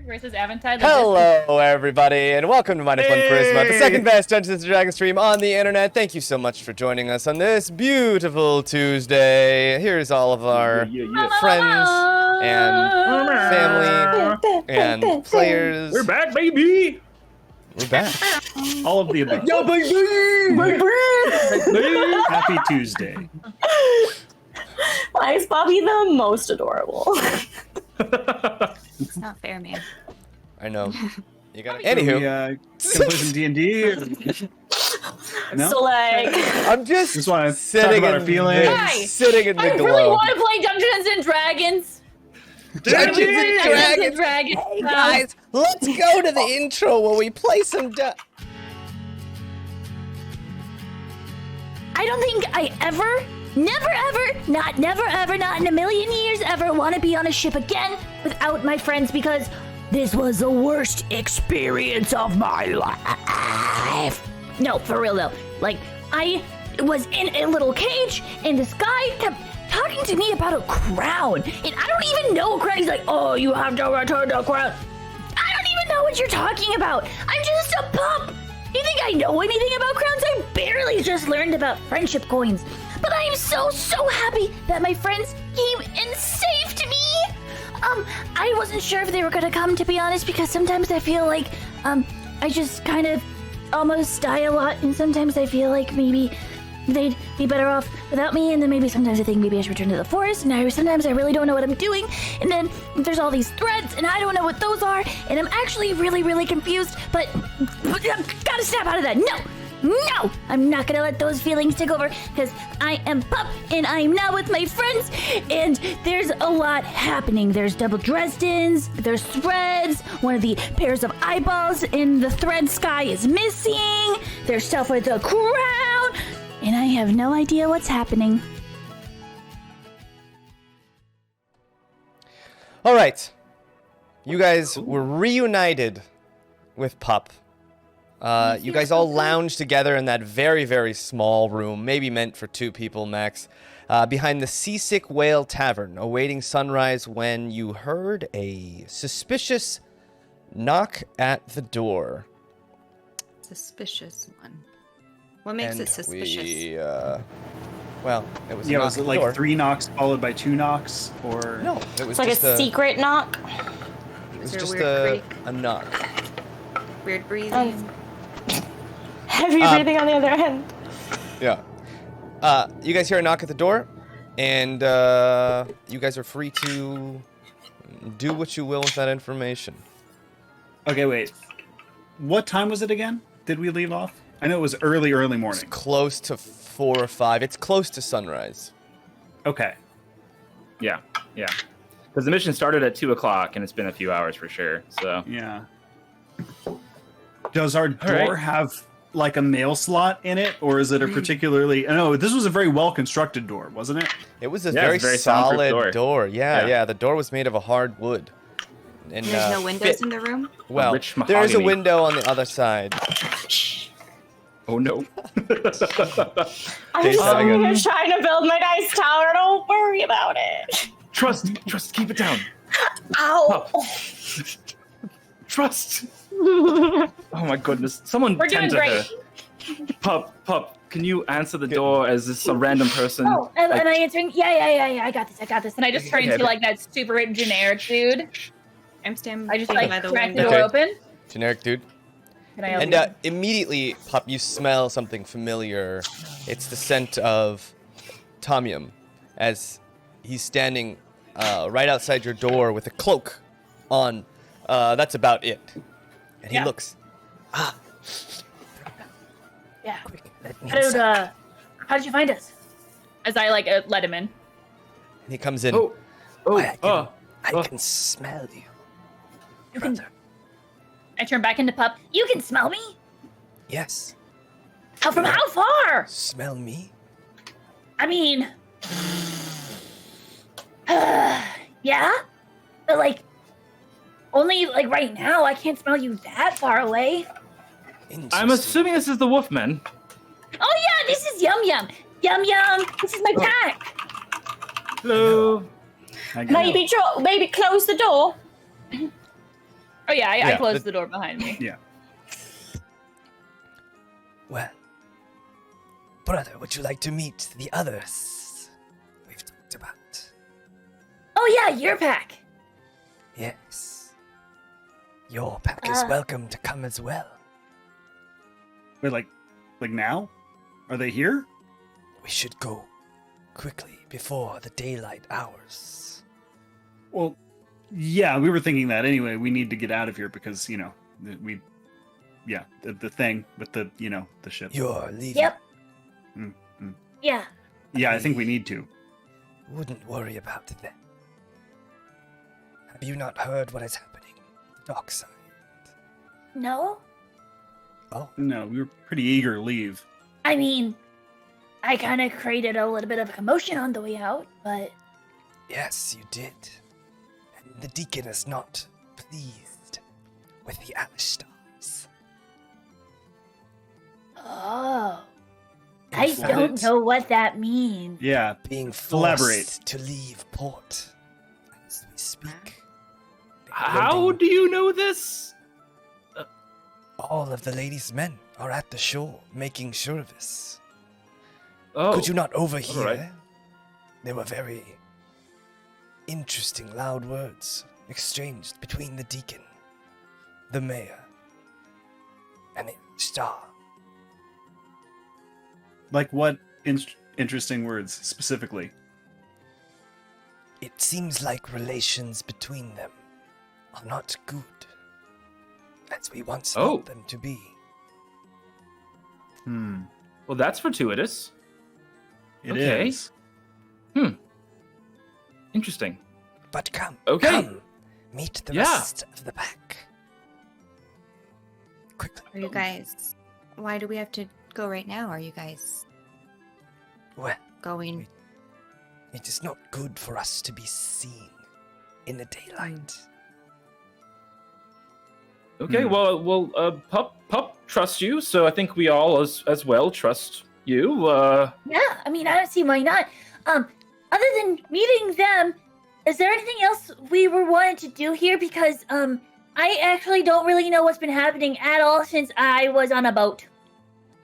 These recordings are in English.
Versus Aventide. Hello, everybody, and welcome to MinusOneCHarisma, the second best Dungeons & Dragons stream on the internet. Thank you so much for joining us on this beautiful Tuesday. Here's all of our friends and family and players. We're back, baby! We're back. All of the above. Yo, baby! Happy Tuesday. Why is Bobby the most adorable? It's not fair, man. I know. You got. Anywho, Anywho, can play some D&D. No? So like, I'm just want to sitting talk about our feelings. sitting in the I glow. really want to play Dungeons and Dragons. Dungeons and Dragons. Hey guys, let's go to the intro where we play some. I don't think I ever, never ever, not in a million years ever want to be on a ship again without my friends, because this was the worst experience of my life. No, for real though. Like, I was in a little cage and this guy kept talking to me about a crown. And I don't even know a crown. He's like, oh, you have to return the crown. I don't even know what you're talking about. I'm just a pup. You think I know anything about crowns? I barely just learned about friendship coins. But I am so happy that my friends came and saved me. I wasn't sure if they were gonna come, to be honest, because sometimes I feel like, I just kind of almost die a lot, and sometimes I feel like maybe they'd be better off without me, and then maybe sometimes I think maybe I should return to the forest, and sometimes I really don't know what I'm doing, and then there's all these threads, and I don't know what those are, and I'm actually really confused, but I've gotta snap out of that. No, I'm not gonna let those feelings take over, because I am Pup, and I am now with my friends, and there's a lot happening. There's double Dresdens, there's threads, one of the pairs of eyeballs in the thread sky is missing, there's stuff with a crown, and I have no idea what's happening. All right, you guys were reunited with Pup. You guys all lounged together in that very small room, maybe meant for 2 people max, behind the Seasick Whale Tavern, awaiting sunrise when you heard a suspicious knock at the door. Suspicious one. What makes it suspicious? Well, it was a Yeah, knock was at it the like door. 3 knocks followed by 2 knocks, or No, it was it's like just a secret knock. It was there a just weird a knock. Weird breathing. Heavy breathing on the other end. Yeah. You guys hear a knock at the door, and you guys are free to do what you will with that information. Okay, wait. What time was it again? Did we leave off? I know it was early It's morning. close to 4 or 5. It's close to sunrise. Okay. Yeah. Because the mission started at 2 o'clock, and it's been a few hours for sure. So Yeah. Does our door right. have like a mail slot in it, or is it a particularly? No, this was a very well constructed door, wasn't it? It was a Yeah, very it's a very soundproof solid door. Yeah. Yeah. The door was made of a hard wood. And There's no windows in the room? Well, rich there is a mahogany. window on the other side. oh no. I'm Daye's just having here trying to build my dice tower. Don't worry about it. Trust, keep it down. Ow. Trust. Oh my goodness. Someone We're doing tend to great. her. Pup, can you answer the door as this a random person? Oh, am I answering? Yeah, I got this. And I just turn Okay, into okay. like that super generic dude. I'm standing I just by like the crack the window. door Okay. open. Generic dude. Can I open And immediately, Pup, you smell something familiar. It's the scent of Tom Yum, as he's standing right outside your door with a cloak on. That's about it. And he Yeah. looks. Yeah. Let me How did, inside. how did you find us? As I like let him in. And he comes in. I can smell you. You can, I turn back into Pup. you can smell me? Yes. From how far? Smell me. I mean, Yeah? But, like, only, like, right now, I can't smell you that far away. I'm assuming this is the Wolfman. Oh, yeah, this is Yum Yum. Yum Yum, this is my pack. Hello. Maybe close the door. Oh yeah, I Yeah, closed the door behind me. Yeah. Well, brother, would you like to meet the others we've talked about? Oh, yeah, your pack. Yes. Your pack is welcome to come as well. Wait, like now? Are they here? We should go quickly before the daylight hours. Well, yeah, we were thinking that anyway. We need to get out of here because, the thing with the, the ship. You're leaving. Yep. Mm. Yeah. Yeah, I think we need to. Wouldn't worry about that. Have you not heard what is happening? Dark side. No? Oh, No, we were pretty eager to leave. I mean, I kind of created a little bit of a commotion on the way out, but yes, you did. And the deacon is not pleased with the Ash Stars. oh, I What? don't know what that means. Yeah, Being forced Elaborate. to leave port as we speak. How Building- do you know this? All of the ladies' men are at the shore making sure of this. Oh, Could you not overhear? right. There were very interesting, loud words exchanged between the deacon, the mayor, and the star. like what interesting words specifically? It seems like relations between them are not good, as we once Oh. thought them to be. Well, that's fortuitous. It is. Okay. Interesting. But come, Okay. come, meet the Yeah. rest of the pack. Quickly. Are you guys? Why do we have to go right now? Are you guys Well, going? it is not good for us to be seen in the daylight. Okay. Well, Pup trusts you, so I think we all as well trust you. Yeah, I mean, I don't see why not. Other than meeting them, is there anything else we were wanting to do here? Because, I actually don't really know what's been happening at all since I was on a boat.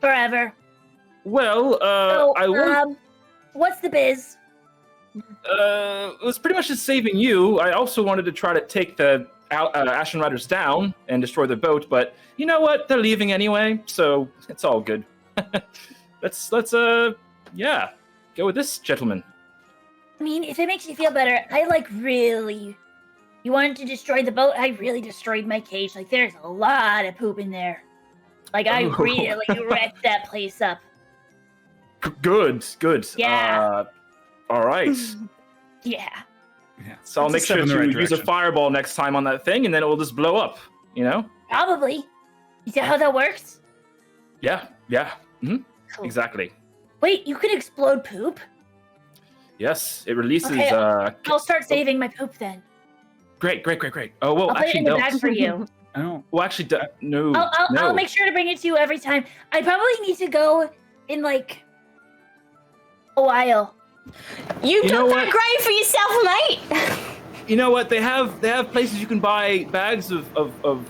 Forever. Well, So, I will. what's the biz? It was pretty much just saving you. I also wanted to try to take the Ashen Riders down and destroy the boat, but you know what? They're leaving anyway, so it's all good. let's go with this gentleman. I mean, if it makes you feel better, I really. You wanted to destroy the boat? I really destroyed my cage. Like, there's a lot of poop in there. Like, I Oh. really wrecked that place up. Good. Yeah. All right. Yeah. Yeah. So I'll It's a make step sure in the to right use a direction. fireball next time on that thing, and then it will just blow up. You know? Probably. Is that how that works? Yeah. Cool. Exactly. Wait, you can explode poop? Yes, it releases. Okay, I'll start saving my poop then. Great. Oh well, I'll put it actually in the don't. bag for you. I don't. Well, actually, no. I'll no. make sure to bring it to you every time. I probably need to go in like a while. You You know took that what? grave for yourself, mate. You know what? They have places you can buy bags of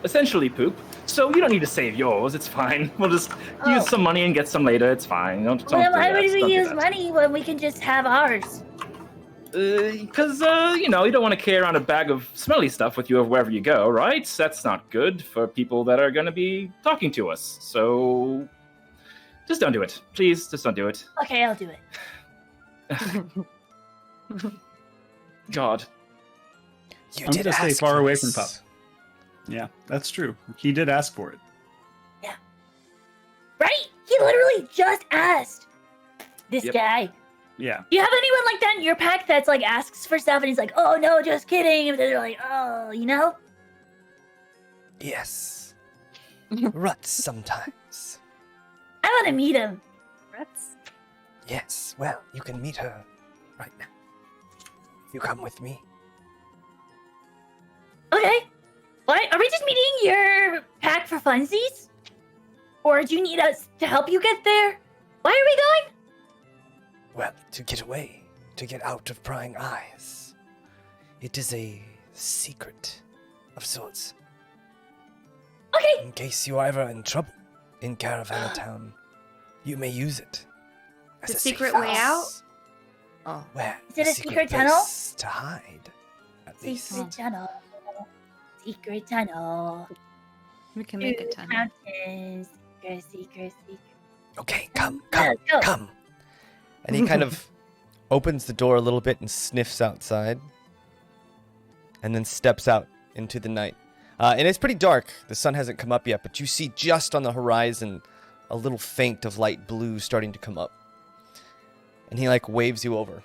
essentially poop. So you don't need to save yours. It's fine. We'll just use some money and get some later. It's fine. Don't Well, do why that. would we Don't do use that. money when we can just have ours? Because you don't want to carry around a bag of smelly stuff with you wherever you go, right? That's not good for people that are going to be talking to us. So just don't do it, please. Just don't do it. Okay, I'll do it. God. You I'm did gonna stay ask far for away this. from Pup. Yeah, that's true. He did ask for it. Right? He literally just asked. This Yep. guy. Yeah. Do you have anyone like that in your pack that's like asks for stuff and he's like, oh no, just kidding. And they're like, oh, you know? Yes. Ruts sometimes. I want to meet him. Rats? Yes, well, you can meet her right now. you come with me. Okay. What? Are we just meeting your pack for funsies? Or do you need us to help you get there? Why are we going? Well, to get away, to get out of prying eyes. It is a secret of sorts. Okay. In case you are ever in trouble in Caravella Town, you may use it. As The a secret safe way house. Oh. Where? Is it a secret tunnel? place to hide, at least. Secret tunnel. Secret tunnel. We can make a Through tunnel. mountains. Secret. Okay, come. Let's go. Come. And he kind of opens the door a little bit and sniffs outside. And then steps out into the night. And it's pretty dark. The sun hasn't come up yet, but you see just on the horizon a little feint of light blue starting to come up. And he like waves you over.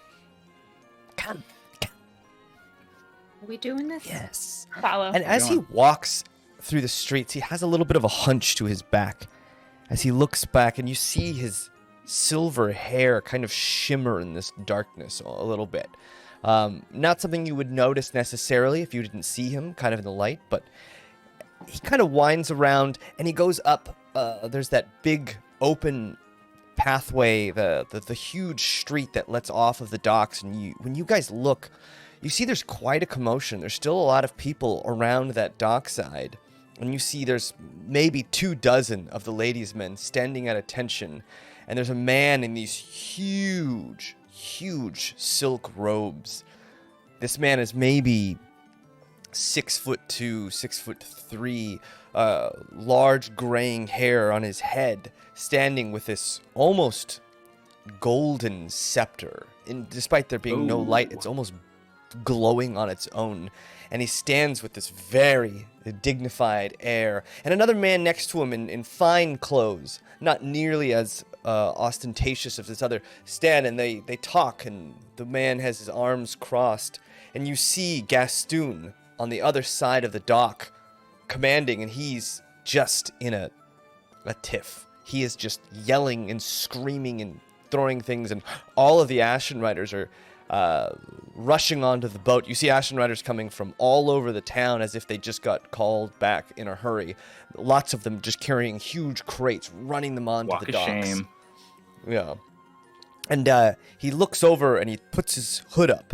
Come. Are we doing this? Yes. Follow. And as he walks through the streets, he has a little bit of a hunch to his back. As he looks back, and you see his silver hair kind of shimmer in this darkness a little bit. Not something you would notice necessarily if you didn't see him kind of in the light, but he kind of winds around and he goes up. There's that big open pathway, the huge street that lets off of the docks. And when you guys look, you see there's quite a commotion. There's still a lot of people around that dockside. And you see there's maybe 24 of the ladies' men standing at attention. And there's a man in these huge silk robes. This man is maybe 6'2", 6'3", large graying hair on his head, standing with this almost golden scepter. And despite there being no light, it's almost glowing on its own. And he stands with this very dignified air. And another man next to him in fine clothes, not nearly as ostentatious as this other, stand, and they talk, and the man has his arms crossed. And you see Gastoon on the other side of the dock commanding, and he's just in a tiff. He is just yelling and screaming and throwing things, and all of the Ashen Riders are rushing onto the boat. You see Ashen Riders coming from all over the town as if they just got called back in a hurry. Lots of them just carrying huge crates, running them onto the docks. Shame. Yeah. And he looks over and he puts his hood up.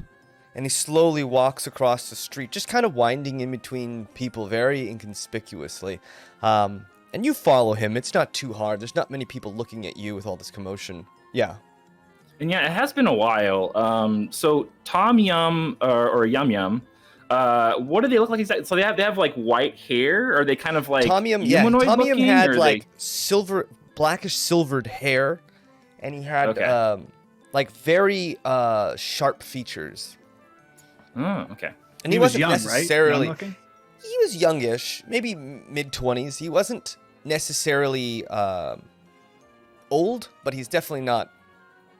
And he slowly walks across the street, just kind of winding in between people very inconspicuously. And you follow him. It's not too hard. There's not many people looking at you with all this commotion. Yeah. And yeah, it has been a while. So Tom Yum or Yum Yum, what do they look like exactly? So they have like white hair? Or are they kind of like Tom Yum, humanoid Tom Yum looking, had or like they... blackish silvered hair, and he had like very sharp features. Oh, okay. And he was wasn't young, necessarily. right? Young-looking? He was youngish, maybe mid-20s. He wasn't necessarily old, but he's definitely not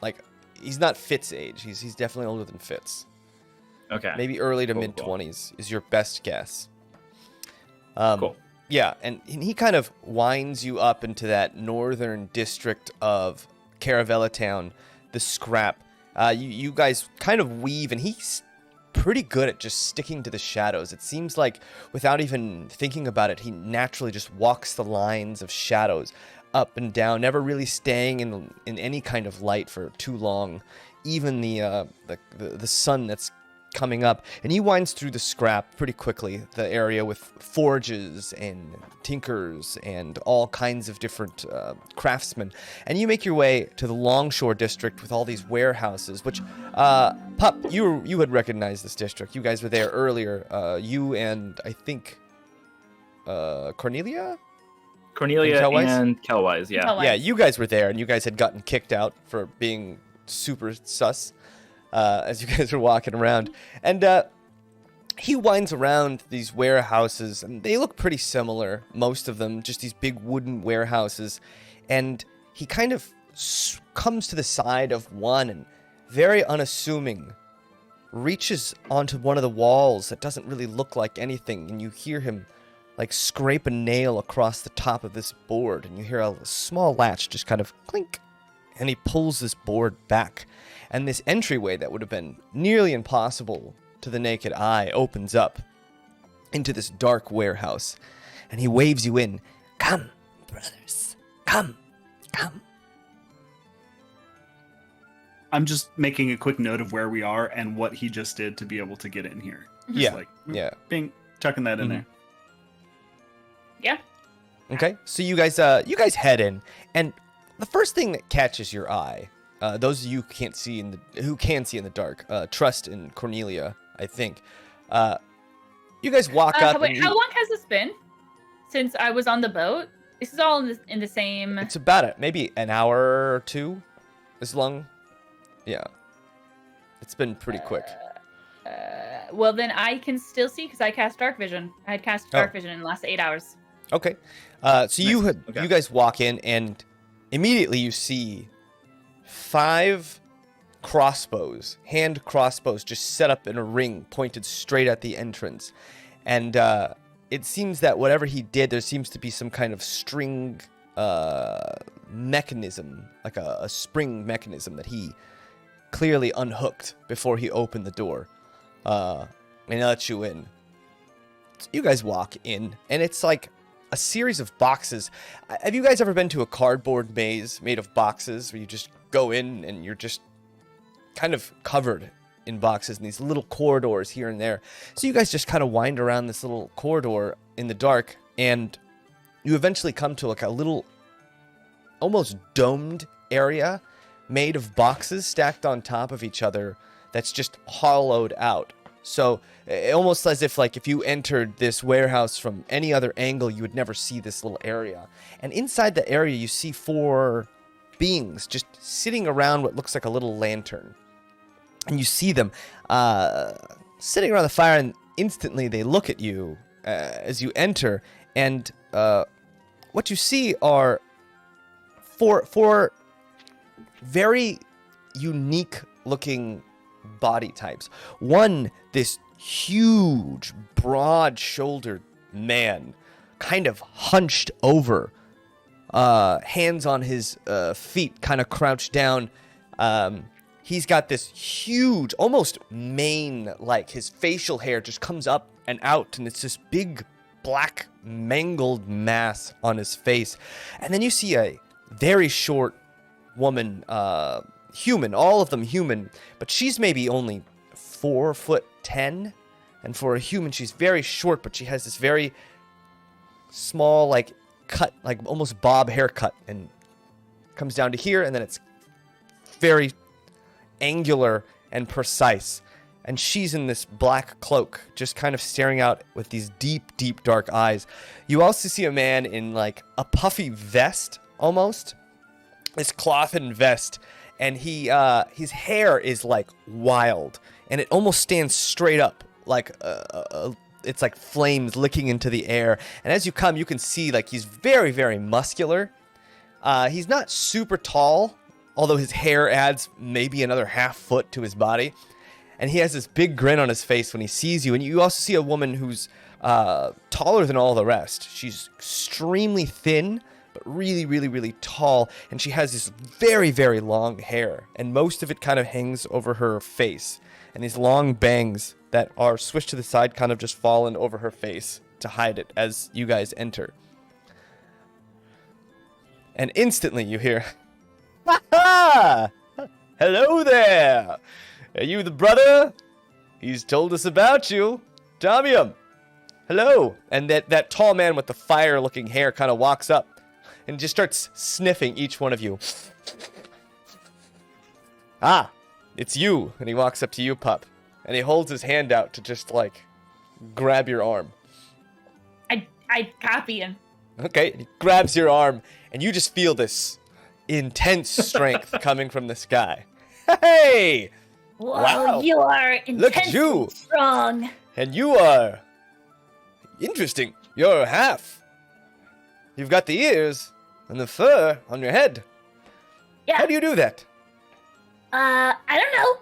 like he's not Fitz age. He's definitely older than Fitz. Okay. Maybe early to Cool, mid-20s is your best guess. Cool. Yeah, and he kind of winds you up into that northern district of Caravella Town, the Scrap. You guys kind of weave, and he's pretty good at just sticking to the shadows. It seems like without even thinking about it, he naturally just walks the lines of shadows up and down, never really staying in any kind of light for too long. Even the sun that's coming up, and he winds through the Scrap pretty quickly, the area with forges and tinkers and all kinds of different craftsmen, and you make your way to the Longshore district with all these warehouses, which Pup, you had recognized this district. You guys were there earlier, you and I think Cornelia and Kelwise, yeah. Kelwise. Yeah, you guys were there, and you guys had gotten kicked out for being super sus as you guys were walking around. And he winds around these warehouses, and they look pretty similar, most of them, just these big wooden warehouses. And he kind of comes to the side of one and, very unassuming, reaches onto one of the walls that doesn't really look like anything, and you hear him like scrape a nail across the top of this board, and you hear a small latch just kind of clink, and he pulls this board back, and this entryway that would have been nearly impossible to the naked eye opens up into this dark warehouse, and he waves you in. Come, brothers, come. I'm just making a quick note of where we are and what he just did to be able to get in here. Just Yeah, like, yeah. Bing, chucking that in there. Yeah. Okay, so you guys head in, and the first thing that catches your eye, those of you who can see in the dark, Trust and Cornelia, I think, you guys walk up. Wait, how long has this been since I was on the boat? This is all in the same. It's about maybe an hour or two, as long. Yeah, it's been pretty quick. Well, then I can still see because I cast Dark Vision. I had cast Dark Vision in the last 8 hours. Okay, so you guys walk in, and immediately you see 5 crossbows, hand crossbows, just set up in a ring, pointed straight at the entrance. And it seems that whatever he did, there seems to be some kind of string mechanism, like a spring mechanism that he clearly unhooked before he opened the door. And he lets you in. So you guys walk in, and it's like a series of boxes. Have you guys ever been to a cardboard maze made of boxes where you just go in and you're just kind of covered in boxes and these little corridors here and there? So you guys just kind of wind around this little corridor in the dark, and you eventually come to like a little almost domed area made of boxes stacked on top of each other that's just hollowed out. So almost as if like if you entered this warehouse from any other angle, you would never see this little area. And inside the area, you see 4 beings just sitting around what looks like a little lantern. And you see them sitting around the fire, and instantly they look at you as you enter. And what you see are four very unique looking body types. One, this huge, broad-shouldered man, kind of hunched over, hands on his feet, kind of crouched down. He's got this huge, almost mane-like. His facial hair just comes up and out, and it's this big, black, mangled mass on his face. And then you see a very short woman, human, all of them human, but she's maybe only 4'10", and for a human, she's very short, but she has this very small, like, cut, like almost bob haircut, and comes down to here, and then it's very angular and precise. And she's in this black cloak, just kind of staring out with these deep, deep, dark eyes. You also see a man in like a puffy vest, almost, this clothed vest, and his hair is like wild, and it almost stands straight up, like it's like flames licking into the air. And as you come, you can see like he's very, very muscular. He's not super tall, although his hair adds maybe another half foot to his body. And he has this big grin on his face when he sees you. And you also see a woman who's taller than all the rest. She's extremely thin, but really, really, really tall. And she has this very, very long hair. And most of it kind of hangs over her face. And these long bangs that are swished to the side kind of just fallen over her face to hide it as you guys enter. And instantly you hear, "Ha ha! Hello there! Are you the brother? He's told us about you. Damium! Hello!" And that tall man with the fire-looking hair kind of walks up and just starts sniffing each one of you. "Ah, it's you." And he walks up to you, pup. And he holds his hand out to just, like, grab your arm. I copy him. Okay, he grabs your arm, and you just feel this intense strength coming from this guy. Hey! Whoa, Wow. you are Look at intensely you. strong. And you are interesting. You're half. You've got the ears and the fur on your head. Yeah. How do you do that? I don't know.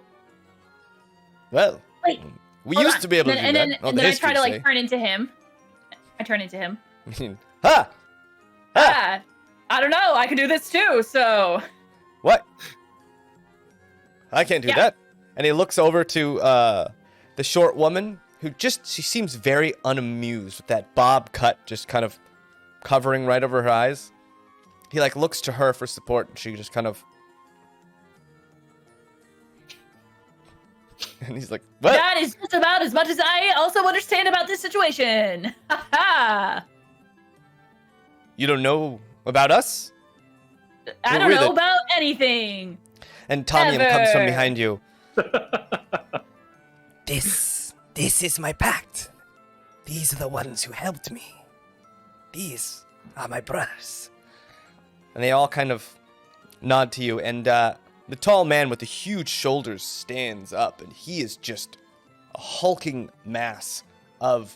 Well, Wait. we Hold used on. to be able to do and that. then, Oh, and the then I try to histories like turn into him. I turn into him. say. Ha! Ha! I don't know. I can do this too. So What? I can't do that. And he looks over to the short woman, who she seems very unamused with that bob cut just kind of covering right over her eyes. He like looks to her for support, and she just kind of... And he's like, what? That is just about as much as I also understand about this situation. Ha ha! You don't know about us? I don't know about anything. And Tanium comes from Ever. behind you. This is my pact. These are the ones who helped me. These are my brothers. And they all kind of nod to you, and the tall man with the huge shoulders stands up, and he is just a hulking mass of...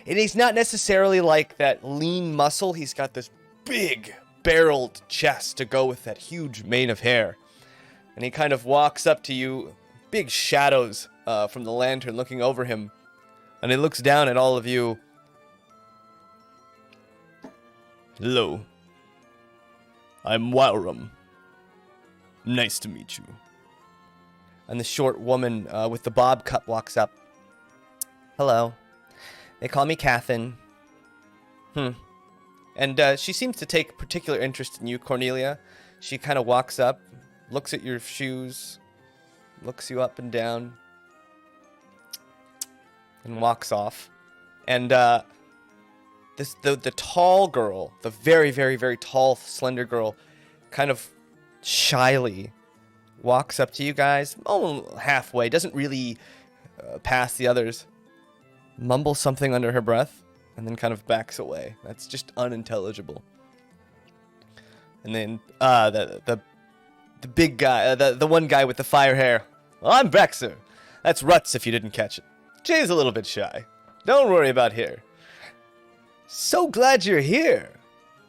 And he's not necessarily like that lean muscle. He's got this big barreled chest to go with that huge mane of hair. And he kind of walks up to you, big shadows from the lantern looking over him. And he looks down at all of you. Hello. I'm Wildrum. Nice to meet you. And the short woman with the bob cut walks up. Hello. They call me Cathin. And she seems to take particular interest in you, Cornelia. She kind of walks up, looks at your shoes, looks you up and down, and walks off. And the tall girl, the very, very, very tall, slender girl, kind of shyly walks up to you guys, halfway, doesn't really pass the others, mumbles something under her breath, and then kind of backs away. That's just unintelligible. And then the big guy, the one guy with the fire hair. Well, I'm Vexer. That's Ruts if you didn't catch it. Jay's a little bit shy. Don't worry about here. So glad you're here.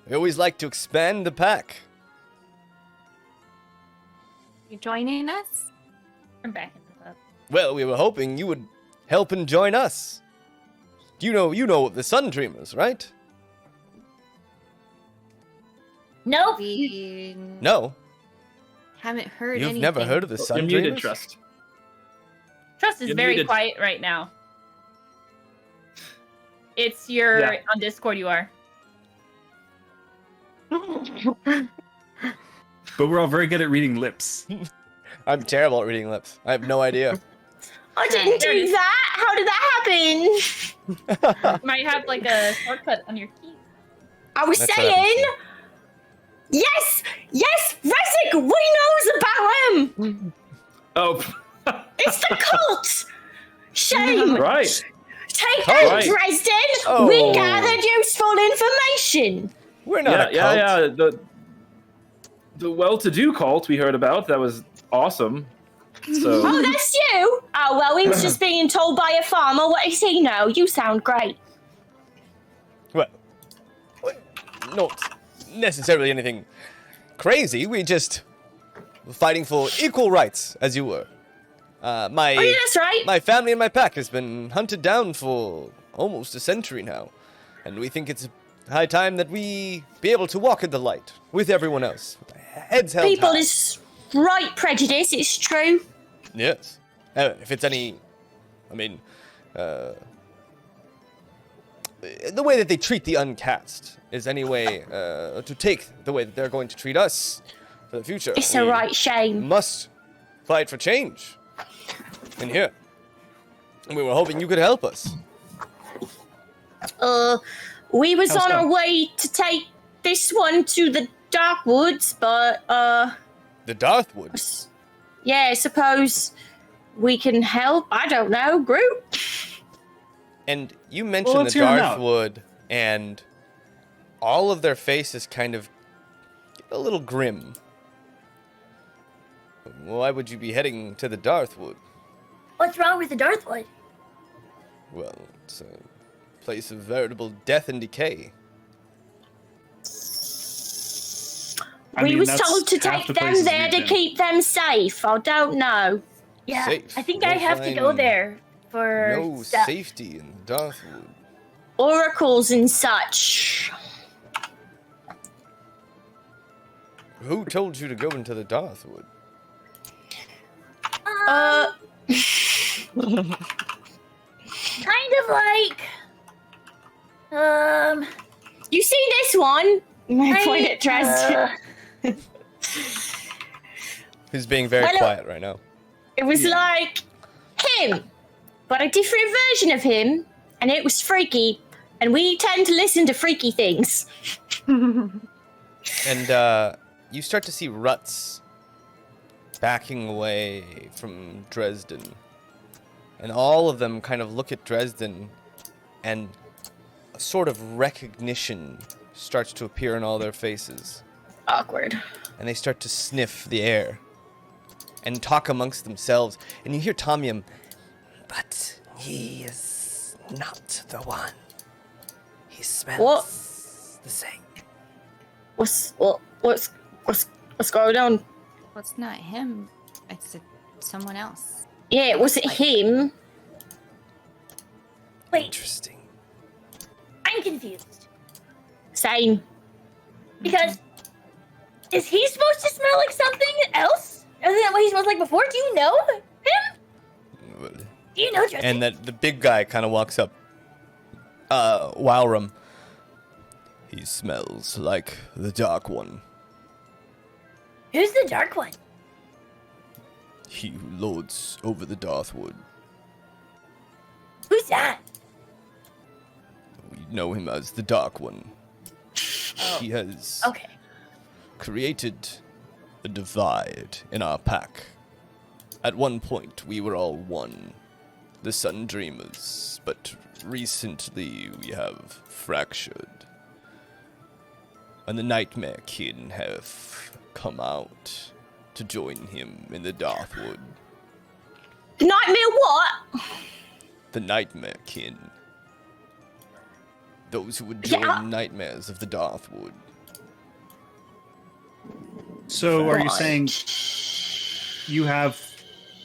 We always like to expand the pack. You joining us? I'm backing this up. Well, we were hoping you would help and join us. You know the Sun Dreamers, right? Nope. We No, haven't heard you've anything. never heard of the You're Sun muted, Dreamers? Trust. Trust is You're very muted. quiet right now. It's your Yeah. on Discord. You are. But we're all very good at reading lips. I'm terrible at reading lips. I have no idea. I didn't do that. How did that happen? You might have like a shortcut on your key. I was That's what saying. Yes, Rezek. We knows about him. Oh, It's the cult. Shame. right. Take Cult. out Right. Dresden. Oh. We gathered useful information. We're not a cult. Yeah. The well-to-do cult we heard about, that was awesome. So Oh, that's you. Oh well, he was just being told by a farmer. What does he know? You sound great. Well, not necessarily anything crazy. We just were fighting for equal rights, as you were. Oh yeah, that's right. My family and my pack has been hunted down for almost a century now, and we think it's high time that we be able to walk in the light with everyone else. With our heads held People high. is right prejudice. It's true. Yes. If it's any, I mean, the way that they treat the uncast is any way to take the way that they're going to treat us for the future. It's a We right shame. must fight for change in here. And we were hoping you could help us. We was How's on our that? way to take this one to the Dark Woods, but The Darthwood. yeah, I suppose we can help. I don't know, group. And you mentioned let's the hear 'em out. Darthwood, and all of their faces kind of get a little grim. Why would you be heading to the Darthwood? What's wrong with the Darthwood? Well, it's a place of veritable death and decay. I We mean, was that's told to half take the them places there we've to been. keep them safe. I don't know. Yeah, Safe. I think You'll I have to go find there for No stuff. safety in Darthwood. Oracles and such. Who told you to go into the Darthwood? Kind of like. You see this one? I point at Dresden. Who's being very Well, quiet right now. It was like him, but a different version of him, and it was freaky. And we tend to listen to freaky things. And you start to see ruts backing away from Dresden. And all of them kind of look at Dresden, and a sort of recognition starts to appear in all their faces. Awkward. And they start to sniff the air and talk amongst themselves. And you hear Tomyum, but he is not the one. He smells the same. What's going on? Well, it's not him. It's someone else. Yeah, it wasn't him. Wait, Interesting. I'm confused. Same. Because is he supposed to smell like something else? Other than what he smells like before? Do you know him? Do you know Justin? And that the big guy kind of walks up. Wowram. He smells like the Dark One. Who's the dark one? He who lords over the Darthwood. Who's that? We know him as the Dark One. He has Okay. created a divide in our pack. At one point, we were all one, the Sun Dreamers, but recently we have fractured. And the Nightmare Kin have come out to join him in the Darthwood. Nightmare what? The Nightmare Kin. Those who would join Yeah. nightmares of the Darthwood. So are you Right. saying you have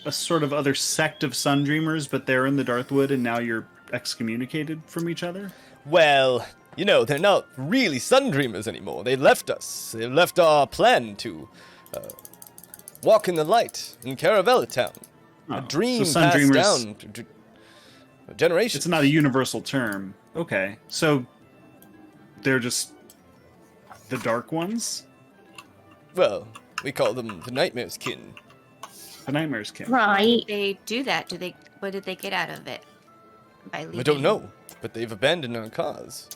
a sort of other sect of Sun Dreamers, but they're in the Darthwood and now you're excommunicated from each other? Well, you know, they're not really Sun Dreamers anymore. They left us. They left our plan to walk in the light in Caravella Town. Oh, A dream so Sun passed Dreamers, down to generations. it's not a universal term. Okay, so they're just the Dark Ones? Well, we call them the Nightmare's Kin. The Nightmares King. Right. They do that. What did they get out of it? By leaving? I don't know, but they've abandoned our cause.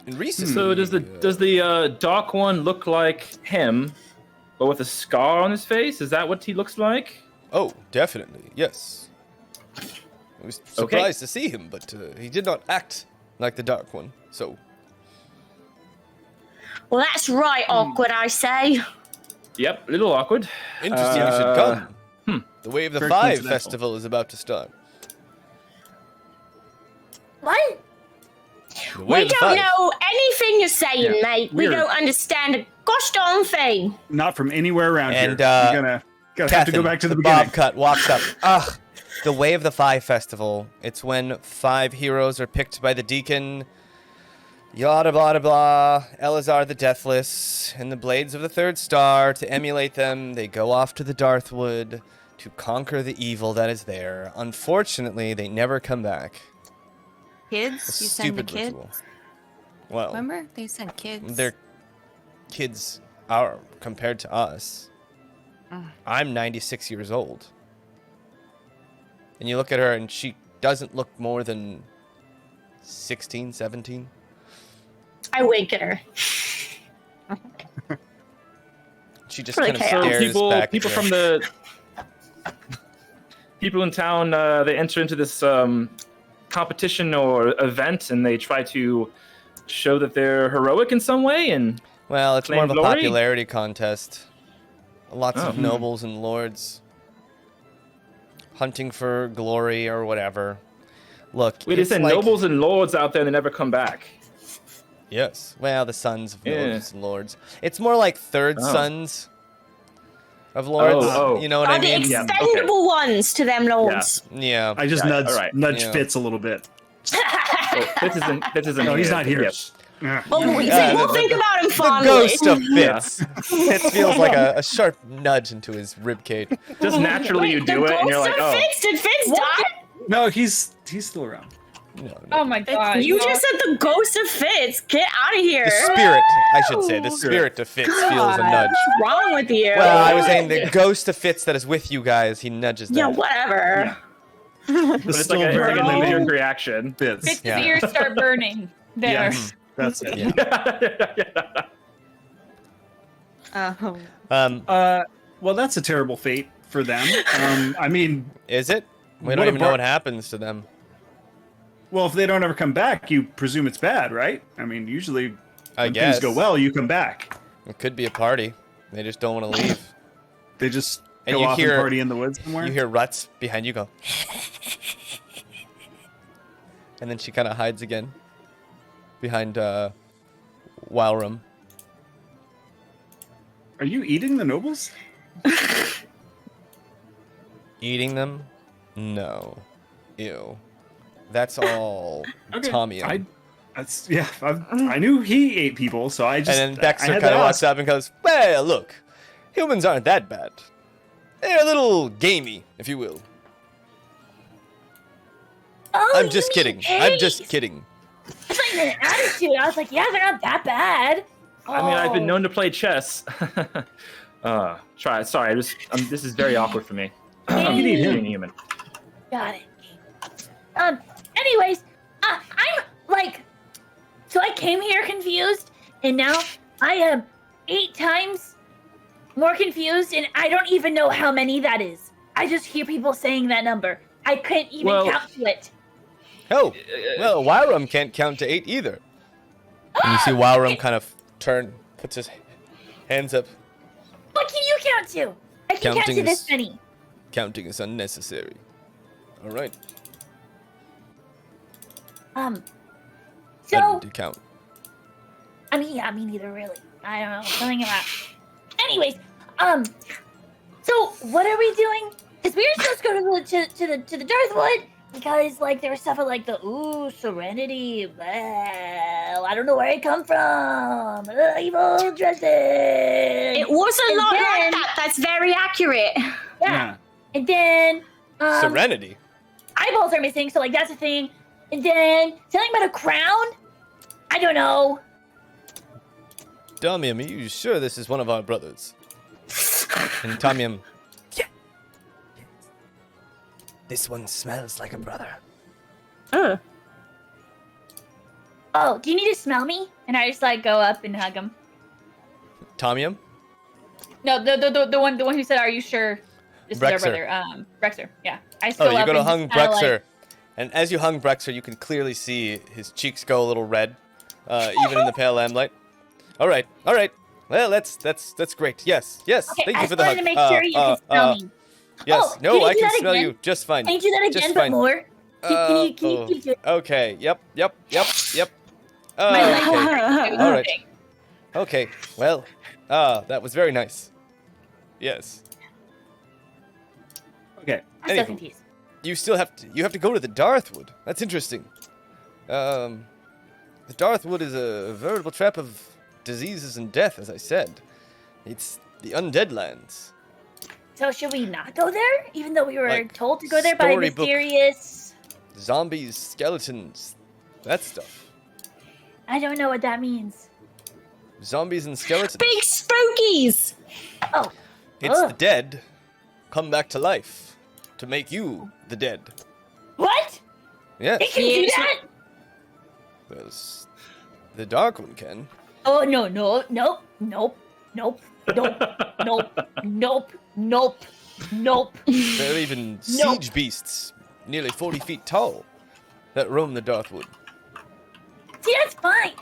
And recently, So does the Dark One look like him, but with a scar on his face? Is that what he looks like? Oh, definitely, yes. I was surprised to see him, but he did not act like the Dark One, so... Well, that's right, awkward, I say. Yep, a little awkward. Interesting you should come. The Way of the Very Five coincidental. festival is about to start. What? The Way We of the don't Five. know anything you're saying, Yeah, mate. We weird. don't understand a gosh darn thing. Not from anywhere around And, here. You're gonna have to go Catherine, back to the the beginning. Bobcat walks up. Ugh. The Way of the Five festival. It's when 5 heroes are picked by the deacon. Yada blah blah. Elazar the Deathless and the Blades of the Third Star. To emulate them, they go off to the Darthwood to conquer the evil that is there. Unfortunately, they never come back. Kids? A You send the stupid kids? ritual. Well, Remember? They sent kids. their kids are compared to us. I'm 96 years old. And you look at her and she doesn't look more than 16, 17. I wink at her. She just Really kind of chaos. stares people back. people at from her. the people in town they enter into this competition or event and they try to show that they're heroic in some way and Well, it's more claim of a glory? popularity contest. Lots of Oh. nobles and lords hunting for glory or whatever. Look, wait, they it's send like- nobles and lords out there and they never come back. Yes. Well, the sons of Yeah. nobles and lords. It's more like third Oh. sons of lords. Oh. You know what I Are the mean? Yeah, expendable ones to them lords. Yeah. I just Yeah, nudged all right. nudged Yeah. Fitz a little bit. Oh, this isn't No, he's not here. Yes. We'll think about him The fondly. ghost of Fitz. Fitz feels like a sharp nudge into his ribcage. Just naturally you do it, and you're like, oh. Did Fitz die? No, he's still around. No. Oh my god. You just said the ghost of Fitz. Get out of here. The spirit, I should say. The spirit of Fitz feels a nudge. What's wrong with you? Well, I was saying the ghost of Fitz that is with you guys, he nudges that. Yeah, whatever. But it's like a knee-jerk reaction. Fitz. Fitz' ears start burning. There. Yes, that's it. Well, that's a terrible fate for them. I mean, Is it? We What don't even know about- what happens to them. well, if they don't ever come back, you presume it's bad, right? I mean, usually I when guess. things go well, you come back. It could be a party. They just don't want to leave. They just And go you off hear- and party in the woods somewhere. You hear Ruts behind you go. And then she kind of hides again. Behind Wildrum. Are you eating the nobles? Eating them? No. Ew. That's all Tommy. I knew he ate people, so I just. And then Bexer I had kind to of walks ask. up and goes, "Well, look, humans aren't that bad. They're a little gamey, if you will." Oh, I'm just you mean kidding. I'm just Ace. kidding. It's like an attitude. I was like, yeah, they're not that bad. I mean, I've been Oh. known to play chess. Sorry, this is very awkward for me. I'm You need him. being human. Got it. Anyways, I'm like, so I came here confused, and now I am 8 times more confused, and I don't even know how many that is. I just hear people saying that number. I couldn't even Well- count to it. Oh, well, Wildrum can't count to 8 either. And you see Wildrum kind of puts his hands up. What can you count to? I can count Counting to this is- many. Counting is unnecessary. All right. I So need to count. I mean, yeah, me neither, really. I don't know, something about. Anyways, so what are we doing? Because we were supposed to go to the Darthwood because like there was stuff of like the Serenity. Well, I don't know where it come from. Evil dresses. It was a And lot then- like that. That's very accurate. Yeah. Yeah. And then Serenity. eyeballs are missing, so like that's a thing. And then something about a crown. I don't know. Damium, are you sure this is one of our brothers? And Damium, yeah. This one smells like a brother. Oh, do you need to smell me? And I just like go up and hug him. Damium? No, the one who said, "Are you sure this is our Brexer. brother?" Brexer. Yeah. I Oh, still you're up gonna and hung just kinda, Brexer. And as you hung Brexer, you can clearly see his cheeks go a little red, even in the pale lamplight. All right. Well, that's great. Yes. Okay, Thank I you for just the hug. wanted to make sure you could smell me. Yes. Oh, No, can you I do can that smell again? you just fine. Can you do that Just again, but fine. more? Can you keep doing? Okay. Yep. Okay. It was All right. big. Okay. Well, that was very nice. Yes. Okay. I'm so Anywho. confused. You still have to go to the Darthwood. That's interesting. The Darthwood is a veritable trap of diseases and death, as I said. It's the undead lands. So should we not go there, even though we were Like told to go there by a storybook. mysterious? Zombies, skeletons, that stuff. I don't know what that means. Zombies and skeletons. Big spookies. Oh, It's Ugh. the dead come back to life to make you the dead. what? Yes. They can do Yes. that? Well, the Dark One can. Oh no, nope, nope, nope, nope, nope. There are even siege beasts, nearly 40 feet tall, that roam the Darthwood. See, that's fine.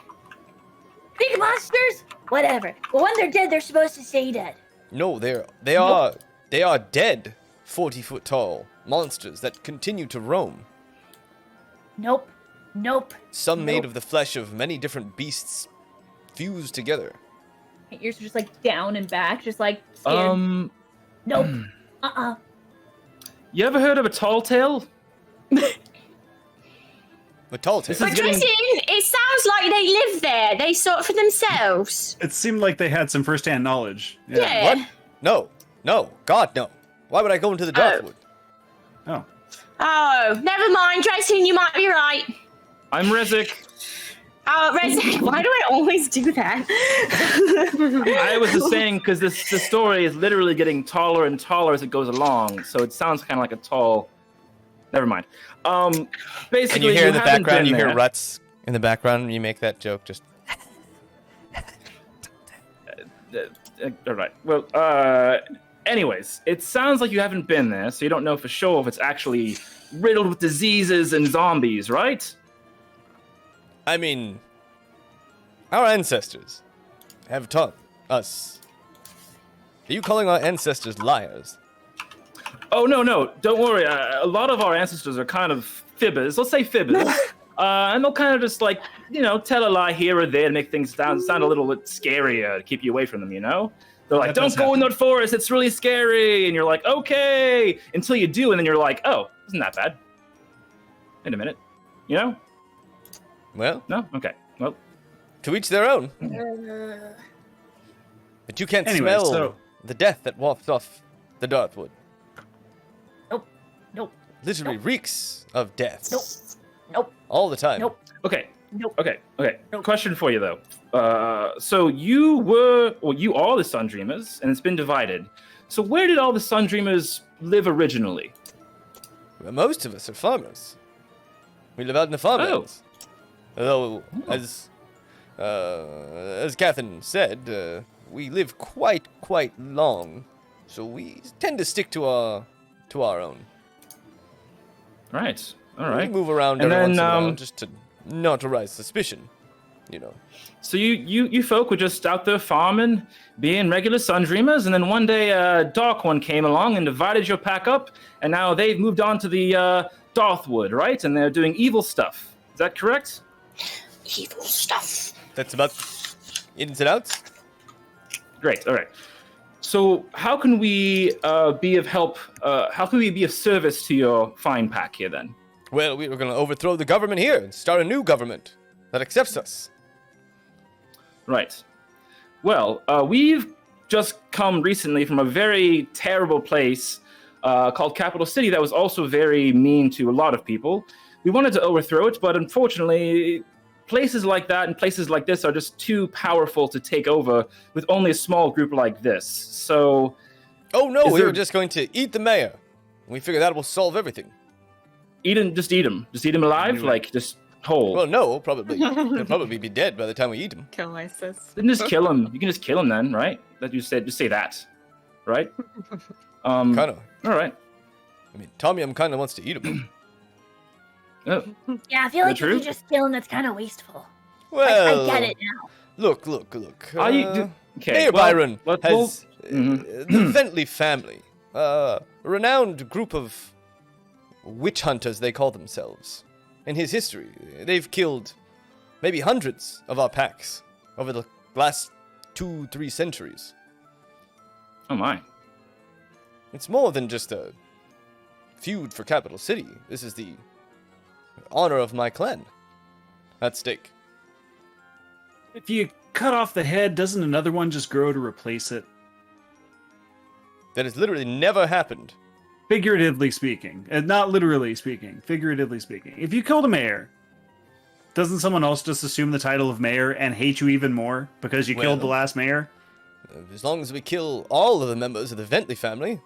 Big monsters, whatever. But when they're dead, they're supposed to stay dead. No, they are dead, 40-foot tall monsters that continue to roam. Nope. Some made Nope. of the flesh of many different beasts fused together. My ears are just like down and back, just like scared. Nope. You ever heard of a tall tale? A tall tale. This is But getting- Tristan, it sounds sounds like they live there. They sort for themselves. It seemed like they had some first-hand knowledge. Yeah. What? No. God, no. Why would I go into the Darkwood? Oh. Oh, never mind, Dresden, you might be right. I'm Rezik. Oh, Rezik, why do I always do that? I was just saying because the story is literally getting taller and taller as it goes along, so it sounds kind of like a tall. Never mind. Basically, And you hear in the haven't background, been you hear there. Ruts in the background. You make that joke just. All right. Well, anyways, it sounds like you haven't been there, so you don't know for sure if it's actually riddled with diseases and zombies, right? I mean, our ancestors have taught us. Are you calling our ancestors liars? Oh, no. Don't worry. A lot of our ancestors are kind of fibbers. Let's say fibbers. And they'll kind of just, like, tell a lie here or there to make things sound a little bit scarier to keep you away from them, They're like, don't go in that forest. It's really scary. And you're like, okay. Until you do. And then you're like, oh, isn't that bad? Wait a minute. Well, No? Okay. Well, to each their own. But you can't smell the death that wafts off the Darkwood. Nope. Literally reeks of death. Nope. All the time. Nope. okay. Nope. Okay. Question for you, though. So you are the Sun Dreamers, and it's been divided. So where did all the Sun Dreamers live originally? Well, most of us are farmers. We live out in the farmlands. Although, as Catherine said, we live quite long, so we tend to stick to our own. Right. All We right. move around And every once then, in a while just to not arouse suspicion, So you folk were just out there farming, being regular Sun Dreamers, and then one day a Dark One came along and divided your pack up, and now they've moved on to the Darthwood, right? And they're doing evil stuff. Is that correct? Evil stuff. That's about ins and outs. Great. All right. So how can we be of help? How can we be of service to your fine pack here then? Well, we were going to overthrow the government here and start a new government that accepts us. Right. Well, we've just come recently from a very terrible place called Capital City that was also very mean to a lot of people. We wanted to overthrow it, but unfortunately, places like that and places like this are just too powerful to take over with only a small group like this. So... Oh no, we were just going to eat the mayor. We figured that will solve everything. Just eat him. Just eat him alive? Like, just whole. Well, no, he'll probably be dead by the time we eat him. Kill my sis. Then just kill him. You can just kill him then, right? That you said. Just say that, right? Kinda. All right. I mean, Tommy kinda wants to eat him. Yeah, I feel like if true? you just kill him, that's kind of wasteful. Well, I get it now. Look. Okay. Mayor well, Byron we'll- has the Bentley family, a renowned group of witch hunters, they call themselves. In his history, they've killed maybe hundreds of our packs over the last 2-3 centuries. Oh my. It's more than just a feud for Capital City. This is the honor of my clan at stake. If you cut off the head, doesn't another one just grow to replace it? That has literally never happened. Figuratively speaking. Not literally speaking. Figuratively speaking. If you killed a mayor, doesn't someone else just assume the title of mayor and hate you even more because you killed the last mayor? As long as we kill all of the members of the Bentley family, it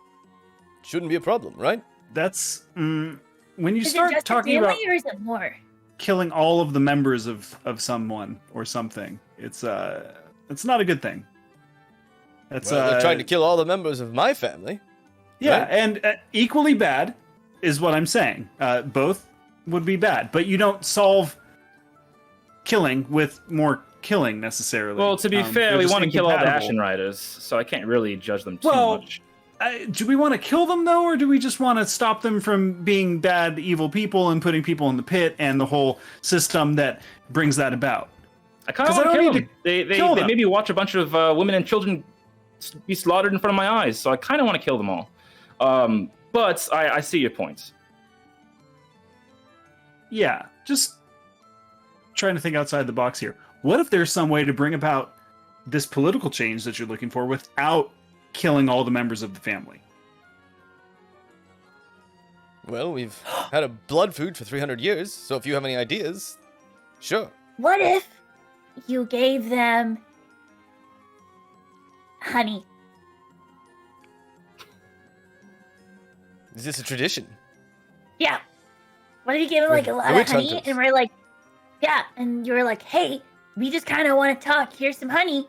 shouldn't be a problem, right? That's... when you Is it start just talking a about family or is it more? killing all of the members of someone or something, it's not a good thing. That's They're trying to kill all the members of my family. Yeah, right? and equally bad is what I'm saying. Both would be bad, but you don't solve killing with more killing necessarily. Well, to be fair, they're we just want to kill all the incompatible. Ashen Riders, so I can't really judge them too Well, much. Do we want to kill them though, or do we just want to stop them from being bad, evil people and putting people in the pit and the whole system that brings that about? I kind of 'cause I want to don't kill need them. to They kill them. made me watch a bunch of women and children be slaughtered in front of my eyes, so I kind of want to kill them all. But I see your point. Yeah, just trying to think outside the box here. What if there's some way to bring about this political change that you're looking for without killing all the members of the family? Well, we've had a blood food for 300 years, so if you have any ideas, sure. What if you gave them honey? Is this a tradition? Yeah. What if you gave them like a lot We're of honey, hunters. and we're like, yeah, and you're like, hey, we just kind of want to talk. Here's some honey,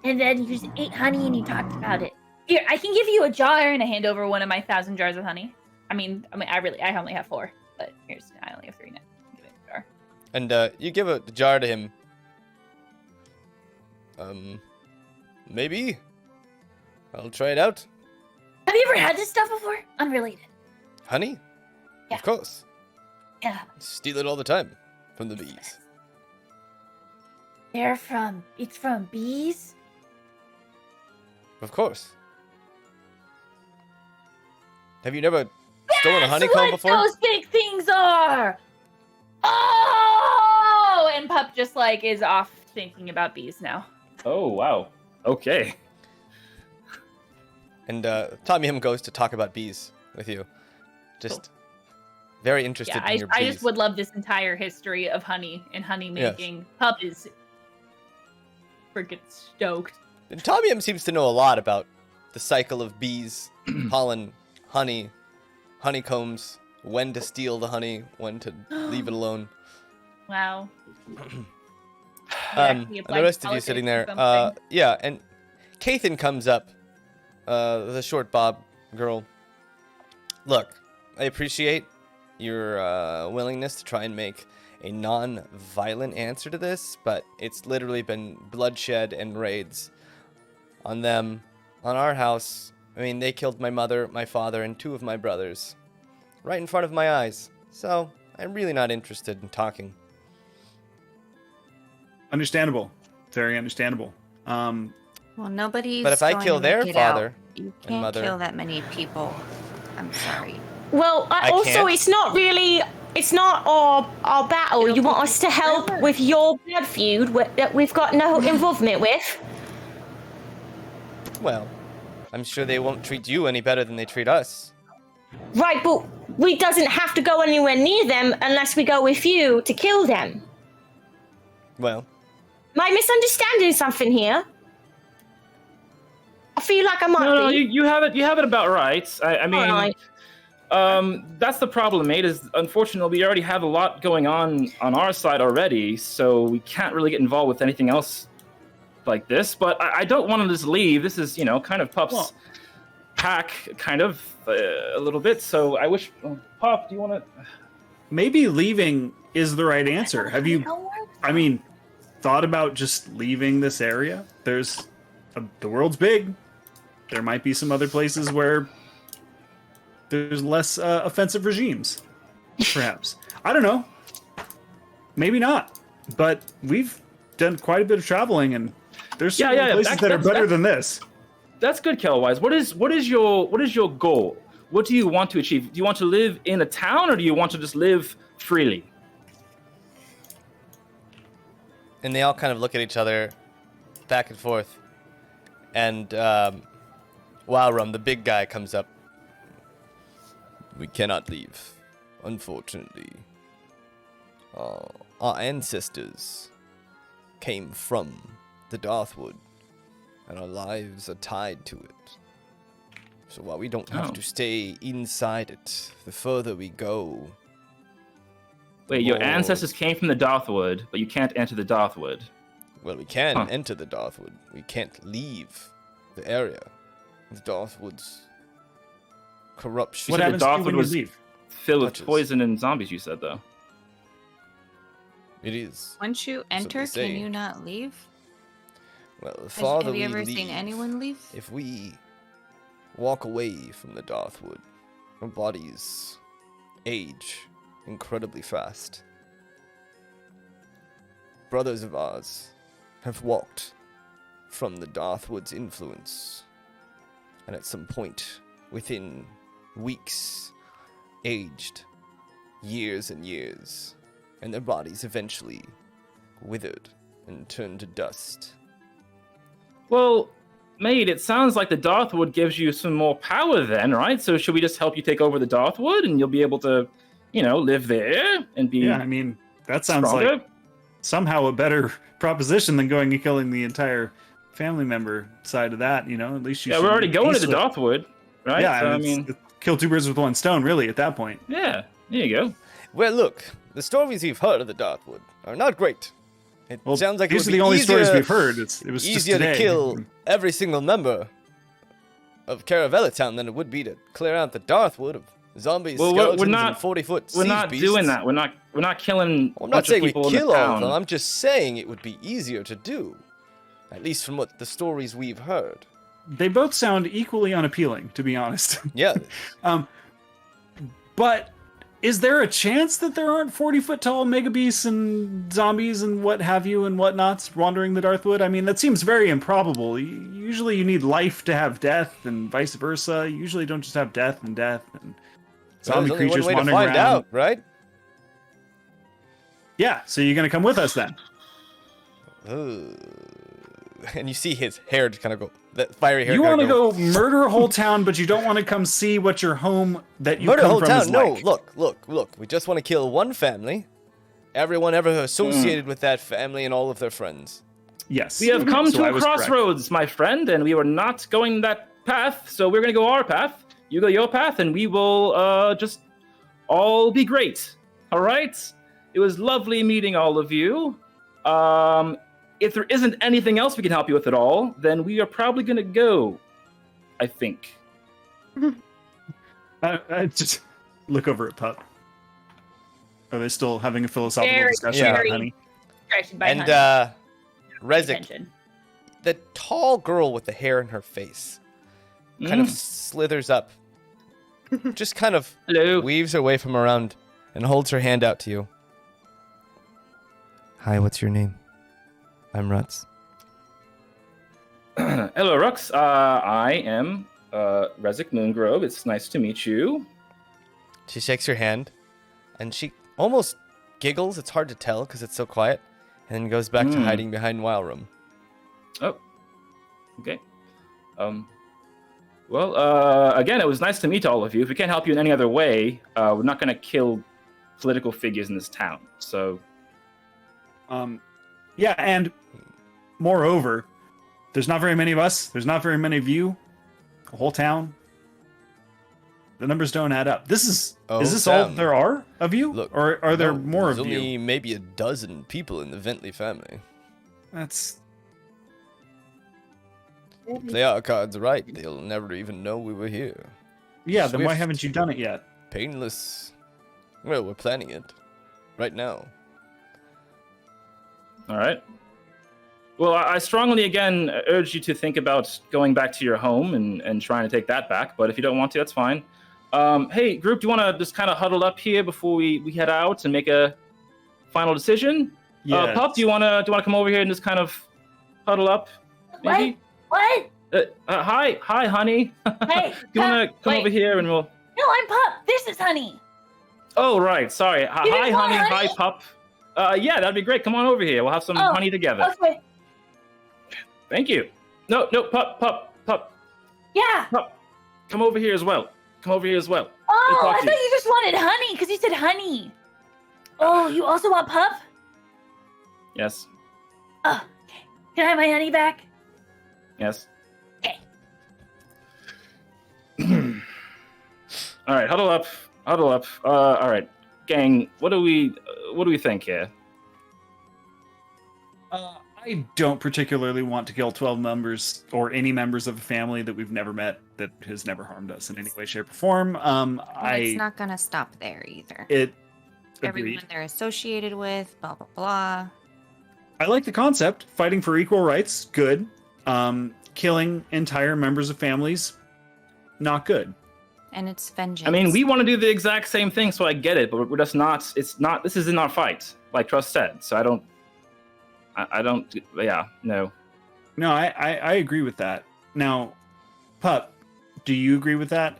and then you just ate honey and you talked about it. Here, I can give you a jar and I hand over one of my 1,000 jars of honey. I only have 4, but I only have 3 now. Give it a jar. And you give the jar to him. Maybe? I'll try it out. Have you ever had this stuff before? Unrelated. Honey? Yeah. Of course. Yeah. Steal it all the time from the bees. It's from bees? Of course. Have you never stolen a That's honeycomb what before? those big things are! Oh! And Pup just like is off thinking about bees now. Oh, wow. Okay. And Tommy him goes to talk about bees with you. Just very interested Yeah, in your I bees. just would love this entire history of honey and honey making. Pup is freaking stoked. And Tommy M seems to know a lot about the cycle of bees, pollen, honey, honeycombs, when to steal the honey, when to leave it alone. Wow. And the rest of you sitting there. Yeah, and Kathan comes up, the short bob girl. Look, I appreciate your willingness to try and make a non-violent answer to this, but it's literally been bloodshed and raids on them, on our house. I mean, they killed my mother, my father, and 2 of my brothers right in front of my eyes. So I'm really not interested in talking. Understandable. Very understandable. Well, nobody's. But if I going kill to their make it out. father You and can't mother- kill that many people. I'm sorry. Well, I also, can't. it's not really. It's not our battle. You want us to help with your blood feud that we've got no involvement with? Well, I'm sure they won't treat you any better than they treat us. Right, but we doesn't have to go anywhere near them unless we go with you to kill them. Well, Am I misunderstanding something here? I feel like I might No, be. you have it about right. I mean, Alright. that's the problem, mate. Is unfortunately we already have a lot going on our side already, so we can't really get involved with anything else like this. But I don't want to just leave. This is, kind of Pup's pack, kind of a little bit. So I wish, Pup, do you want to? Maybe leaving is the right answer. Have you, thought about just leaving this area? The world's big. There might be some other places where there's less offensive regimes, perhaps. I don't know. Maybe not. But we've done quite a bit of traveling, and there's some places that are better than this. That's good, Kelwise. What is your goal? What do you want to achieve? Do you want to live in a town, or do you want to just live freely? and they all kind of look at each other, back and forth. And Wowrum, the big guy, comes up. We cannot leave, unfortunately. Our ancestors came from the Darthwood, and our lives are tied to it. So while we don't have to stay inside it, the further we go... Wait, your ancestors came from the Darthwood, but you can't enter the Darthwood. Well, we can enter the Darthwood. We can't leave the area. The Darthwood's corruption. What happens the to you Darthwood when you was leave? filled Touches. with poison and zombies, you said, though. It is. Once you enter, they can say. you not leave? Well, the farther Have you we ever leave, seen anyone leave? if we walk away from the Darthwood, our bodies age incredibly fast. Brothers of ours have walked from the Darthwood's influence, and at some point, within weeks, aged years and years, and their bodies eventually withered and turned to dust. Well, mate, it sounds like the Darthwood gives you some more power then, right? So should we just help you take over the Darthwood and you'll be able to, live there and be Yeah, I mean, that sounds stronger? like somehow a better proposition than going and killing the entire family member side of that, At least you Yeah, should we're already going to the peaceful. Darthwood, right? Yeah, So, it's kill two birds with one stone, really, at that point. yeah, there you go. Well, look, the stories we've heard of the Darkwood are not great. It Well, sounds like it these would are the be only stories easier- we've heard. It was just easier today. to kill every single member of Caravella Town than it would be to clear out the Darthwood of zombies, Well, skeletons, we're not- and 40-foot We're siege not beasts. doing that. We're not killing. I'm a not bunch saying of we people in the kill all of town. them. I'm just saying it would be easier to do, at least from what the stories we've heard. They both sound equally unappealing, to be honest. Yeah, But is there a chance that there aren't 40-foot tall mega beasts and zombies and what have you and whatnots wandering the Darthwood? I mean, that seems very improbable. Usually you need life to have death and vice versa. You usually don't just have death and zombie there's only creatures one way wandering to find around. out, right? Yeah, so you're going to come with us then. And you see his hair just kind of go, that fiery hair. You kinda want to go murder a whole town, but you don't want to come see what your home that you murder come the whole from town? is No, like. look. We just want to kill one family. Everyone ever associated with that family and all of their friends. Yes. We have come So I to a was correct. crossroads, my friend, and we were not going that path, so we're going to go our path. You go your path, and we will just all be great. All right? It was lovely meeting all of you. If there isn't anything else we can help you with at all, then we are probably going to go, I think. I just look over at Pup. Are they still having a philosophical Very, discussion about very- honey? Distracted by And honey. Rezik, Attention. the tall girl with the hair in her face, kind of slithers up, just kind of Hello. weaves her way from around and holds her hand out to you. Hi, what's your name? I'm Rutz. Hello, Rux. I am Rezik Moongrove. It's nice to meet you. She shakes your hand, and she almost giggles. It's hard to tell because it's so quiet, and then goes back to hiding behind Wild Room. Oh, okay. Well, again, it was nice to meet all of you. If we can't help you in any other way, we're not going to kill political figures in this town. So, Yeah, and moreover, there's not very many of us. There's not very many of you. The whole town. The numbers don't add up. Is this all Sam. there are of you? Look, or are there no, more there's of only you? maybe a dozen people in the Ventley family. That's If they are cards right, they'll never even know we were here. yeah. Then why Swift. haven't you done it yet? Painless. Well, we're planning it. Right now. all right. Well, I strongly, again, urge you to think about going back to your home and trying to take that back. But if you don't want to, that's fine. Hey, group, do you want to just kind of huddle up here before we head out and make a final decision? Yeah. Pup, do you want to come over here and just kind of huddle up? Maybe? What? Hi, honey. Hey, Do you want to come wait. over here and we'll... No, I'm Pup. This is Honey. Oh, right. Sorry. You Hi, didn't want honey. Hi, honey? pup. Yeah, that'd be great. Come on over here. We'll have some Oh, honey together. Okay. Thank you. No, pup. Yeah. Come over here as well. Oh, talk I to thought you. you just wanted honey because you said honey. Oh, you also want Pup? Yes. Oh, okay. Can I have my honey back? Yes. Okay. All right. Huddle up. All right, gang. What do we think here? I don't particularly want to kill 12 members or any members of a family that we've never met that has never harmed us in any way, shape, or form. And it's not gonna stop there either. Agreed. Everyone they're associated with, blah blah blah. I like the concept. Fighting for equal rights, good. Killing entire members of families, not good. And it's vengeance. I mean, we want to do the exact same thing, so I get it, but we're just not. It's not. This isn't our fight, like Trust said. So I don't. Yeah. No. No, I agree with that. Now, Pup, do you agree with that?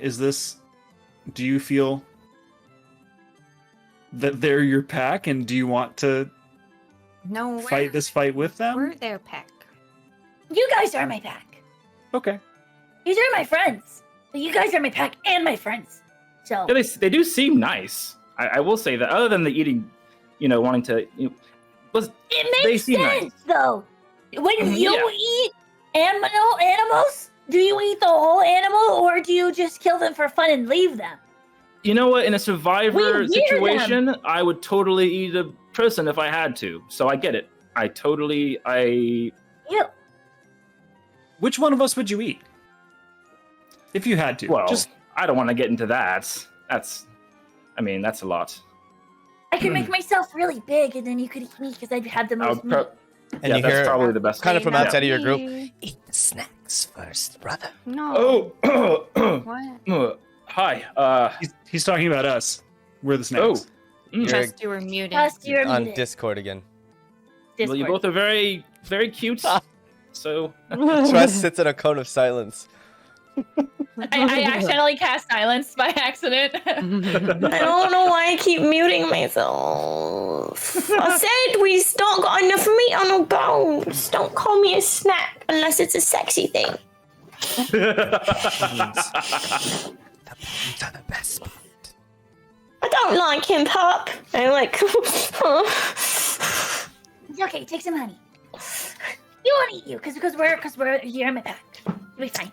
Do you feel that they're your pack, and do you want to No, fight this fight with them? We're their pack. You guys are my pack. Okay. These are my friends. But you guys are my pack and my friends. So Yeah, they do seem nice. I will say that. Other than the eating, wanting to, it they makes seem sense, nice. though. When you Yeah. eat animals, do you eat the whole animal or do you just kill them for fun and leave them? You know what? In a survivor We hear situation, I would totally eat a person if I had to. So I get it. You. Which one of us would you eat? If you had to. Well, Just I don't want to get into that. That's a lot. I could make myself really big and then you could eat me because I'd have the most meat. And Yeah, you that's hear probably the best. kind of from Not outside of your group. me. Eat the snacks first, brother. No. Oh, What? hi. he's talking about us. We're the snacks. Oh, You're Just you were muted. Plus, you're on muted. Discord again. well, you both are very, very cute. So Trust sits in a cone of silence. I accidentally cast silence by accident. I don't know why I keep muting myself. I said we not got enough meat on our bones. Don't call me a snack unless it's a sexy thing. The bones are the best part. I don't like him, Pop. I like. It's okay, take some honey. You won't eat you, because we're you're in my pack. You'll be fine.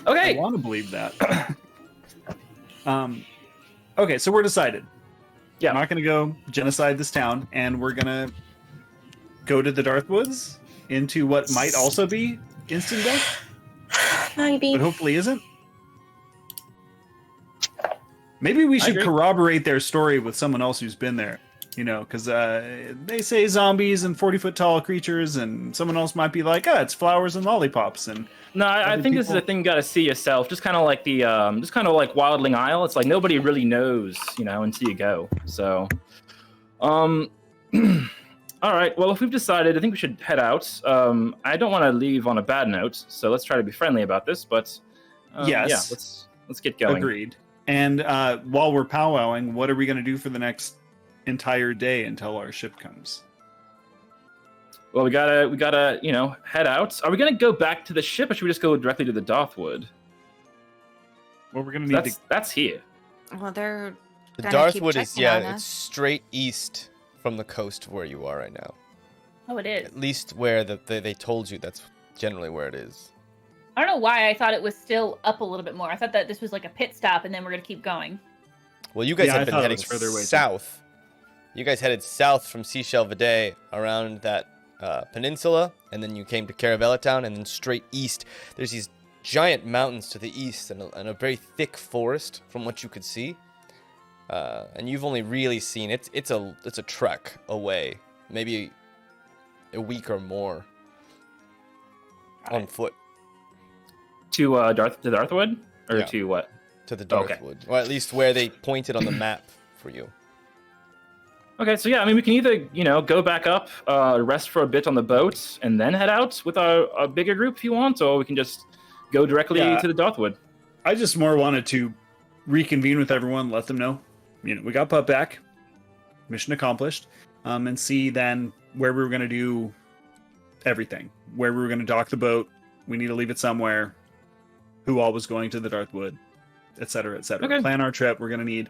I okay. want to believe that. Okay, so we're decided. Yeah. I'm not going to go genocide this town, and we're going to go to the Darthwoods into what might also be instant death, Maybe. but hopefully isn't. Maybe we should agree. corroborate their story with someone else who's been there. Because they say zombies and 40-foot tall creatures, and someone else might be like, it's flowers and lollipops. And No, I Other think this is people- a thing you got to see yourself. Just kind of like the, Wildling Isle. It's like nobody really knows, until you go. So, all right. Well, if we've decided, I think we should head out. I don't want to leave on a bad note, so let's try to be friendly about this. But Yes. yeah, let's get going. agreed. And while we're powwowing, what are we going to do for the next entire day until our ship comes? Well, we gotta, head out. Are we gonna go back to the ship, or should we just go directly to the Darthwood? Well, we're going to need That's here. Well, they're The gonna keep Darthwood is, checking on it's us. straight east from the coast where you are right now. Oh, it is. At least where they told you that's generally where it is. I don't know why I thought it was still up a little bit more. I thought that this was like a pit stop and then we're gonna keep going. Well, you guys Yeah, I have been thought it heading was further away, too. south. You guys headed south from Seashell Vidae around that peninsula, and then you came to Caravella town, and then straight east. There's these giant mountains to the east and a very thick forest from what you could see. And you've only really seen it's a trek away, maybe a week or more on foot To Darthwood, or Yeah. to what? to the Okay. Darthwood, or at least where they pointed on the map for you. Okay, so yeah, I mean, we can either, go back up, rest for a bit on the boat, and then head out with our bigger group if you want, or we can just go directly Yeah. to the Darthwood. I just more wanted to reconvene with everyone, let them know, we got Pup back, mission accomplished, and see then where we were going to do everything, where we were going to dock the boat, we need to leave it somewhere, who all was going to the Darthwood, etc., etc. Okay. Plan our trip. We're going to need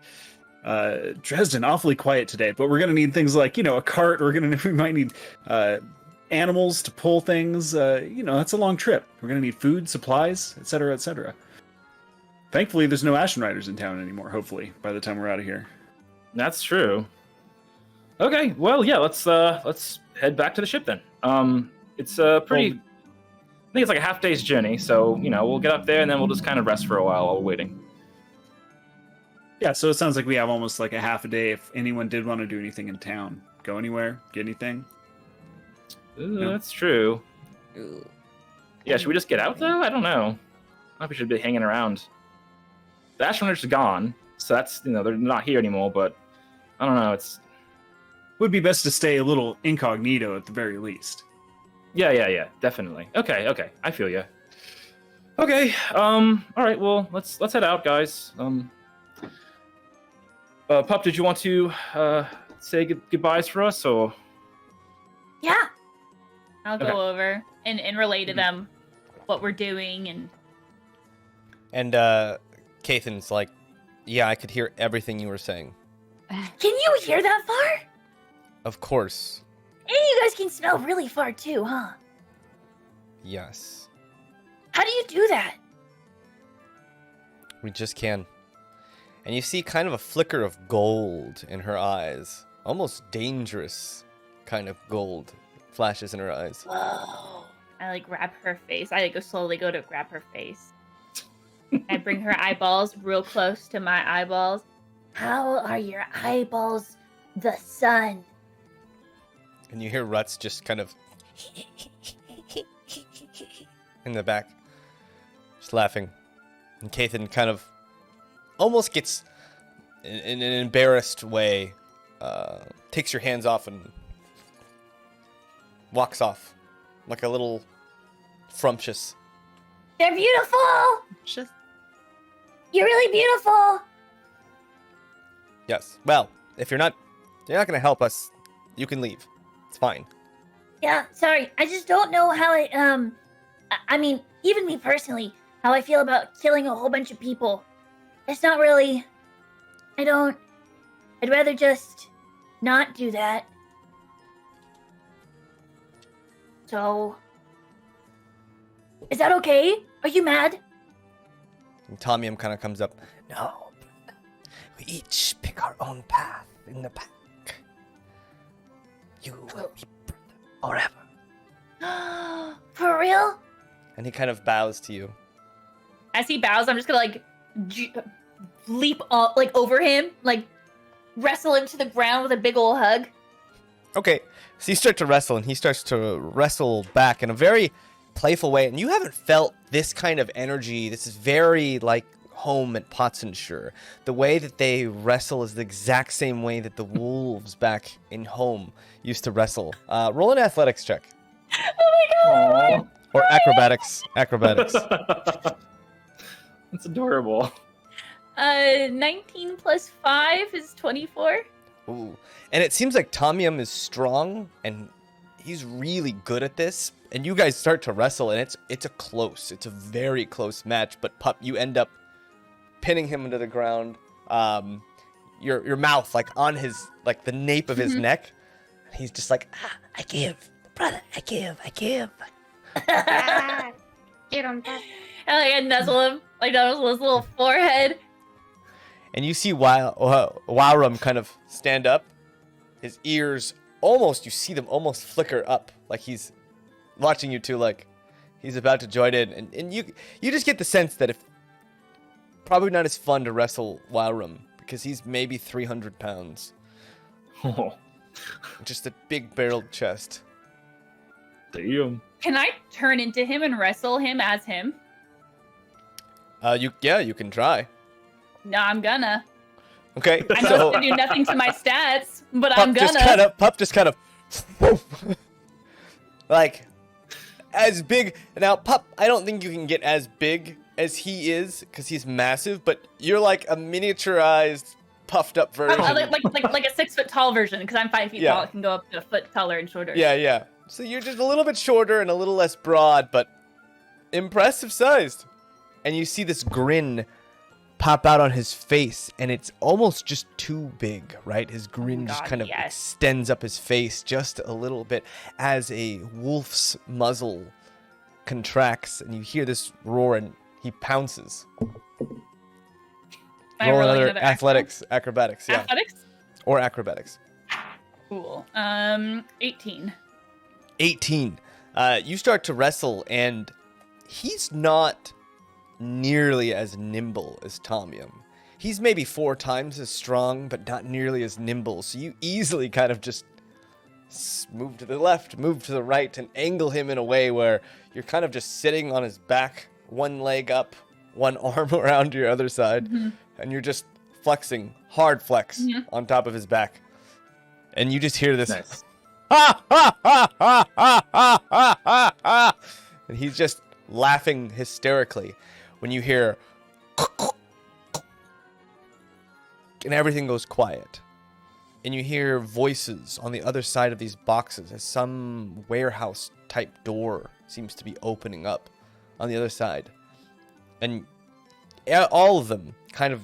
Dresden awfully quiet today, but we're going to need things like a cart. We might need animals to pull things. That's a long trip. We're going to need food, supplies, etc., etc. Thankfully, there's no Ashen Riders in town anymore. Hopefully, by the time we're out of here. That's true. Okay, well, yeah, let's head back to the ship then. It's pretty. Well, I think it's like a half day's journey, so we'll get up there and then we'll just kind of rest for a while we're waiting. Yeah, so it sounds like we have almost like a half a day if anyone did want to do anything in town. Go anywhere, get anything. Ooh, No. That's true. Yeah, should we just get out though? I don't know. I don't know if we should be hanging around. The Ashen Riders are gone, so that's they're not here anymore. But I don't know. It's Would be best to stay a little incognito at the very least. yeah, definitely. Okay, I feel you. Okay, all right. Well, let's head out, guys. Pup, did you want to say goodbyes for us, or? Yeah. I'll Okay. go over and relay to them what we're doing And Cathan's like, yeah, I could hear everything you were saying. Can you hear that far? Of course. And you guys can smell really far too, huh? Yes. How do you do that? We just can. And you see kind of a flicker of gold in her eyes. Almost dangerous kind of gold flashes in her eyes. Whoa. I like grab her face. I go slowly go to grab her face. I bring her eyeballs real close to my eyeballs. How are your eyeballs the sun? And you hear Ruts just kind of in the back, just laughing. And Cathan kind of almost gets, in an embarrassed way, takes your hands off and walks off like a little frumptious. They're beautiful! Just You're really beautiful! Yes. Well, if you're not going to help us, you can leave. It's fine. Yeah, sorry. I just don't know how I mean, even me personally, how I feel about killing a whole bunch of people. It's not really... I'd rather just not do that. So... Is that okay? Are you mad? And Tomium kind of comes up. No. We each pick our own path in the pack. You will be forever. For real? And he kind of bows to you. As he bows, I'm just gonna like leap up like over him, like wrestle him to the ground with a big ol' hug. Okay, so you start to wrestle, and he starts to wrestle back in a very playful way. And you haven't felt this kind of energy. This is very like home at Potsenshire. The way that they wrestle is the exact same way that the wolves back in home used to wrestle. Roll an athletics check. Aw. Or acrobatics. Acrobatics. That's adorable. 19 plus 5 is 24. Ooh. And it seems like Tomium is strong, and he's really good at this. And you guys start to wrestle, and it's a very close match. But Pup, you end up pinning him into the ground. Your mouth like on his like the nape of his neck. He's just like, I give, brother, I give. Get on that. And like I nuzzle him, like nuzzle his little forehead. And you see Wowrum kind of stand up. His ears you see them almost flicker up, like he's watching you two, like he's about to join in. And you just get the sense that if probably not as fun to wrestle Wowrum because he's maybe 300 pounds. Oh, Just a big barreled chest. damn. Can I turn into him and wrestle him as him? You can try. No, I'm gonna. Okay, I know so it's gonna do nothing to my stats, but I'm gonna. Pup just kind of like as big. Now, Pup, I don't think you can get as big as he is because he's massive, but you're like a miniaturized, puffed up version. Like a 6 foot tall version, because I'm 5 feet Yeah. tall. It can go up to a foot taller and shorter. Yeah. So you're just a little bit shorter and a little less broad, but impressive sized. And you see this grin pop out on his face, and it's almost just too big, right? His grin just God, kind of yes. extends up his face just a little bit as a wolf's muzzle contracts, and you hear this roar, and he pounces. Am I Roll rolling another athletics, acrobatics, yeah. Athletics? Or acrobatics. Cool. 18. 18. You start to wrestle, and he's not nearly as nimble as Tomium. He's maybe 4 times as strong, but not nearly as nimble. So you easily kind of just move to the left, move to the right, and angle him in a way where you're kind of just sitting on his back, one leg up, one arm around your other side, and you're just flexing, hard flex on top of his back. And you just hear this, Nice. ha ha ha ha ha ha ha ha, and he's just laughing hysterically when you hear and everything goes quiet. And you hear voices on the other side of these boxes as some warehouse type door seems to be opening up on the other side. And all of them kind of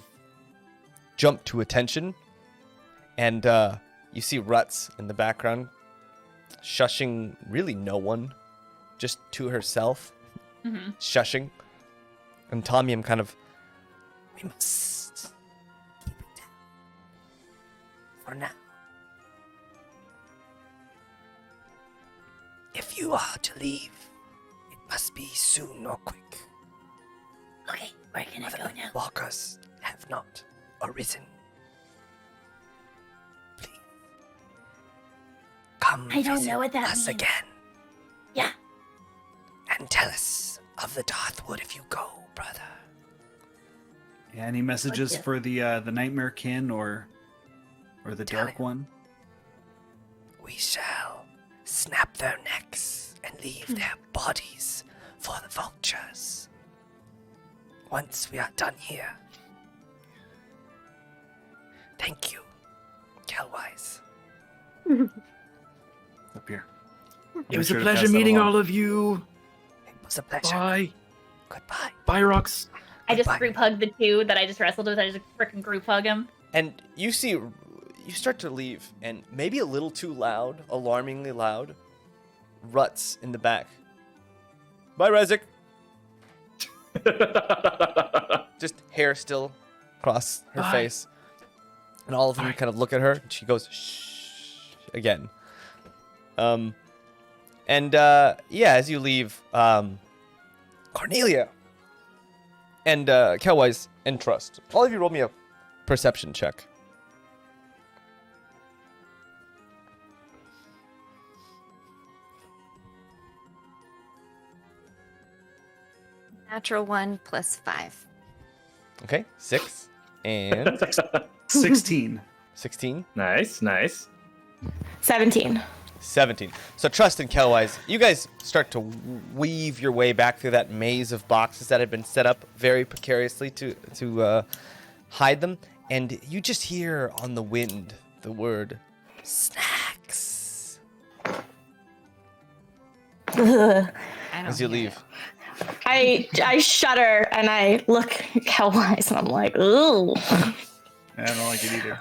jump to attention. And you see Ruts in the background shushing really no one, just to herself, shushing. And Tommy, kind of, we must keep it down for now. If you are to leave, it must be soon or quick. Okay, where can I go now? Walkers have not arisen. Please, come I don't visit know what that us means. again. Yeah. And tell us of the Darthwood if you go, brother. Yeah, any messages Gotcha. for the Nightmare Kin or the Tell Dark him. One? We shall snap their necks and leave their bodies for the vultures. Once we are done here. Thank you, Kelwise. Up here. It was Sure a to pleasure pass that meeting along. all of you. It was a pleasure. Bye. Goodbye. Bye, Rox. I just Goodbye. group hug the two that I just wrestled with. I just freaking group hug him. And you see, you start to leave, and maybe a little too loud, alarmingly loud, Ruts in the back. Bye, Rezik. Just hair still across her Bye. face. And all of them Bye. kind of look at her, and she goes, shh, again. Yeah, as you leave, Cornelia and Kelwise and Trust. All of you roll me a perception check. Natural 1 plus 5. Okay, 6 and 16. 16, Nice, nice. 17. 17. So Trust and Kelwise, you guys start to weave your way back through that maze of boxes that had been set up very precariously to hide them, and you just hear on the wind the word snacks as you leave. I shudder and I look at Kelwise and I'm like, ooh. I don't like it either.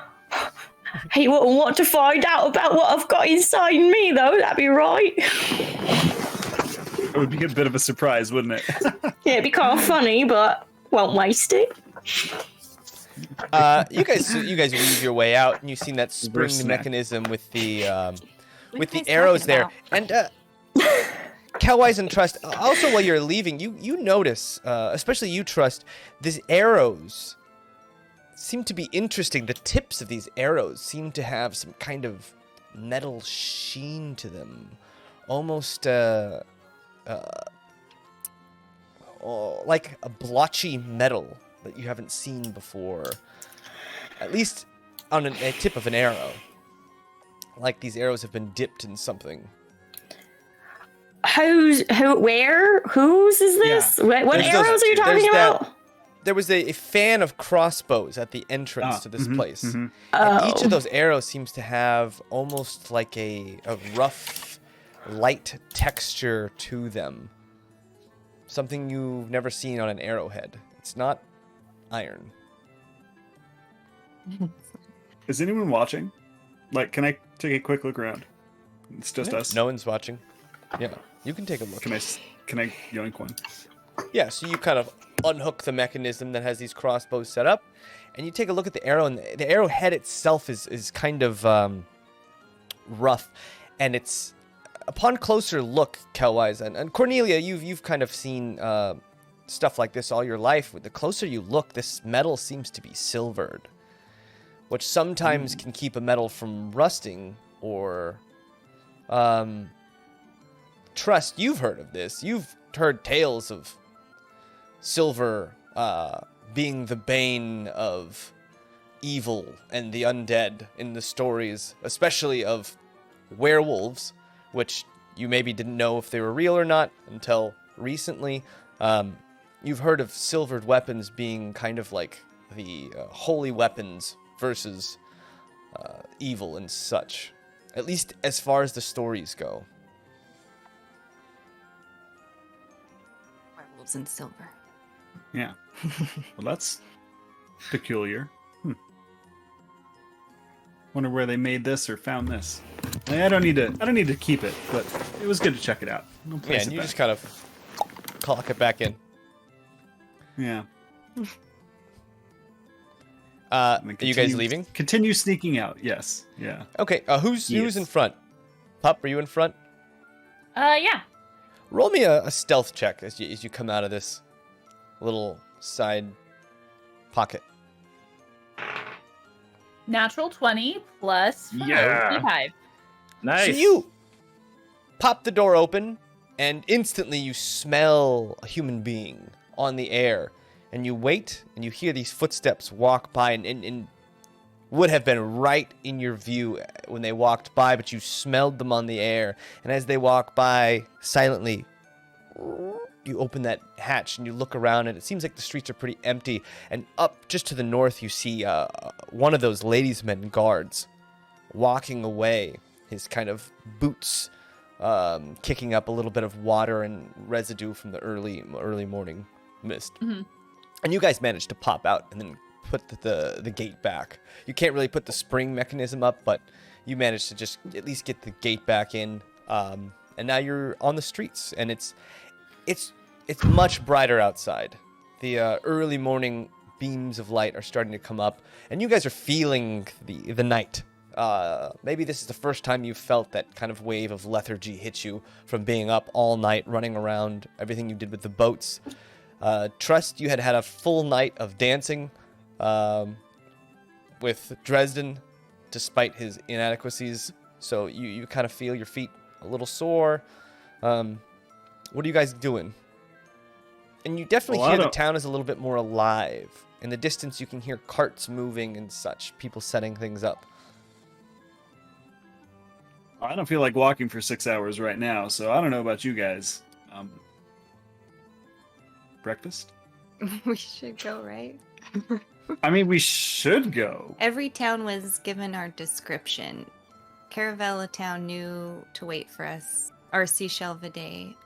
He wouldn't want to find out about what I've got inside me, though. That'd be right. It would be a bit of a surprise, wouldn't it? Yeah, it'd be kind of funny, but won't waste it. You guys weave your way out, and you've seen that spring snack. mechanism with the What are you guys arrows talking there, and Kelwise and Trust. Also, while you're leaving, you notice, especially you, Trust, these arrows seem to be interesting. The tips of these arrows seem to have some kind of metal sheen to them, almost like a blotchy metal that you haven't seen before, at least on a tip of an arrow. Like these arrows have been dipped in something. Whose is this? Yeah. What There's arrows are you talking there's that- about? There was a fan of crossbows at the entrance to this place. mhm. And each of those arrows seems to have almost like a rough, light texture to them. Something you've never seen on an arrowhead. It's not iron. Is anyone watching? Like, can I take a quick look around? It's just us. No one's watching. Yeah, you can take a look. Can I yoink one? Yeah, so you kind of unhook the mechanism that has these crossbows set up, and you take a look at the arrow, and the arrowhead itself is kind of rough, and it's upon closer look, Kelwise and Cornelia, you've kind of seen stuff like this all your life. The closer you look, this metal seems to be silvered, which sometimes can keep a metal from rusting or Trust, you've heard of this. You've heard tales of silver being the bane of evil and the undead in the stories, especially of werewolves, which you maybe didn't know if they were real or not until recently. You've heard of silvered weapons being kind of like the holy weapons versus evil and such. At least as far as the stories go. Werewolves in silver. Yeah. Well, that's peculiar. Wonder where they made this or found this. I don't need to keep it, but it was good to check it out. I'll Yeah, place and it you back. just kind of clock it back in. Yeah. Are you guys leaving? Continue sneaking out. Yes. Yeah. Okay. Who's Yes. in front? Pup, are you in front? Yeah. Roll me a stealth check as you come out of this little side pocket. Natural 20 plus 5. Yeah. 25. Nice. So you pop the door open, and instantly you smell a human being on the air. And you wait, and you hear these footsteps walk by, and would have been right in your view when they walked by, but you smelled them on the air. And as they walk by silently, you open that hatch and you look around, and it seems like the streets are pretty empty. And up just to the north, you see one of those ladies' men guards walking away, his kind of boots kicking up a little bit of water and residue from the early morning mist. Mhm. And you guys managed to pop out and then put the gate back. You can't really put the spring mechanism up, but you managed to just at least get the gate back in. And now you're on the streets, and it's much brighter outside. The early morning beams of light are starting to come up, and you guys are feeling the night. Maybe this is the first time you've felt that kind of wave of lethargy hit you from being up all night, running around, everything you did with the boats. Trust, you had a full night of dancing with Dresden, despite his inadequacies. So you kind of feel your feet a little sore. What are you guys doing? And you definitely hear the town is a little bit more alive. In the distance, you can hear carts moving and such, people setting things up. I don't feel like walking for 6 hours right now, so I don't know about you guys. Breakfast? We should go, right? I mean, we should go. Every town was given our description. Caravella town knew to wait for us. Our seashell Daye.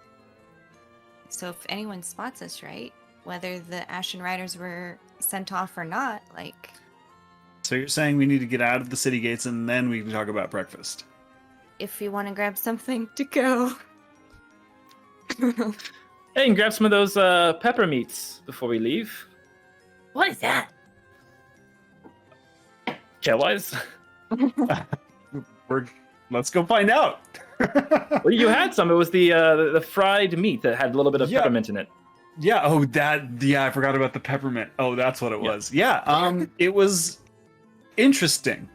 So if anyone spots us, right? Whether the Ashen Riders were sent off or not, like... So you're saying we need to get out of the city gates and then we can talk about breakfast? If we want to grab something to go. Hey, and grab some of those pepper meats before we leave. What is that? Wise. Let's go find out. Well, you had some. It was the fried meat that had a little bit of peppermint in it. Yeah. Oh, I forgot about the peppermint. Oh, that's what it was. Yeah. It was interesting,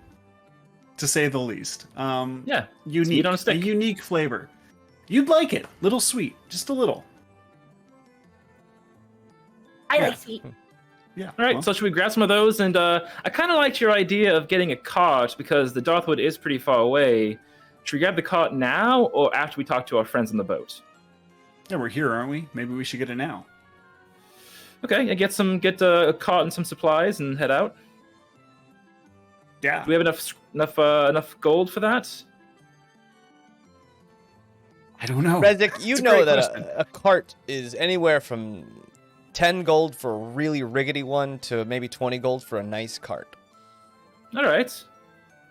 to say the least. Yeah. Unique. Sweet on a stick. A unique flavor. You'd like it. Little sweet, just a little. I like sweet. Yeah. All right, well, so should we grab some of those? And I kind of liked your idea of getting a cart because the Darthwood is pretty far away. Should we grab the cart now or after we talk to our friends on the boat? yeah, we're here, aren't we? Maybe we should get it now. Okay, yeah, get a cart and some supplies and head out. Yeah. Do we have enough gold for that? I don't know. Rezik, you It's a know great that question. a cart is anywhere from 10 gold for a really rickety one to maybe 20 gold for a nice cart. All right,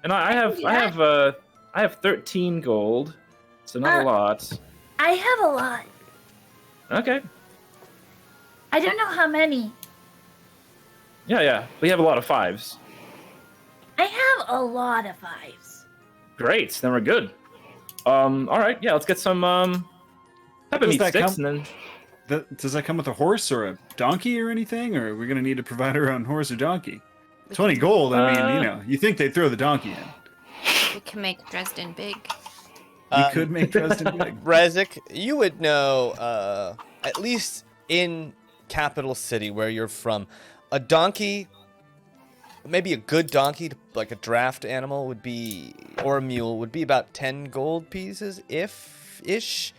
and I have 13 gold, so not a lot. I have a lot. Okay. I don't know how many. Yeah, we have a lot of fives. I have a lot of fives. Great, then we're good. All right, yeah, let's get some pepper Does meat that sticks come- and then. Does that come with a horse or a donkey or anything? Or are we going to need to provide our own horse or donkey? 20 gold, I mean, you think they'd throw the donkey in. We can make Dresden big. You could make Dresden big. Rezik, you would know, at least in capital city where you're from, a donkey, maybe a good donkey, like a draft animal would be, or a mule, would be about 10 gold pieces, if-ish.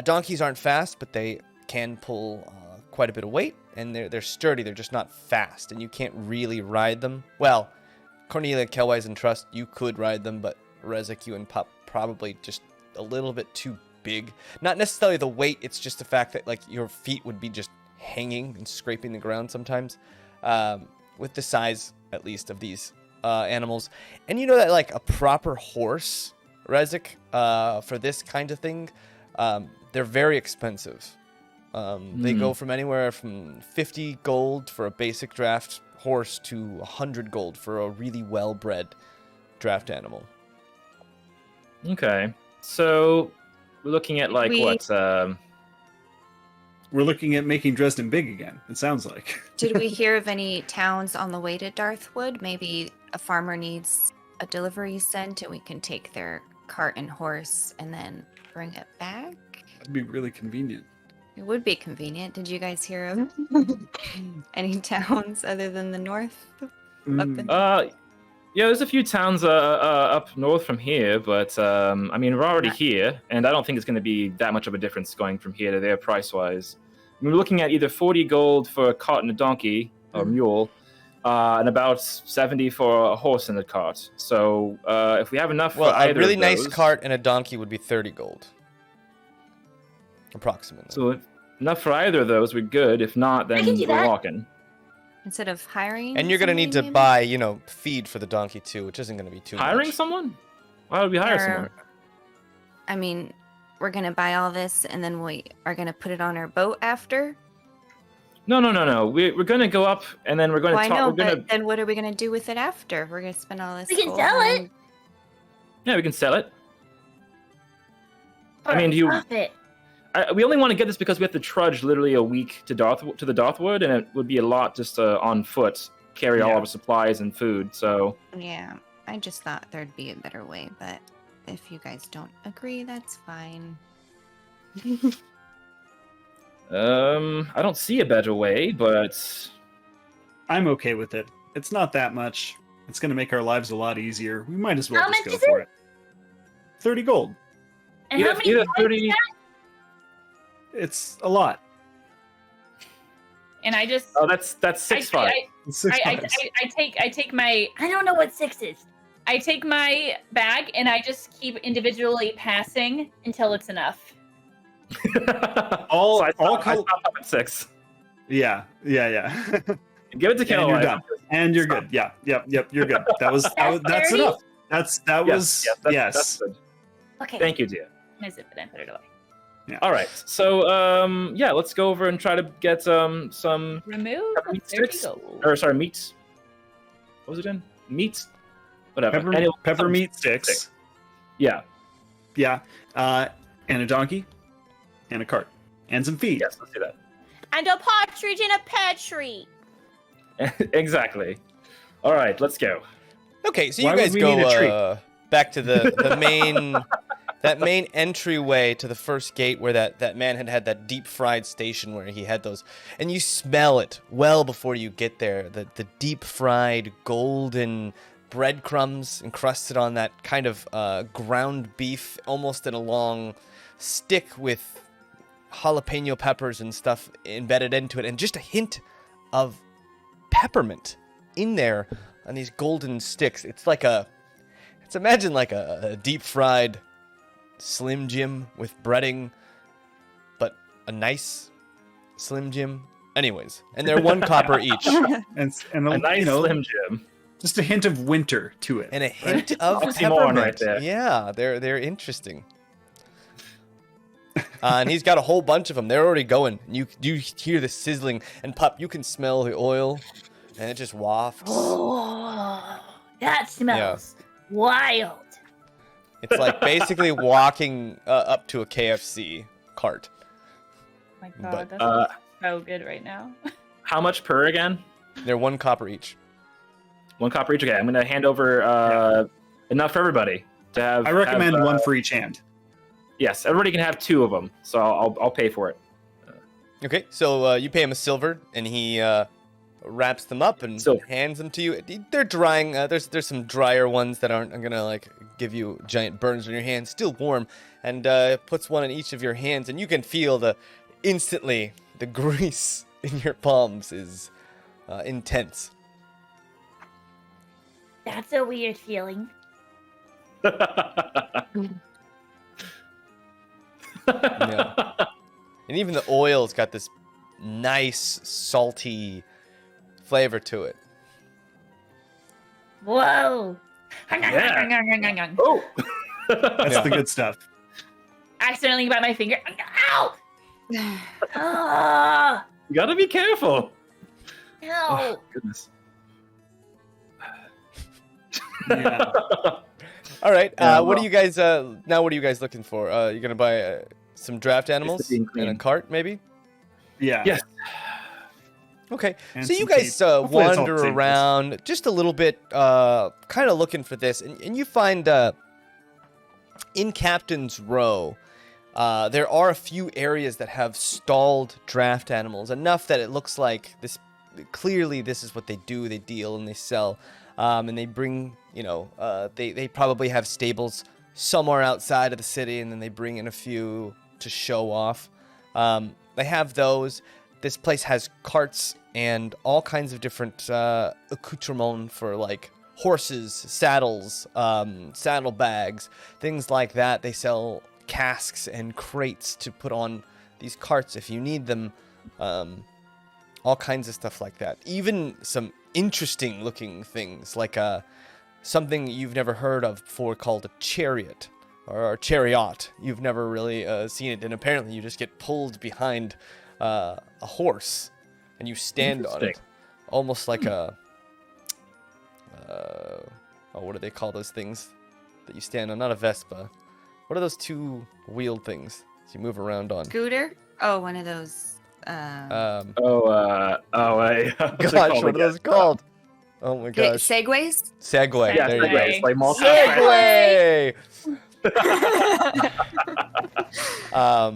Donkeys aren't fast, but they can pull quite a bit of weight, and they're sturdy. They're just not fast, and you can't really ride them. Well, Cornelia, Kelwise, and Trust, you could ride them, but Rezik, you and Pup probably just a little bit too big. Not necessarily the weight, it's just the fact that like your feet would be just hanging and scraping the ground sometimes. With the size, at least, of these animals. And you know that like a proper horse, Rezik, for this kind of thing, they're very expensive. They go from anywhere from 50 gold for a basic draft horse to 100 gold for a really well-bred draft animal. Okay, so we're looking at like what? We're looking at making Dresden big again, it sounds like. Did we hear of any towns on the way to Darthwood? Maybe a farmer needs a delivery sent and we can take their cart and horse and then bring it back? That'd be really convenient. It would be convenient. Did you guys hear of any towns other than the north? Yeah, there's a few towns up north from here, but I mean, we're already here, and I don't think it's going to be that much of a difference going from here to there price-wise. We're looking at either 40 gold for a cart and a donkey, or mule, and about 70 for a horse and a cart. So if we have enough for either a really of nice those, cart and a donkey would be 30 gold. Approximately. So if enough for either of those, we're good. If not, then can do we're that. walking. Instead of hiring And you're going to need to somebody, maybe? buy, you know, feed for the donkey too, which isn't going to be too Hiring much. someone? Why would we hire Or- someone? I mean, we're going to buy all this and then we are going to put it on our boat after? No. We're going to go up, and then we're going to Well, I talk. know, We're going but to then what are we going to do with it after? We're going to spend all this We can gold sell and- it. Yeah, we can sell it. For I mean, do you? profit. We only want to get this because we have to trudge literally a week to the Darthwood, and it would be a lot just on foot, carry all Yeah. our supplies and food. So Yeah, I just thought there'd be a better way, but if you guys don't agree, that's fine. I don't see a better way, but I'm okay with it. It's not that much. It's going to make our lives a lot easier. We might as well How just much go is for it. 30 gold. And how many either points 30. is that? It's a lot. And I just Oh, that's 6-5. It's six I times. take my I don't know what 6 is. I take my bag and I just keep individually passing until it's enough. All- so I all stop up at 6. Yeah. Give it to And you're Kelly. done. And you're good. Yeah. Yep. You're good. That's 30? enough. Yes. That's good. Okay. Thank you, dear. I zip it and put it away. All right, so yeah, let's go over and try to get some Remove meat 30 sticks, gold. or sorry, meat. What was it again? Meat, whatever. Anyway, Pepper meat sticks. Yeah. Yeah. And a donkey. And a cart. And some feed. Yes, let's do And a partridge in a pear tree. that. Exactly. All right, let's go. Okay, so Why you would guys we need a tree? go back to the main that main entryway to the first gate where that man had that deep fried station where he had those, and you smell it well before you get there. The deep fried golden breadcrumbs encrusted on that kind of ground beef, almost in a long stick with jalapeno peppers and stuff embedded into it, and just a hint of peppermint in there on these golden sticks. It's imagine like a deep fried Slim Jim with breading, but a nice Slim Jim. Anyways, and they're 1 copper each, And A nice Slim Jim. just a hint of winter to it. and a hint of Oxymoron peppermint. right there. Yeah, they're interesting. And he's got a whole bunch of them. They're already going. You hear the sizzling, and Pup, you can smell the oil, and it just wafts. Oh, that smells wild. It's like basically walking up to a KFC cart. Oh my But, god, that's so good right now. How much per again? They're 1 copper each. 1 copper each. Okay, I'm gonna hand over enough for everybody to have. I recommend have, one for each hand. Yes, everybody can have 2 of them, so I'll pay for it. Okay, so you pay him a silver, and he wraps them up and Silver. hands them to you. They're drying. There's some drier ones that aren't gonna like give you giant burns on your hands. Still warm, and puts one in each of your hands, and you can feel instantly the grease in your palms is intense. That's a weird feeling. Yeah. And even the oil's got this nice, salty flavor to it. Whoa. Yeah. Oh. That's the good stuff. Accidentally bite my finger. Ow! Ah! You gotta be careful. No. Oh, goodness. Yeah. All right. Yeah, what well- are you guys? Now, what are you guys looking for? You're gonna buy some draft animals being and a clean. cart, maybe. Yeah. Yes. Okay. And So you some guys tape. Hopefully it's all wander tapeless. around just a little bit, kind of looking for this, and you find in Captain's Row, there are a few areas that have stalled draft animals, enough that it looks like this. Clearly, this is what they do. They deal and they sell, and they bring. They probably have stables somewhere outside of the city, and then they bring in a few to show off. They have those. This place has carts and all kinds of different accoutrements for like horses, saddles, saddlebags, things like that. They sell casks and crates to put on these carts if you need them. All kinds of stuff like that. Even some interesting looking things like something you've never heard of before called a chariot or a chariot. You've never really seen it, and apparently you just get pulled behind a horse and you stand on it, Interesting. almost like a what do they call those things that you stand on? Not a Vespa. What are those two-wheeled things that you move around on? Scooter? Oh, one of those. Gosh, What's it what called are those again? called? Oh my gosh. Segways? Segway. Yeah, there you go. Segway. Like multi- Segway.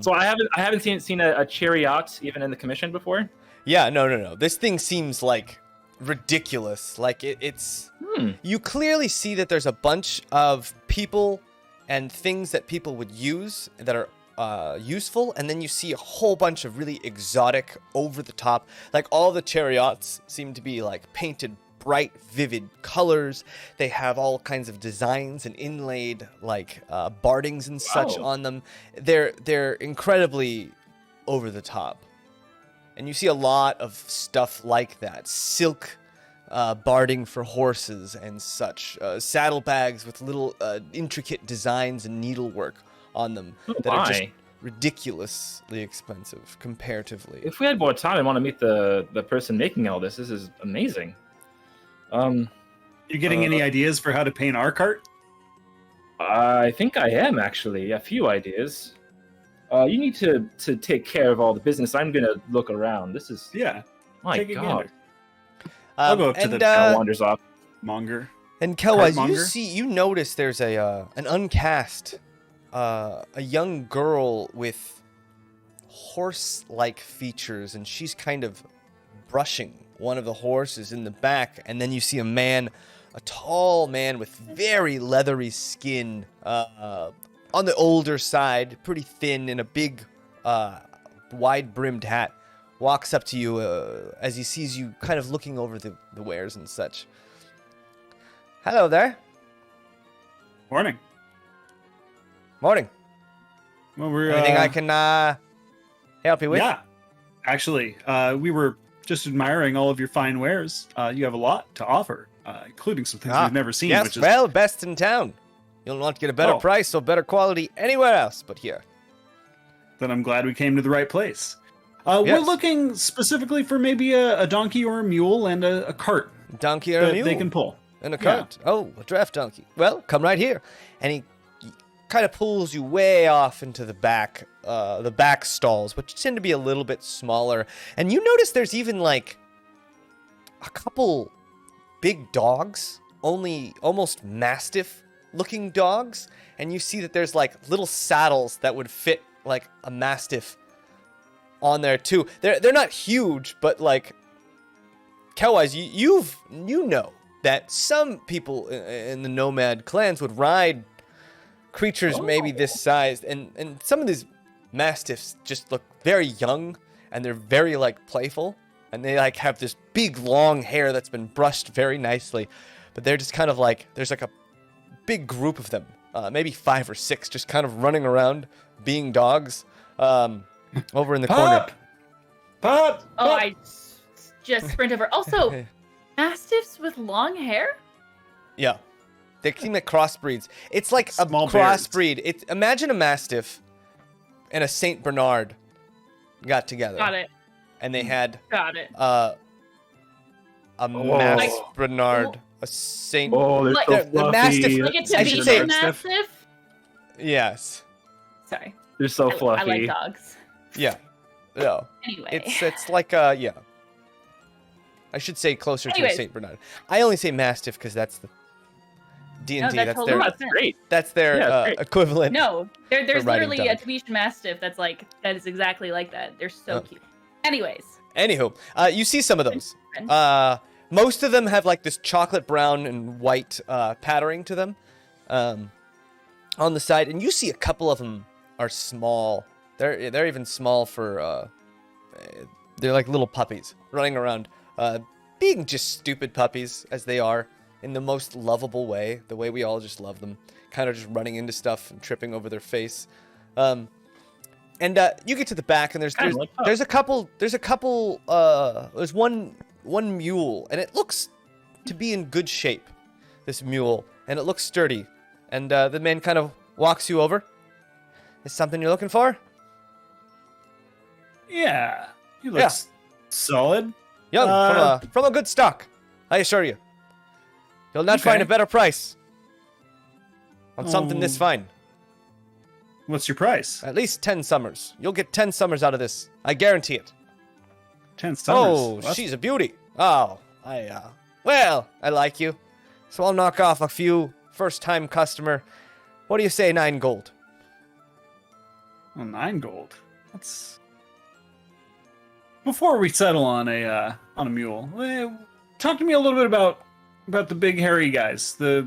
So I haven't seen a chariot even in the commission before. Yeah, no. This thing seems like ridiculous. Like it's. You clearly see that there's a bunch of people and things that people would use that are useful, and then you see a whole bunch of really exotic, over the top. Like all the chariots seem to be like painted bright, vivid colors. They have all kinds of designs and inlaid like bardings and such Wow. on them. They're incredibly over the top. And you see a lot of stuff like that. Silk barding for horses and such. Saddlebags with little intricate designs and needlework on them that are just my. ridiculously expensive comparatively. If we had more time, I want to meet the person making all this. This is amazing. You getting any ideas for how to paint our cart? I think I am actually. A few ideas. You need to take care of all the business. I'm gonna look around. This is Yeah. my take a god. gander. I'll go up to and, the Kind wanders off. Monger. And Kelwise, Cartmonger? you notice there's an uncast, a young girl with horse-like features, and she's kind of brushing one of the horses in the back, and then you see a tall man with very leathery skin, on the older side, pretty thin, in a big, wide-brimmed hat, walks up to you as he sees you kind of looking over the wares and such. Hello there. Morning. Morning. Well, we're Anything I can help you with? Yeah. Actually, we were just admiring all of your fine wares. You have a lot to offer, including some things we've never seen. Yes, which is well, best in town. You'll not get a better Oh. price or better quality anywhere else but here. then I'm glad we came to the right place. We're Yes. looking specifically for maybe a donkey or a mule and a cart Donkey or a that mule they can pull. and a cart. Oh, a draft donkey. Well, come right here. And he kind of pulls you way off into the back stalls, which tend to be a little bit smaller. And you notice there's even like a couple big dogs, only almost mastiff looking dogs, and you see that there's like little saddles that would fit like a mastiff on there too. They're not huge, but like Kelwise, you know that some people in the nomad clans would ride creatures maybe this size, and some of these mastiffs just look very young, and they're very like playful, and they like have this big long hair that's been brushed very nicely. but they're just kind of like, there's like a big group of them, maybe 5 or 6, just kind of running around being dogs over in the corner. Pop! Oh, I just sprint over. Also, mastiffs with long hair? Yeah. They seem like crossbreeds. It's like Small a crossbreed. Imagine a mastiff and a Saint Bernard got together. Got it. And they had Got it. a Mastiff Bernard, a Saint. Oh, they're Like- so The fluffy. Mastiff- Like a I should say- Tabisha mastiff? Yes. Sorry. They're so I fluffy. like dogs. Yeah. No. Anyway. It's like yeah. I should say closer to a Anyways. Saint Bernard. I only say Mastiff because that's the D&D. No, that that's totally their makes sense. Great. that's their Yeah, great. equivalent. No, there's riding literally a dog. Tabisha mastiff that is exactly like that. They're so Oh. cute. Anyways. Anywho, you see some of those. Most of them have like this chocolate brown and white patterning to them on the side, and you see a couple of them are small. They're even small for they're like little puppies running around, being just stupid puppies as they are in the most lovable way, the way we all just love them, kind of just running into stuff and tripping over their face. And you get to the back, and there's a couple. There's one mule, and it looks to be in good shape. This mule, and it looks sturdy. And the man kind of walks you over. Is something you're looking for? Yeah. He looks solid. Young, from a good stock, I assure you. You'll not find a better price on something this fine. What's your price? At least 10 summers. You'll get 10 summers out of this. I guarantee it. 10 summers. Oh, That's- she's a beauty. Oh, well, I like you. So I'll knock off a few first-time customer. What do you say, 9 gold? Oh, 9 gold. That's. Before we settle on a mule, talk to me a little bit about the big hairy guys. They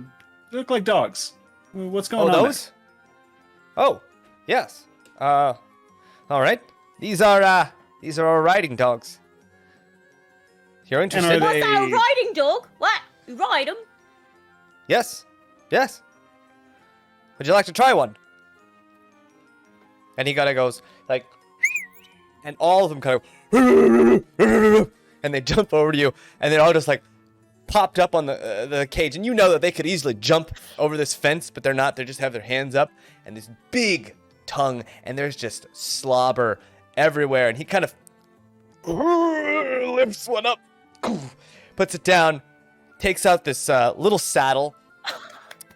look like dogs. What's going on? Those? Oh, yes. All right. These are our riding dogs. If you're interested? are What's that, a They- riding dog? What? You ride them? Yes. Yes. Would you like to try one? And he kind of goes like, and all of them kind of, and they jump over to you, and they're all just like popped up on the cage, and you know that they could easily jump over this fence, but they're not. They just have their hands up, and this big tongue, and there's just slobber everywhere, and he kind of lifts one up, puts it down, takes out this little saddle,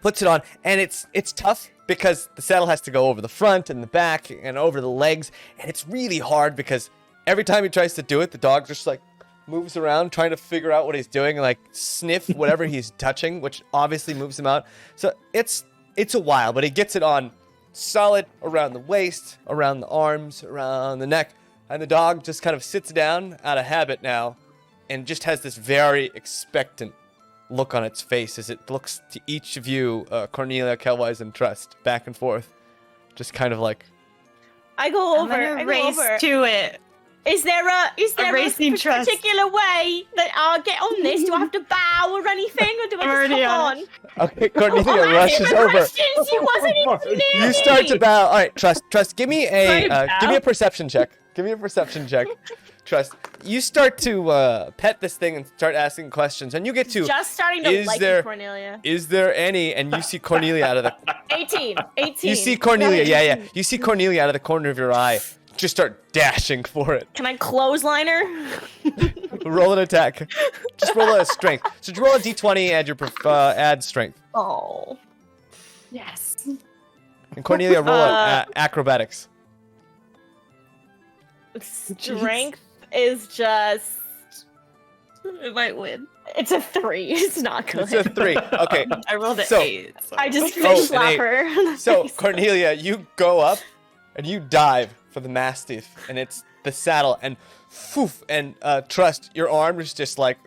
puts it on, and it's tough because the saddle has to go over the front and the back and over the legs, and it's really hard because every time he tries to do it, the dog just like moves around trying to figure out what he's doing and like sniff whatever he's touching, which obviously moves him out. So it's a while, but he gets it on solid around the waist, around the arms, around the neck, and the dog just kind of sits down out of habit now and just has this very expectant look on its face as it looks to each of you, Cornelia, Kelwise, and Trust, back and forth, just kind of like. I go I'm over. gonna I race go over. to it. Is there a racing trust. particular way that I'll get on this? Do I have to bow or anything, or do I Already just hop on on? Okay, Cornelia I'm rushes asking the over. questions. You wasn't even near You start to me. bow. All right, Trust. Give me Sorry, a bow. perception check. Give me a perception check. Trust. You start to pet this thing and start asking questions, and you get to. Just starting to Is like there- you, Cornelia. Is there any? And you see Cornelia out of the. 18. You see Cornelia. Yeah. You see Cornelia out of the corner of your eye. Just start dashing for it. Can I clothesline her? Roll an attack. Just roll a strength. So roll a d20, add strength. Oh. Yes. And Cornelia, roll acrobatics. Strength is just. It might win. It's a 3. It's not good. It's a 3. Okay. I rolled an So- 8. So. I just Oh, fish an slap 8. her. in the So face. Cornelia, you go up and you dive for the mastiff, and it's the saddle, and poof, and Trust, your arm is just like,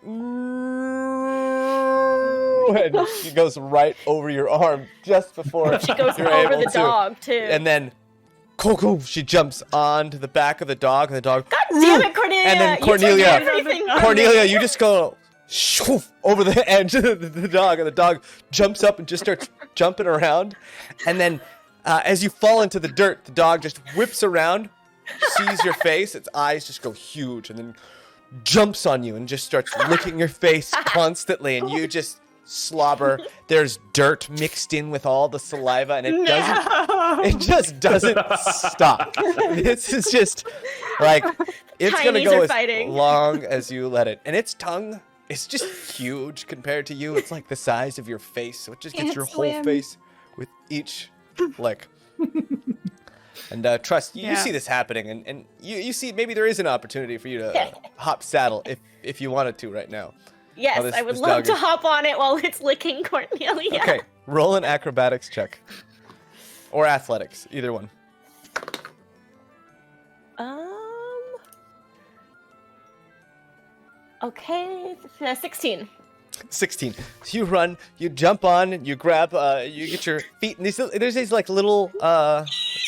and she goes right over your arm just before She goes you're over able the to. dog too. And then, she jumps onto the back of the dog, and the dog. God damn it, Cornelia! And then You took Cornelia, everything from me. Cornelia, you just go shoof, over the edge of the dog, and the dog jumps up and just starts jumping around. And then as you fall into the dirt, the dog just whips around, sees your face, its eyes just go huge, and then jumps on you and just starts licking your face constantly, and you just slobber. There's dirt mixed in with all the saliva, and it just doesn't stop. This is just like, it's gonna Tinies go are as fighting. long as you let it. And its tongue is just huge compared to you. It's like the size of your face, so it just gets Can't your whole swim. face with each lick. And trust, you see this happening, and you see maybe there is an opportunity for you to hop saddle if you wanted to right now. Yes, this- I would this love dog to is- hop on it while it's licking Cornelia. Okay, roll an acrobatics check. Or athletics, either one. Okay, 16. 16. So you run, you jump on, you grab, you get your feet, and there's these like little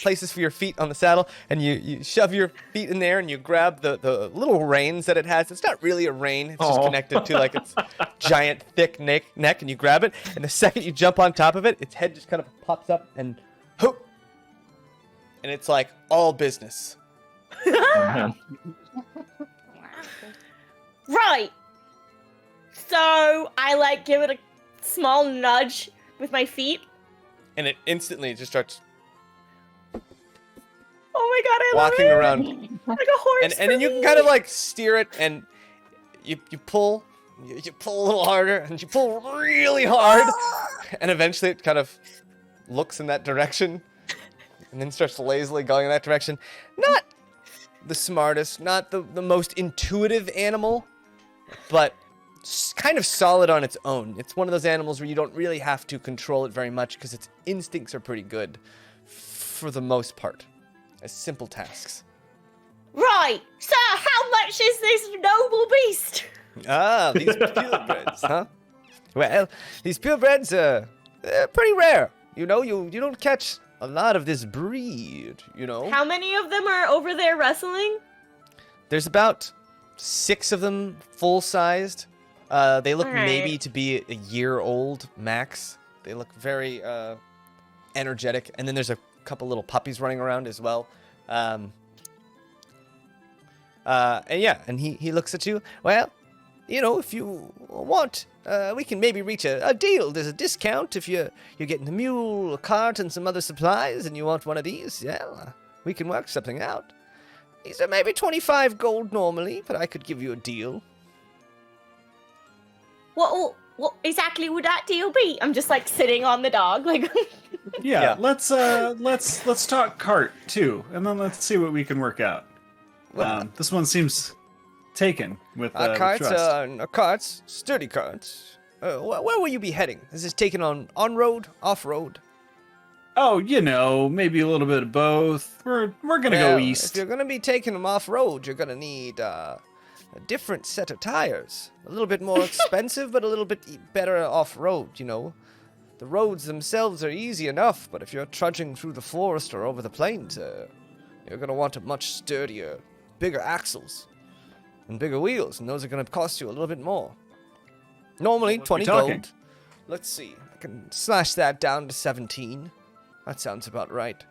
places for your feet on the saddle, and you shove your feet in there, and you grab the little reins that it has. It's not really a rein, it's just connected to like its giant thick neck, and you grab it, and the second you jump on top of it, its head just kind of pops up, and hoop, and it's like all business. Right. So I like give it a small nudge with my feet. And it instantly just starts Oh my god, I walking love it. around. Like a horse. And then you can kind of like steer it, and you pull a little harder, and you pull really hard, and eventually it kind of looks in that direction, and then starts lazily going in that direction. Not the smartest, not the most intuitive animal, but kind of solid on its own. It's one of those animals where you don't really have to control it very much because its instincts are pretty good for the most part, as simple tasks. Right. So how much is this noble beast? Ah, these purebreds, huh? Well, these purebreds they're pretty rare. You know, you don't catch a lot of this breed, you know. How many of them are over there wrestling? There's about 6 of them full-sized. They look Alright. maybe to be a year old max. They look very energetic. And then there's a couple little puppies running around as well. And yeah, and he looks at you. Well, you know, if you want, we can maybe reach a deal. There's a discount if you're getting a mule, a cart, and some other supplies, and you want one of these. Yeah, we can work something out. These are maybe 25 gold normally, but I could give you a deal. What exactly would that deal be? I'm just like sitting on the dog, like. Yeah, let's talk cart too, and then let's see what we can work out. This one seems taken with Our trust. carts, sturdy carts. Where will you be heading? Is this taken on road, off road? Oh, you know, maybe a little bit of both. We're gonna go east. If you're gonna be taking them off road, you're gonna need a different set of tires. A little bit more expensive, but a little bit better off road. You know, the roads themselves are easy enough, but if you're trudging through the forest or over the plains, you're gonna want a much sturdier, bigger axles and bigger wheels, and those are gonna cost you a little bit more. Normally, What are we 20 talking? gold. Let's see, I can slash that down to 17. That sounds about right.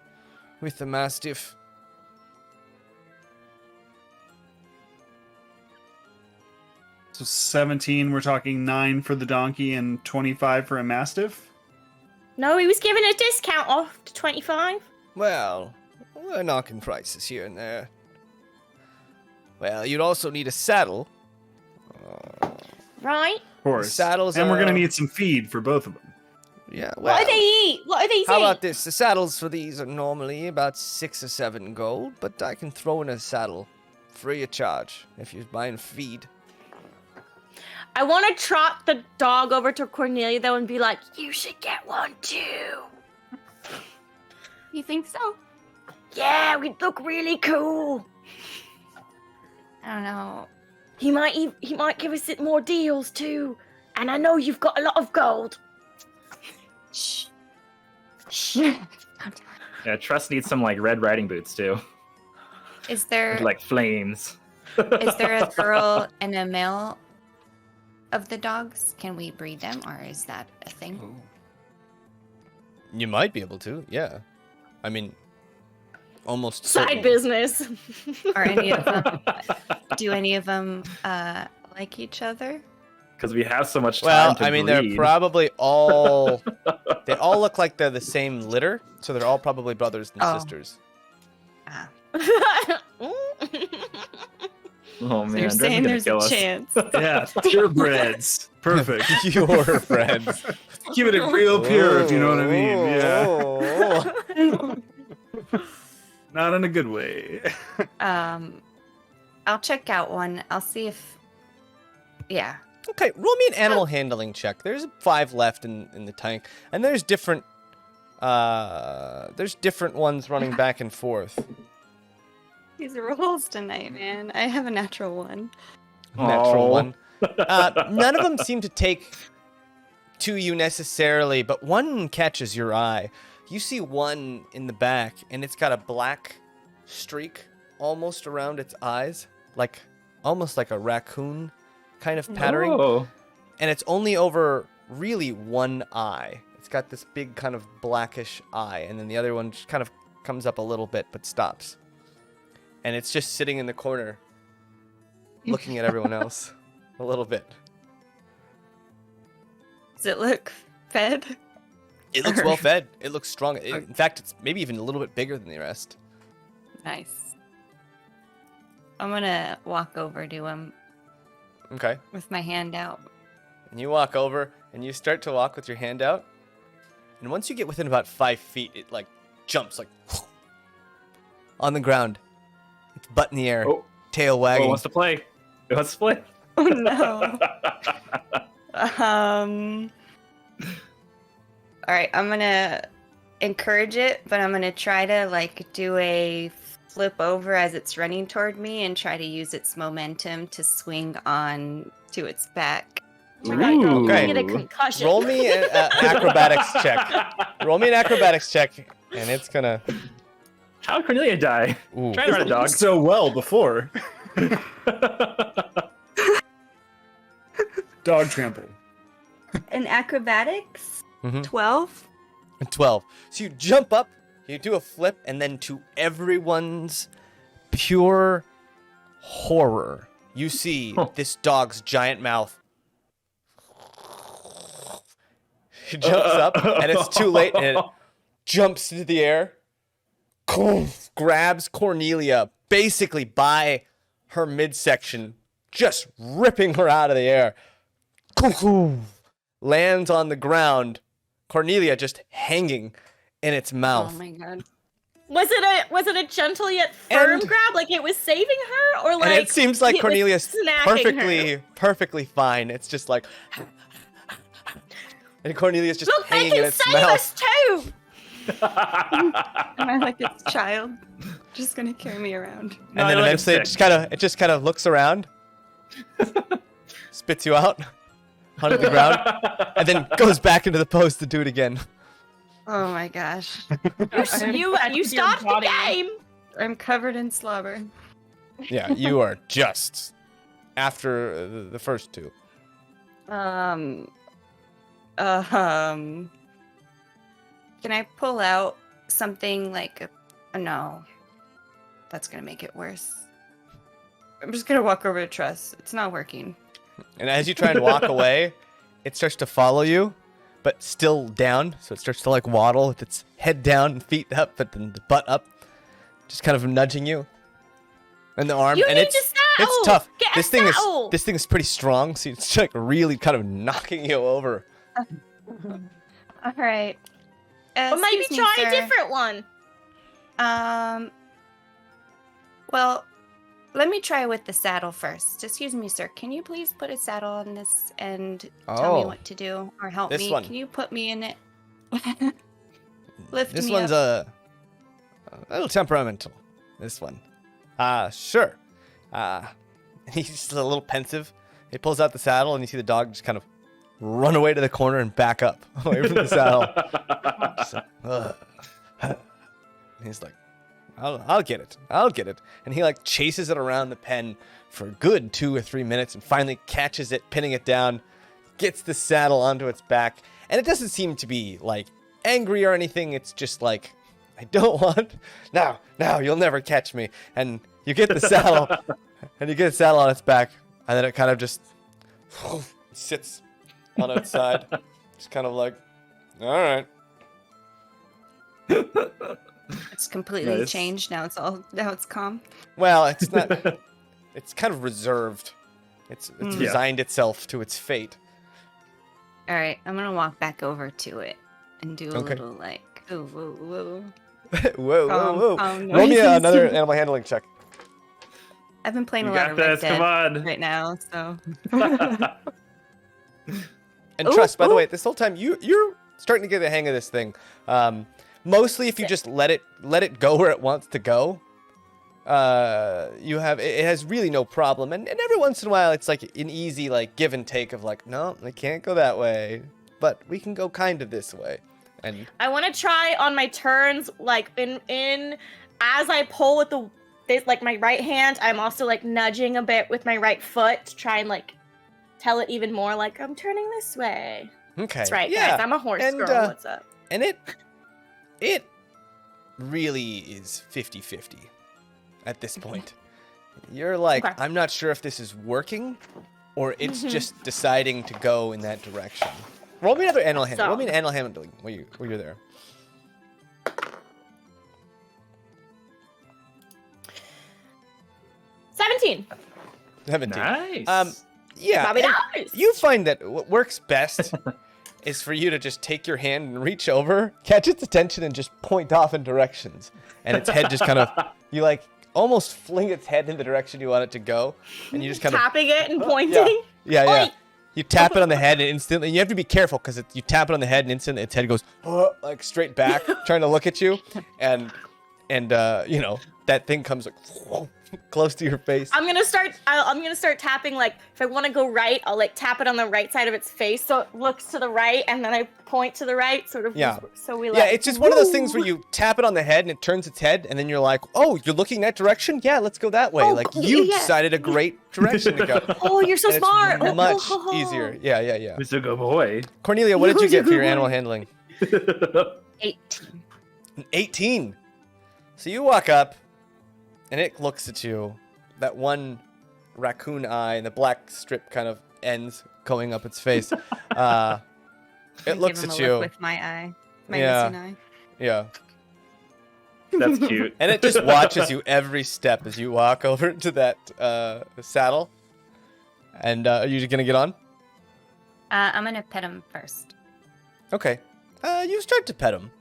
With the Mastiff. So 17, we're talking 9 for the donkey and 25 for a mastiff. No, he was giving a discount off to 25. Well, we're knocking prices here and there. Well, you'd also need a saddle. Right? Of course. Saddles and we're gonna are- need some feed for both of them. Yeah, well. What do they eat? What do they How eat? about this? The saddles for these are normally about 6 or 7 gold, but I can throw in a saddle free of charge if you're buying feed. I want to trot the dog over to Cornelia though and be like, "You should get one too." You think so? Yeah, we'd look really cool. I don't know. He might give us more deals too. And I know you've got a lot of gold. Shh. Yeah, Trust needs some like Red Riding Boots too, Is there with, like flames. is there a girl and a male of the dogs? Can we breed them, or is that a thing? Oh. You might be able to, yeah. I mean, almost Side certainly. business. Or any of them? Do any of them like each other? Because we have so much time Well, to I mean, breed. they're probably all. They all look like they're the same litter, so they're all probably brothers and Oh. sisters. Ah. Oh man, So you're Dren's saying gonna there's kill a us. chance. Yeah, purebreds. Perfect. Your friends. Keeping it real pure, if you know what I mean. Yeah. Yeah. Not in a good way. I'll check out one. I'll see if. Yeah. Okay, roll me an animal handling check. There's 5 left in the tank, and there's different ones running back and forth. These rolls tonight, man. I have a natural one. Natural Aw. one. None of them seem to take to you necessarily, but one catches your eye. You see one in the back, and it's got a black streak almost around its eyes, like almost like a raccoon kind of pattern. Oh. And it's only over really one eye. It's got this big kind of blackish eye, and then the other one just kind of comes up a little bit but stops. And it's just sitting in the corner, looking at everyone else a little bit. Does it look fed? It looks well fed. It looks strong. In fact, it's maybe even a little bit bigger than the rest. Nice. I'm gonna walk over to him Okay. with my hand out. And you walk over, and you start to walk with your hand out. And once you get within about 5 feet, it like jumps like on the ground. Its butt in the air, Oh. tail Oh, wagging. it wants to play. It wants to play. Oh no. All right, I'm gonna encourage it, but I'm gonna try to like do a flip over as it's running toward me and try to use its momentum to swing on to its back. Ooh. Okay. Get a concussion. Roll me an acrobatics check. Roll me an acrobatics check, and it's gonna. How did Cornelia die? Ooh. Try to run a dog. So well before. Dog trample. In acrobatics, Mhm. 12. 12. So you jump up, you do a flip, and then to everyone's pure horror, you see this dog's giant mouth. It jumps up, and it's too late, and it jumps into the air, grabs Cornelia basically by her midsection, just ripping her out of the air. Lands on the ground, Cornelia just hanging in its Oh mouth. my god. Was it a gentle yet firm And- grab? Like it was saving her, or like And it seems like it was Cornelia's snacking her? perfectly fine. It's just like, and Cornelia's just Look, they hanging in can its save mouth. us too. Am I like its child? Just gonna carry me around. No, And then I like eventually it it just kind of looks around, spits you out onto the ground, and then goes back into the pose to do it again. Oh my gosh. You stopped the game. I'm covered in slobber. Yeah, you are just after the first two. Can I pull out something like a no? That's gonna make it worse. I'm just gonna walk over to Truss. It's not working. And as you try and walk away, it starts to follow you, but still down. So it starts to like waddle with its head down and feet up, but then the butt up, just kind of nudging you. And the arm, You and need it's to saddle! it's tough. Get a This thing saddle! is pretty strong, so it's like really kind of knocking you over. All right. Or maybe Excuse me, try sir. a different one. Well, let me try with the saddle first. Excuse me, sir. Can you please put a saddle on this and tell me Oh. what to do or help This me? one. Can you put me in it? Lift This me one's up. a little temperamental. This one. Sure. He's just a little pensive. He pulls out the saddle, and you see the dog just kind of run away to the corner and back up away from the saddle. Just like, "Ugh." He's like, I'll get it. I'll get it. And he like chases it around the pen for a good 2 or 3 minutes and finally catches it, pinning it down, gets the saddle onto its back. And it doesn't seem to be like angry or anything. It's just like, I don't want, now, you'll never catch me. And you get the saddle and you get the saddle on its back. And then it kind of just sits on its side. Just kind of like, all right. It's completely changed now. It's calm. Well, it's not. It's kind of reserved. It's resigned itself to its fate. All right, I'm gonna walk back over to it and do a little like, whoa, whoa. Calm Roll me noises. another animal handling check. I've been playing You a lot got of Red this, Dead come on. right now, so. And trust, by the way, this whole time you're starting to get the hang of this thing. Mostly, if you just let it go where it wants to go, it has really no problem. And every once in a while, it's like an easy like give and take of like, no, I can't go that way, but we can go kind of this way. And I want to try on my turns, like in as I pull with like my right hand, I'm also like nudging a bit with my right foot to try and like tell it even more like I'm turning this way. okay, That's right, yeah. guys. I'm a horse girl. What's up? And it really is 50-50 at this point. You're like, Okay. I'm not sure if this is working or it's just deciding to go in that direction. Roll me another animal handling. Roll me an animal handling while you're there. 17. 17. Nice. Yeah, Bobby and does. you find that what works best is for you to just take your hand and reach over, catch its attention, and just point off in directions. And its head just kind of, you like almost fling its head in the direction you want it to go, and you just kind of tapping it and pointing. Yeah. Oi. You tap it on the head and instantly, you have to be careful because you tap it on the head and instantly its head goes like straight back, trying to look at you, and you know that thing comes like close to your face. I'm gonna start tapping. Like if I want to go right, I'll like tap it on the right side of its face so it looks to the right, and then I point to the right, sort of. Yeah. So we. Yeah, like, it's just one of those things woo. where you tap it on the head and it turns its head, and then you're like, oh, you're looking that direction? Yeah, let's go that way. Oh, like cool, you yeah. decided a great direction to go. Oh, you're so And it's smart. much Oh. easier. Yeah. He's a good boy. Cornelia, what did you get for your animal handling? 18. An 18. So you walk up, and it looks at you. That one raccoon eye and the black strip kind of ends going up its face. It looks Give him at a you. look with my eye. My Yeah. missing eye. Yeah. That's cute. And it just watches you every step as you walk over to that saddle. And are you going to get on? I'm gonna pet him first. Okay. You start to pet him.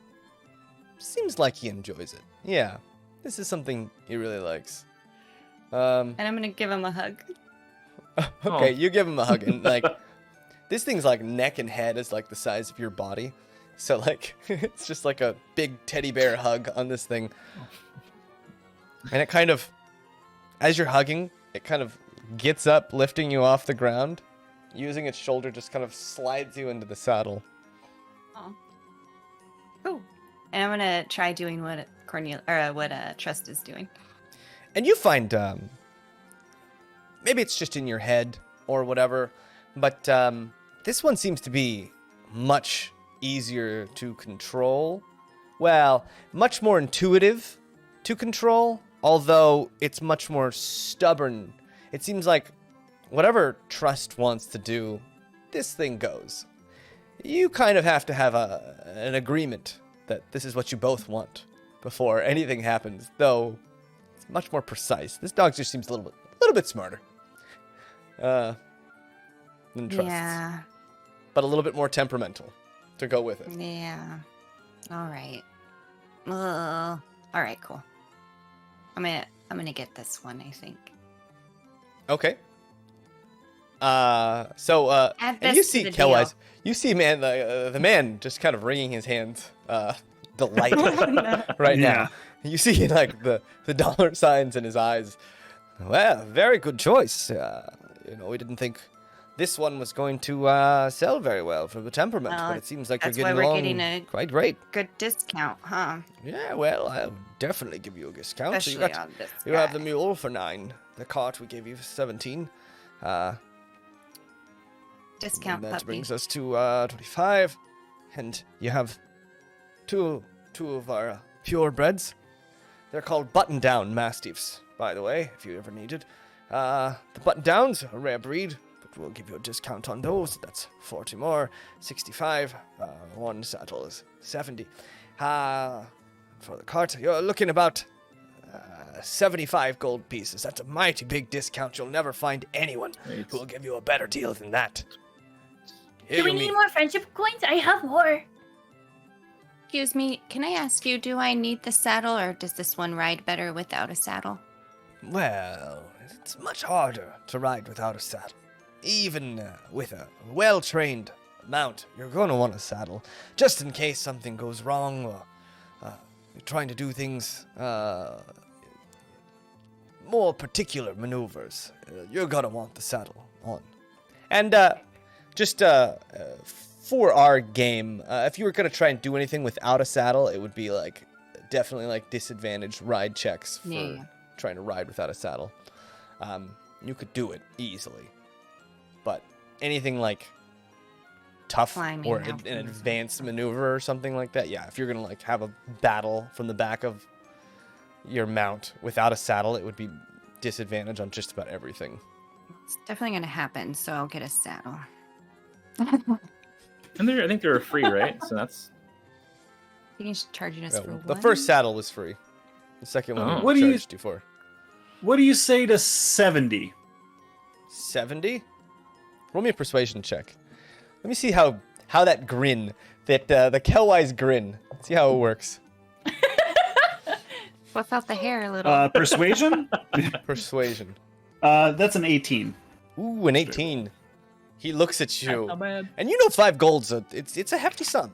Seems like he enjoys it. Yeah. This is something he really likes. And I'm gonna give him a hug. Okay, you give him a hug, and like this thing's like neck and head is like the size of your body, so like it's just like a big teddy bear hug on this thing, and it kind of, as you're hugging, it kind of gets up, lifting you off the ground, using its shoulder, just kind of slides you into the saddle. Oh. Cool. And I'm gonna try doing what Trust is doing. And you find, maybe it's just in your head or whatever, but this one seems to be much easier to control. Well, much more intuitive to control, although it's much more stubborn. It seems like whatever Trust wants to do, this thing goes. You kind of have to have an agreement that this is what you both want before anything happens, though it's much more precise. This dog just seems a little bit smarter than Trust. Yeah. But a little bit more temperamental to go with it. Yeah. All right. All right. Cool. I'm gonna get this one. I think. Okay. And you this to see the Kelwise. deal. You see, man, the man just kind of wringing his hands, delightedly right now. You see, like the dollar signs in his eyes. Well, very good choice. We didn't think this one was going to sell very well for the temperament, Well, but it seems like you're that's why getting we're along getting a- quite great. Good discount, huh? Yeah, well, I'll definitely give you a discount. So Especially on this you have the guy. mule for 9. The cart we gave you for 17. Discount and that puppy. brings us to 25. And you have two of our purebreds. They're called button-down mastiffs, by the way, if you ever needed. The button-downs, a rare breed, but we'll give you a discount on those. That's 40 more, 65. One saddle is 70. For the cart, you're looking about 75 gold pieces. That's a mighty big discount. You'll never find anyone who will give you a better deal than that. Here Do we you need meet- more friendship coins? I have more. Excuse me, can I ask you, do I need the saddle or does this one ride better without a saddle? Well, it's much harder to ride without a saddle. Even with a well-trained mount, you're going to want a saddle, just in case something goes wrong or you're trying to do things, more particular maneuvers. You're going to want the saddle on. And just for our game, if you were going to try and do anything without a saddle, it would be like definitely like disadvantaged ride checks for Yeah. trying to ride without a saddle. You could do it easily, but anything like tough Climbing or mountains. an advanced maneuver or something like that, yeah, if you're gonna like have a battle from the back of your mount without a saddle, it would be disadvantage on just about everything. It's definitely going to happen, so I'll get a saddle. And I think they're free, right? So that's He's charging us Yeah, for the one? first saddle was free. The second one Oh. What do you- charged you for. What do you say to 70? 70? Roll me a persuasion check. Let me see how that grin, that the Kelwise grin. See how it works. What about the hair a little? Persuasion? Persuasion. That's an 18. Ooh, an 18. He looks at you, not bad. and you know 5 gold's it's a hefty sum.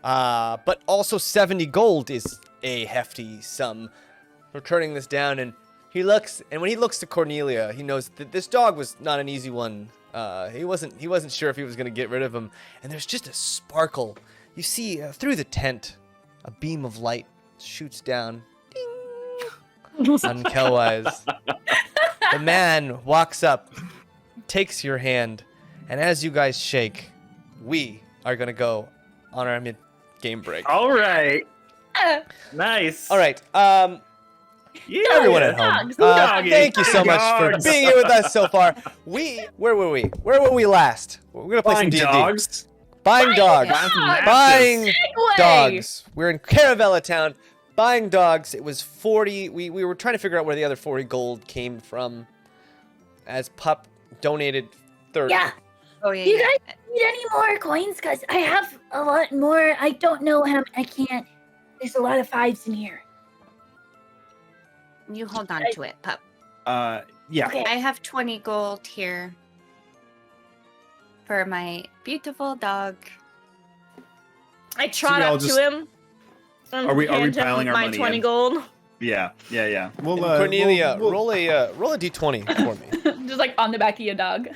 But also 70 gold is a hefty sum. We're turning this down, and he looks, and when he looks to Cornelia, he knows that this dog was not an easy one. He wasn't sure if he was gonna get rid of him, and there's just a sparkle. You see through the tent, a beam of light shoots down. Ding! On Kelwise. The man walks up, takes your hand, and as you guys shake, we are gonna go on our mid-game break. All right. Nice. All right. Yeah. Everyone at home, Dogs. thank you so much for Dogs. being here with us so far. Where were we? Where were we last? We're gonna play some Buying D&D. dogs. Buying dogs. dogs. Buying Segue. dogs. We're in Caravella town. Buying dogs. It was 40. We were trying to figure out where the other 40 gold came from. As Pup donated 30. Yeah. Oh, yeah, Do you yeah. guys need any more coins? Because I have a lot more. I don't know how. I can't. There's a lot of 5s in here. You hold on to it, pup. Yeah. Okay. I have 20 gold here for my beautiful dog. I trot I'll up just- to him. and Are we hand him piling our my money 20 in? gold? Yeah. We'll, And Cornelia, we'll- roll a d20 for me. Just like on the back of your dog.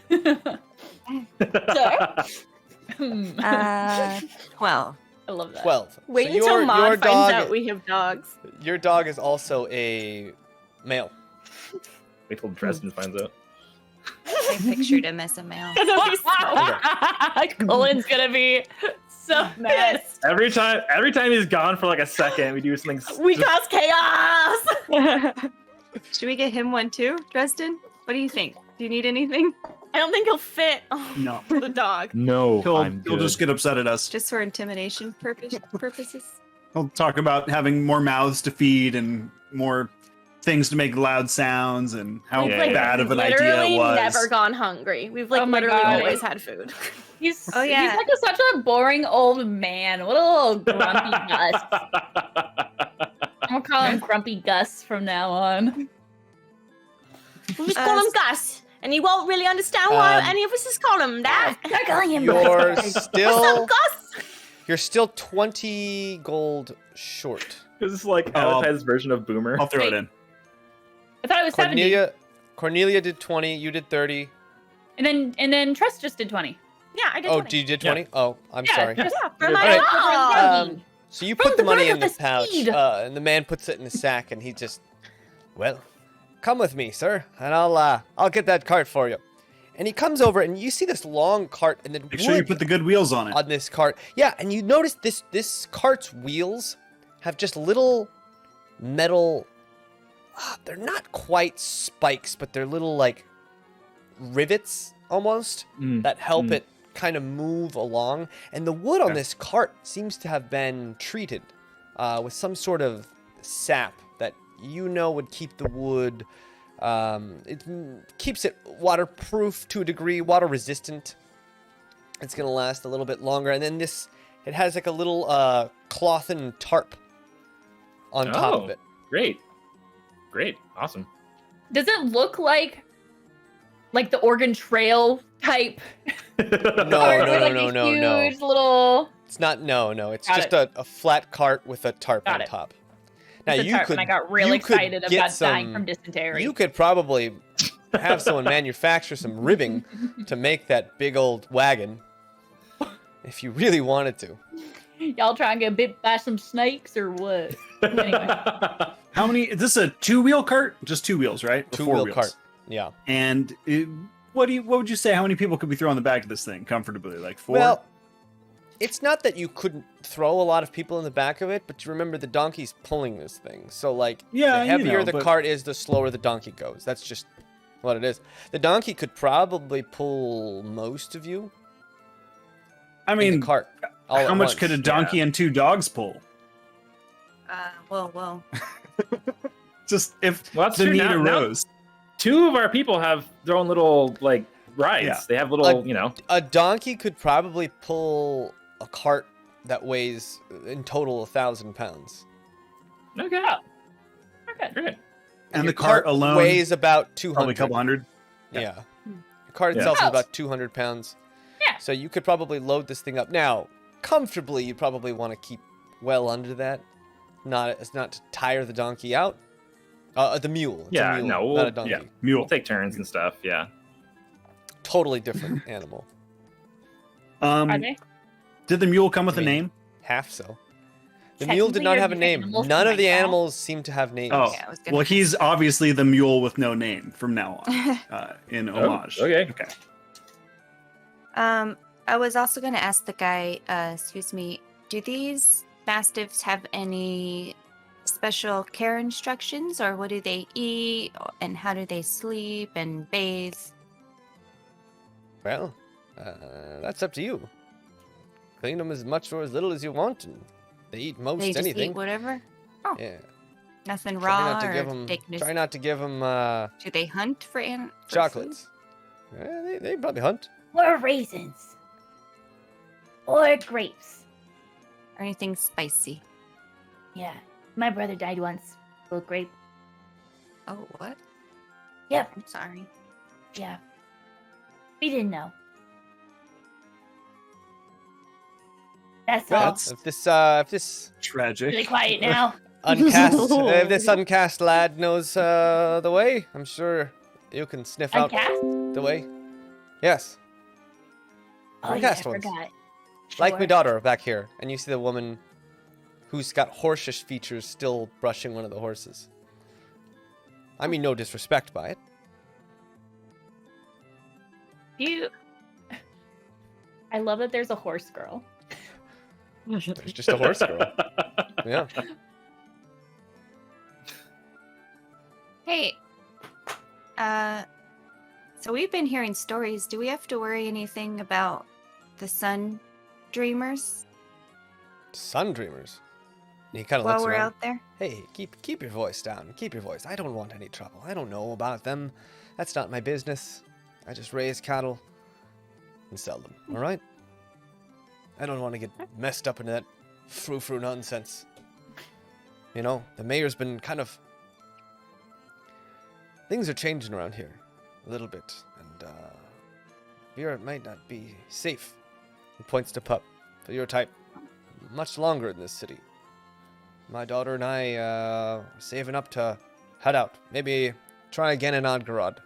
Hmm. 12. I love that. 12. Wait So until your Mom finds dog, out we have dogs. Your dog is also a male. Wait till Dresden finds out. I pictured him as a male. Cullen's gonna be so mad. Every time he's gone for like a second, we do something. We cause chaos! Should we get him one too, Dresden? What do you think? Do you need anything? I don't think he'll fit on No. the dog. No, He'll just get upset at us. Just for intimidation purposes? He'll talk about having more mouths to feed and more things to make loud sounds and how We've Yeah, bad of an idea literally it was. never gone hungry. We've like Oh my literally God. always had food. He's Oh, yeah. he's like such a boring old man. What a little grumpy Gus. I'm gonna call him Grumpy Gus from now on. We'll just call him Gus, and he won't really understand why Um, any of us just call him that. Start calling him. You're What's still up, Gus? you're still 20 gold short. This is like Oh, Aventide's version of Boomer. I'll throw it in. I thought it was 70. Cornelia did 20, you did 30. And then Trust just did 20. Yeah, I did. Oh, 20. you did 20? Oh, I'm sorry. Trust- Yeah, for You're my right. So you put From the the money bird in the of the pouch, steed. and the man puts it in the sack, and he just, well, come with me, sir, and I'll get that cart for you. And he comes over, and you see this long cart, and then Make sure you wood put the good wheels on it. on this cart. Yeah, and you notice this cart's wheels have just little metal. They're not quite spikes, but they're little like rivets almost that help it kind of move along. And the wood on this cart seems to have been treated with some sort of sap that would keep the wood. It keeps it waterproof to a degree, water resistant. It's gonna last a little bit longer. And then it has like a little cloth and tarp on top of it. Great. Awesome. Does it look like the Oregon Trail type? No. Huge little. It's not. No. It's Got just a flat cart with a tarp Got on it. top. Now and I got real excited about dying from dysentery. You could probably have someone manufacture some ribbing to make that big old wagon, if you really wanted to. Y'all try and get bit by some snakes or what? Anyway. How many? Is this a 2-wheel cart? Just 2 wheels, right? Or 4 Two-wheel wheels? cart. Yeah. And what would you say? How many people could be thrown on the back of this thing comfortably? Like 4? Well, it's not that you couldn't throw a lot of people in the back of it, but you remember the donkey's pulling this thing. So, like, Yeah, the you heavier know, the but- cart is, the slower the donkey goes. That's just what it is. The donkey could probably pull most of you I in mean, the cart. all how at much once. could a donkey and 2 dogs pull? Whoa. Just if Well, that's the true. need Now- arose. 2 of our people have their own little like rides. Yeah. They have little, A donkey could probably pull a cart that weighs in total 1,000 pounds. Okay. Okay. Great. And your the cart alone weighs about 200. Probably a couple hundred. Yeah. The cart Yeah. itself is Oh. about 200 pounds. Yeah. So you could probably load this thing up. Now, comfortably, you probably want to keep well under that. Not to tire the donkey out. The mule. It's Yeah, a mule, no, not a donkey. yeah. Mule. We'll take turns and stuff. Yeah. Totally different animal. Are they? Did the mule come with I a mean, name? Half so. The mule did Technically, not you're have a different name. animals None from of the Minecraft. animals seem to have names. Oh, Yeah, I was gonna well, he's obviously the mule with no name from now on. In homage. okay. Okay. I was also going to ask the guy, excuse me, do these mastiffs have any special care instructions, or what do they eat, and how do they sleep and bathe? Well, that's up to you. Clean them as much or as little as you want, and they eat most They just anything. eat whatever? Yeah. Nothing Try raw, not to or give them. they can just, Try not to give them do they hunt for chocolates. They probably hunt. Or raisins. Or grapes. or anything spicy? Yeah. My brother died once. Full grape. Oh, what? Yep. I'm sorry. Yeah. We didn't know. That's all. That's If this tragic. Really quiet now. if this uncast lad knows the way, I'm sure you can sniff out Uncast? the way. Yes, Oh, yeah, I Uncast ones. forgot. like my Sure. daughter back here, and you see the woman who's got horsish features still brushing one of the horses. I mean, no disrespect by it. You. I love that there's a horse girl. There's just a horse girl. Yeah. Hey, so we've been hearing stories. Do we have to worry anything about the sun dreamers Sun dreamers. And he kind of while looks we're around. out there? Hey, keep your voice down. Keep your voice. I don't want any trouble. I don't know about them. That's not my business. I just raise cattle and sell them. All right? I don't want to get messed up into that frou-frou nonsense. You know, the mayor's been kind of... Things are changing around here a little bit, and Vera might not be safe. He points to Pup. For your type, much longer in this city. My daughter and I are saving up to head out. Maybe try again in Odgorod.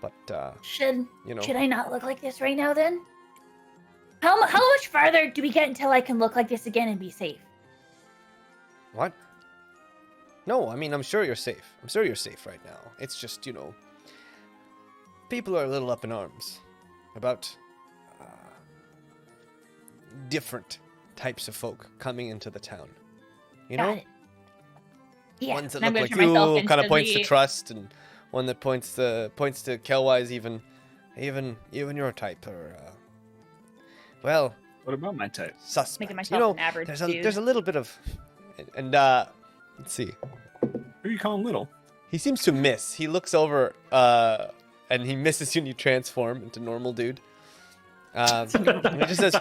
But Should you know, I not look like this right now then? How much farther do we get until I can look like this again and be safe? what? No, I mean, I'm sure you're safe. I'm sure you're safe right now. It's just, you know, people are a little up in arms about different types of folk coming into the town. You know? Got it. Yeah. Ones that And I'm look gonna like turn myself you, kind of into points to the- trust, and one that points to Kelwise, even your type, or well, What about my type? suspect. Making You myself know, an average there's dude. a little bit of, and let's see. Who are you calling little? He seems to miss. He looks over, and he misses you, and you transform into normal dude. And he just says,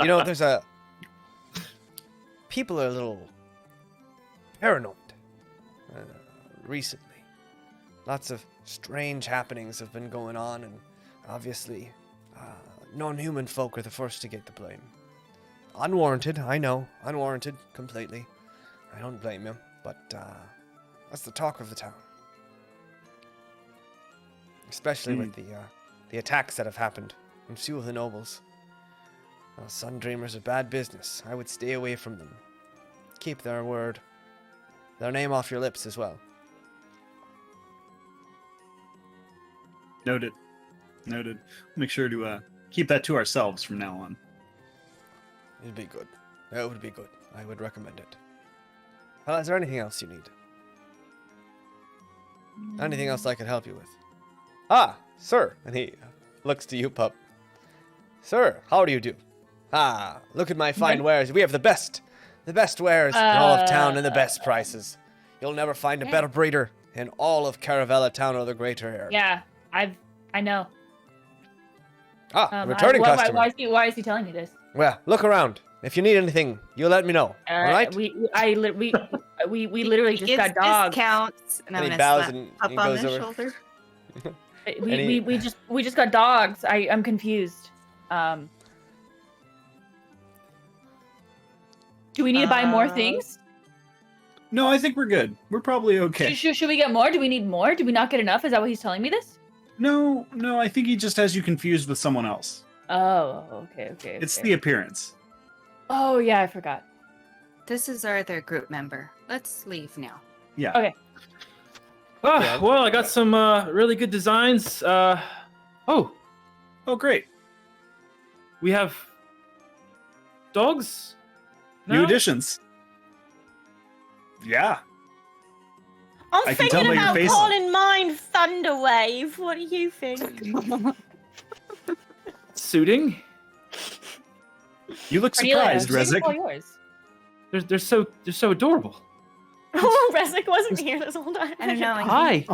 you know, people are a little paranoid recently. Lots of strange happenings have been going on, and obviously, non-human folk are the first to get the blame. Unwarranted, I know. Unwarranted, completely. I don't blame you, but that's the talk of the town. Especially with the attacks that have happened on few of the nobles. Well, Sun Dreamers are bad business. I would stay away from them. Keep their word. Their name off your lips as well. Noted. Make sure to keep that to ourselves from now on. It'd be good. That would be good. I would recommend it. Well, is there anything else you need? Anything else I can help you with? Ah, sir. And he looks to you, pup. Sir, how do you do? Ah, look at my fine wares. We have the best wares in all of town and the best prices. You'll never find a better breeder in all of Caravella town or the greater area. Yeah, I know. Ah, returning customer. Why is he telling me this? Well, look around. If you need anything, you let me know. All right? We literally just got dogs. Discounts, and And I'm he gonna bows slap and up he on goes the over. shoulder. We just got dogs. I'm confused. Do we need to buy more things? No, I think we're good. We're probably okay. Should we get more? Do we need more? Did we not get enough? Is that what he's telling me this? No, I think he just has you confused with someone else. Oh, okay. It's the appearance. Oh yeah, I forgot. This is our other group member. Let's leave now. Yeah. Okay. Yeah. Well, I got some really good designs. Oh, great. we have dogs. New now? additions. Yeah. I'm I can tell thinking by your about face. calling mine Thunderwave. What do you think? Suiting. You look Cornelia, surprised, what do you Rezik. call yours? They're so adorable. Oh, Rezik wasn't here this whole time. I don't know. Hi.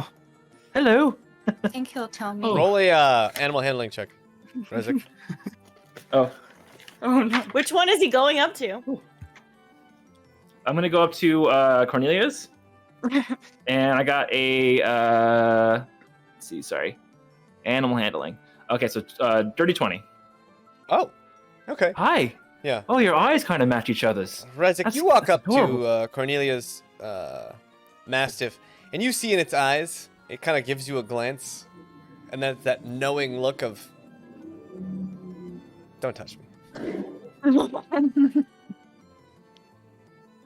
Hello. I think he'll tell me. Roll a animal handling check. Rezik. Oh, Oh no. Which one is he going up to? I'm gonna go up to Cornelia's, and I got a let's see, sorry, animal handling. Okay, so dirty 20. Oh, okay. Hi. Yeah. Oh, your eyes kind of match each other's. Rezik, That's- you walk that's up to Cornelia's mastiff, and you see in its eyes, it kind of gives you a glance, and then that knowing look of, don't touch me.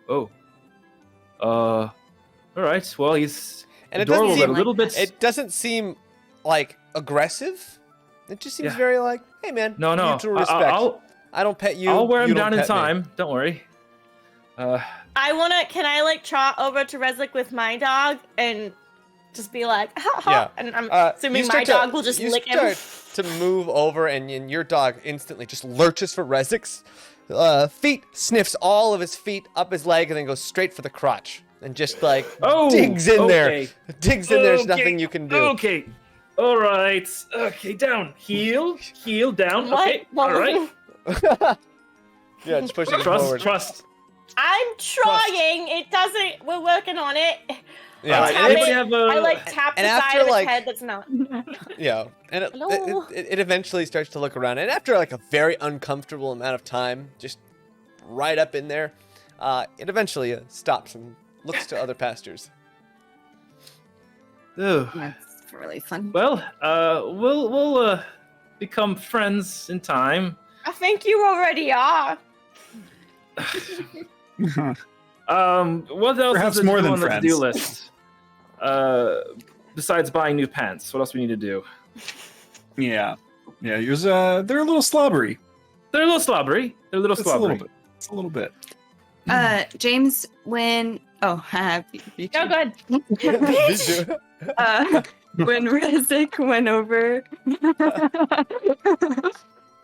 Oh. All right. Well, he's And it adorable, doesn't but seem a little bit. it doesn't seem like aggressive. It just seems Yeah. very like, hey man, No. mutual respect. I don't pet you. I'll wear you him don't down in pet me. time. Don't worry. Can I like trot over to Rezik with my dog and just be like, ha ha, Yeah. and I'm You assuming start my to- dog will just you lick him. start to move over, and your dog instantly just lurches for Rezik's feet, sniffs all of his feet up his leg, and then goes straight for the crotch, and just like Oh, digs in there. okay. Digs in there. There's Okay, nothing you can do. Okay. All right. Okay, down. Heel down. What? Okay. All right. Yeah, just pushing it Trust. forward. Trust. I'm trying. It doesn't. We're working on it. Yeah, All right. Tap Anybody it. have a? I like tap the and side after, of his like- head that's not. yeah, and Hello? it eventually starts to look around, and after like a very uncomfortable amount of time, just right up in there, it eventually stops and looks to other pastures. Ugh. That's really fun. Well, we'll become friends in time. I think you already are. What else Perhaps is more than on the friends. to-do list? Besides buying new pants, what else we need to do? Yeah. Yours. They're a little slobbery. They're a little slobbery. They're a little It's slobbery. a little bit. Jaymes, when No, go ahead. when Rezik went over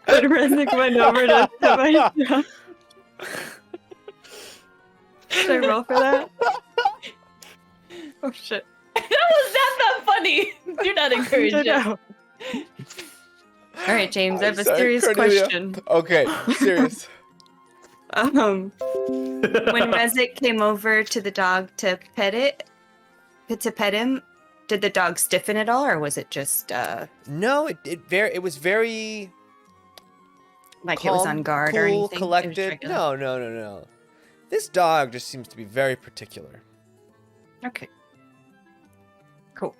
when Rezik went over to my job. Should I roll for that? Oh shit. That's not funny. Do not encourage it. All right, Jaymes, I have a Sorry, serious Cornelia. question. Okay, serious. When Rezik came over to the dog to pet him, did the dog stiffen at all, or was it just No, it was very like calm, it was on guard cool, or anything? It was collected. regular? No. This dog just seems to be very particular. Okay. Cool.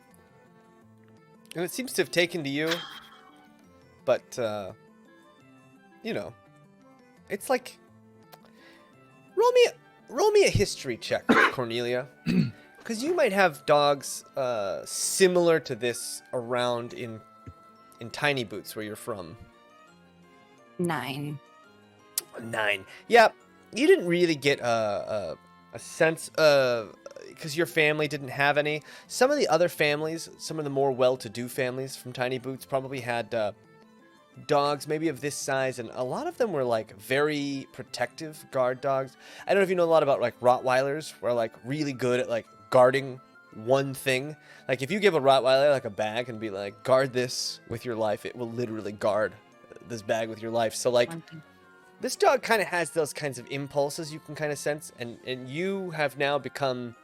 And it seems to have taken to you. But it's like roll me a history check, Cornelia. Because you might have dogs similar to this around in Tiny Boots where you're from. 9. 9. Yeah, you didn't really get a sense of, because your family didn't have any. Some of the other families, some of the more well-to-do families from Tiny Boots probably had dogs maybe of this size, and a lot of them were like very protective guard dogs. I don't know if you know a lot about like Rottweilers, who are like really good at like guarding one thing. Like if you give a Rottweiler like a bag and be like, guard this with your life, it will literally guard this bag with your life. So like this dog kind of has those kinds of impulses you can kind of sense, and you have now become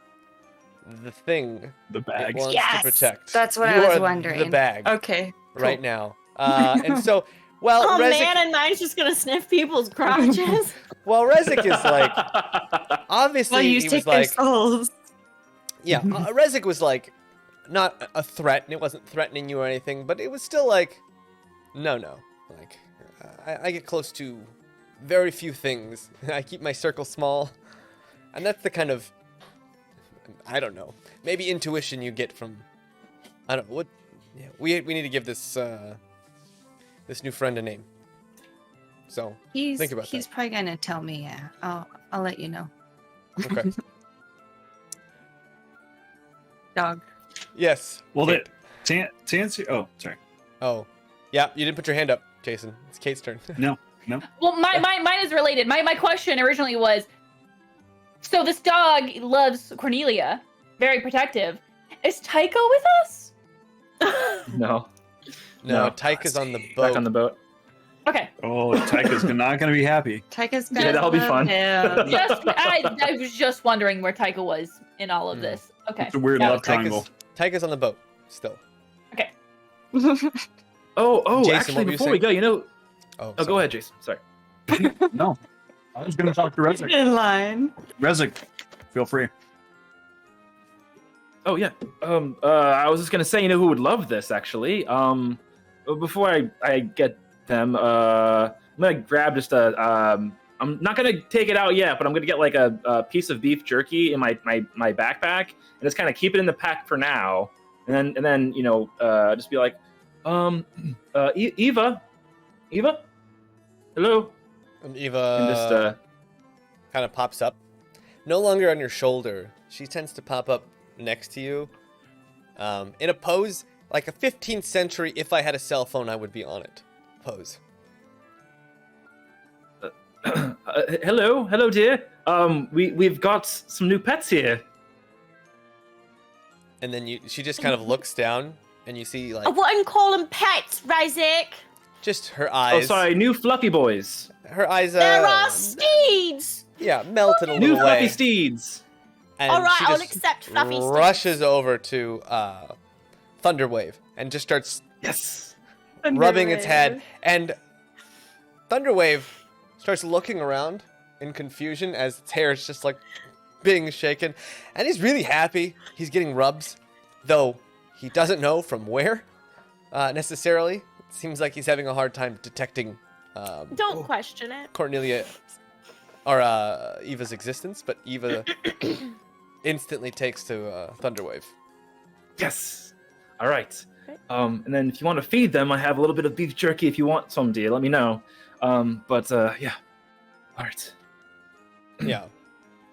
the thing The it bag. wants Yes! to protect. That's what You I was are wondering. the bag Okay. right now. And so, well, Oh Rezik, man, and mine's just gonna sniff people's crotches. well, Rezik is like, obviously Well, you he was take their like, souls. yeah, Rezik was like, not a threat, and it wasn't threatening you or anything, but it was still like, no, like, I get close to very few things. I keep my circle small, and that's the kind of, I don't know, maybe intuition you get from, I don't know, what, yeah, we need to give this, this new friend a name. So, think about He's that. probably gonna tell me. Yeah, I'll let you know. Okay. Dog. Yes. Well, Kate. to answer. Oh, sorry. Oh, yeah, you didn't put your hand up, Jason. It's Kate's turn. No. Well, mine is related. My question originally was, so this dog loves Cornelia, very protective. Is Tycho with us? No. No, No. Tyka's on the boat. Back on the boat. Okay. Oh, Tyka's not going to be happy. Tyka's Yeah, gonna that'll be love fun. him. I was just wondering where Tycho was in all of this. Okay. It's a weird Yeah, love triangle. Tyka's on the boat still. Oh, Jason, actually, what were you before we saying? go, Oh, go sorry. ahead, Jason. Sorry. No. I was going to talk to Rezik. In line. Rezik, feel free. Oh yeah. I was just gonna say, who would love this actually? Before I get them, I'm gonna grab just a. I'm not gonna take it out yet, but I'm gonna get like a piece of beef jerky in my backpack and just kind of keep it in the pack for now, and then just be like, Eva, hello, And Eva and just kind of pops up. No longer on your shoulder. She tends to pop up next to you. In a pose, like a 15th century, if I had a cell phone, I would be on it. Pose. hello, dear. We've got some new pets here. And then she just kind of looks down, and you see, like, I wouldn't call them pets, Rezik. just her Oh, eyes. sorry, new fluffy boys. Her eyes, There are steeds. yeah, melted a New little fluffy way. steeds. And All right, she I'll just accept fluffy steeds. rushes over to Thunderwave and just starts Yes. rubbing its head, and Thunderwave starts looking around in confusion as its hair is just like being shaken, and he's really happy he's getting rubs, though He doesn't know from where, necessarily. It seems like he's having a hard time detecting Don't question it. Cornelia or Eva's existence, but Eva instantly takes to Thunderwave. Yes. All right. And then if you want to feed them, I have a little bit of beef jerky. If you want some, dear, let me know. Yeah. All right. Yeah.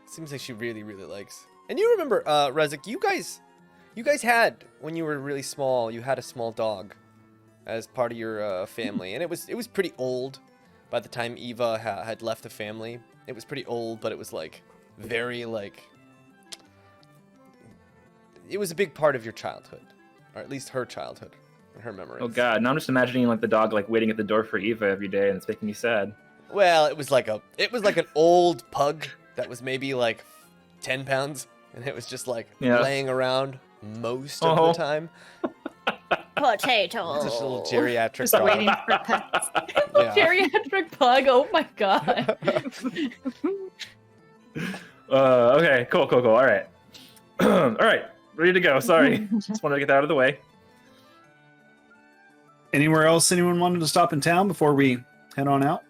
Seems like she really, really likes. And you remember, Rezik, you guys had, when you were really small, you had a small dog as part of your family, and it was pretty old by the time Eva had left the family. It was pretty old, but it was like very like it was a big part of your childhood, or at least her childhood and her memories. Oh God! Now I'm just imagining like the dog like waiting at the door for Eva every day, and it's making me sad. Well, it was like an old pug that was maybe like 10 pounds, and it was just like laying around most of the time. Potato. Just a little geriatric Just dog. waiting for pets. Yeah. Geriatric pug. Oh my god. Okay. Cool. All right. All right. Ready to go. Sorry. Just wanted to get that out of the way. Anywhere else anyone wanted to stop in town before we head on out?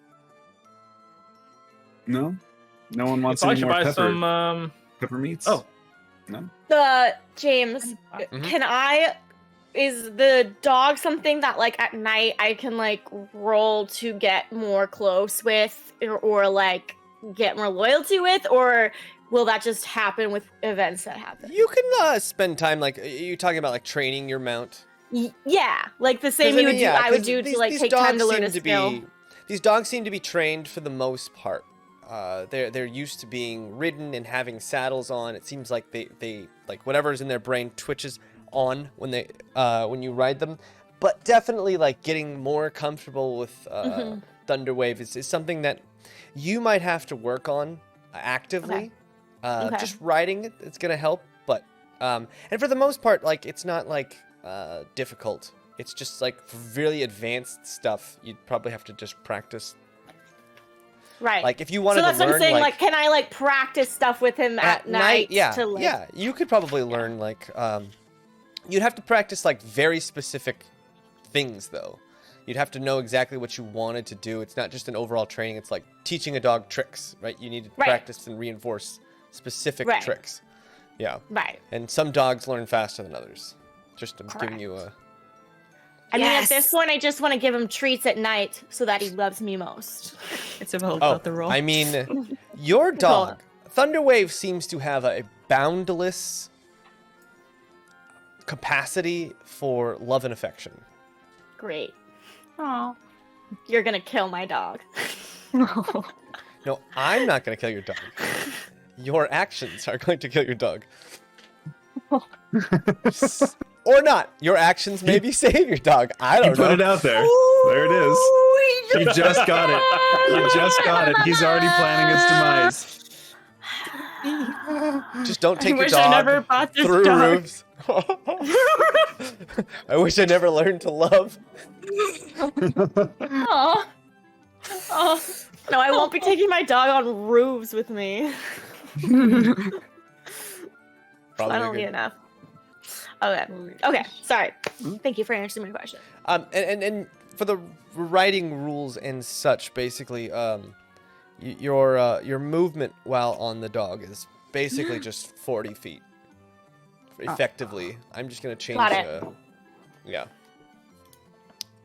No? No one wants Probably any should more buy pepper, some. pepper meats? Oh. No? James, Mhm. can I... Is the dog something that, like, at night I can, like, roll to get more close with or like, get more loyalty with? Or will that just happen with events that happen? You can spend time, like, are you talking about like training your mount? Yeah, like the same 'Cause, you would do, I would 'cause do these- to, like, these take time to dogs learn a seem skill. These dogs seem to be trained for the most part. They're used to being ridden and having saddles on. It seems like they like whatever's in their brain twitches on when you ride them. But definitely like getting more comfortable with Thunderwave is something that you might have to work on actively. Okay. Just riding it, it's gonna help. But and for the most part, like it's not like difficult. It's just like really advanced stuff. You'd probably have to just practice. Right. Like if you wanted So that's to learn, what I'm saying, like, like, can I, like, practice stuff with him at night? yeah, to, like... yeah, you could probably learn like you'd have to practice like very specific things though. You'd have to know exactly what you wanted to do. It's not just an overall training. It's like teaching a dog tricks, right? You need to practice and reinforce specific tricks. Yeah. Right. And some dogs learn faster than others. Just I'm giving you a. I mean, at Yes. this point, I just want to give him treats at night so that he loves me most. It's about Oh, the role. I mean, your dog, Thunderwave, seems to have a boundless capacity for love and affection. Great. Aw. You're gonna kill my dog. No, I'm not going to kill your dog. Your actions are going to kill your dog. Or not. Your actions maybe save your dog. I don't Put know. it out there. There it is. He just got it. He just got it. He's already planning his demise. Just don't take your wish I never dog bought this through dog. roofs. I wish I never learned to love. Aw. Oh. No, I won't be taking my dog on roofs with me. Probably I don't good. need enough. Okay. Okay. Sorry. Thank you for answering my question. And for the writing rules and such, basically, your movement while on the dog is basically just 40 feet. Effectively, I'm just gonna change. Got it. Yeah.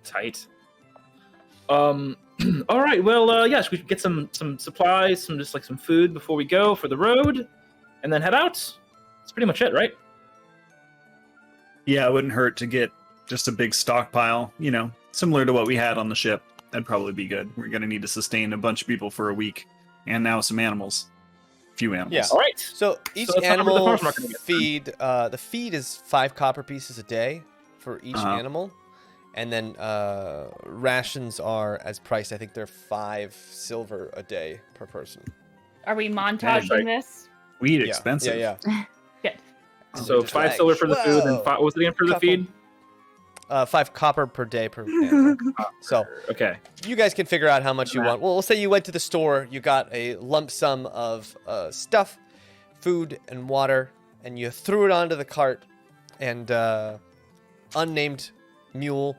Tight. All right. Well, yes, we should get some supplies, some food before we go for the road, and then head out. That's pretty much it, right? Yeah, it wouldn't hurt to get just a big stockpile, you know, similar to what we had on the ship. That'd probably be good. We're going to need to sustain a bunch of people for a week. And now some animals. Few animals. Yeah. All right. So each let's talk about the animal farmer's market again. feed, the feed is 5 copper pieces a day for each Uh-huh. animal. And then rations are, as priced, I think they're 5 silver a day per person. Are we Right. montaging this? Weed Yeah, expensive. Yeah, yeah. Good. So Just 5 like, silver for the food, and whoa, 5, what was it again for the couple. feed? 5 copper per day per animal. So Okay. you guys can figure out how much you want. Well, we'll say you went to the store, you got a lump sum of stuff, food and water, and you threw it onto the cart, and unnamed mule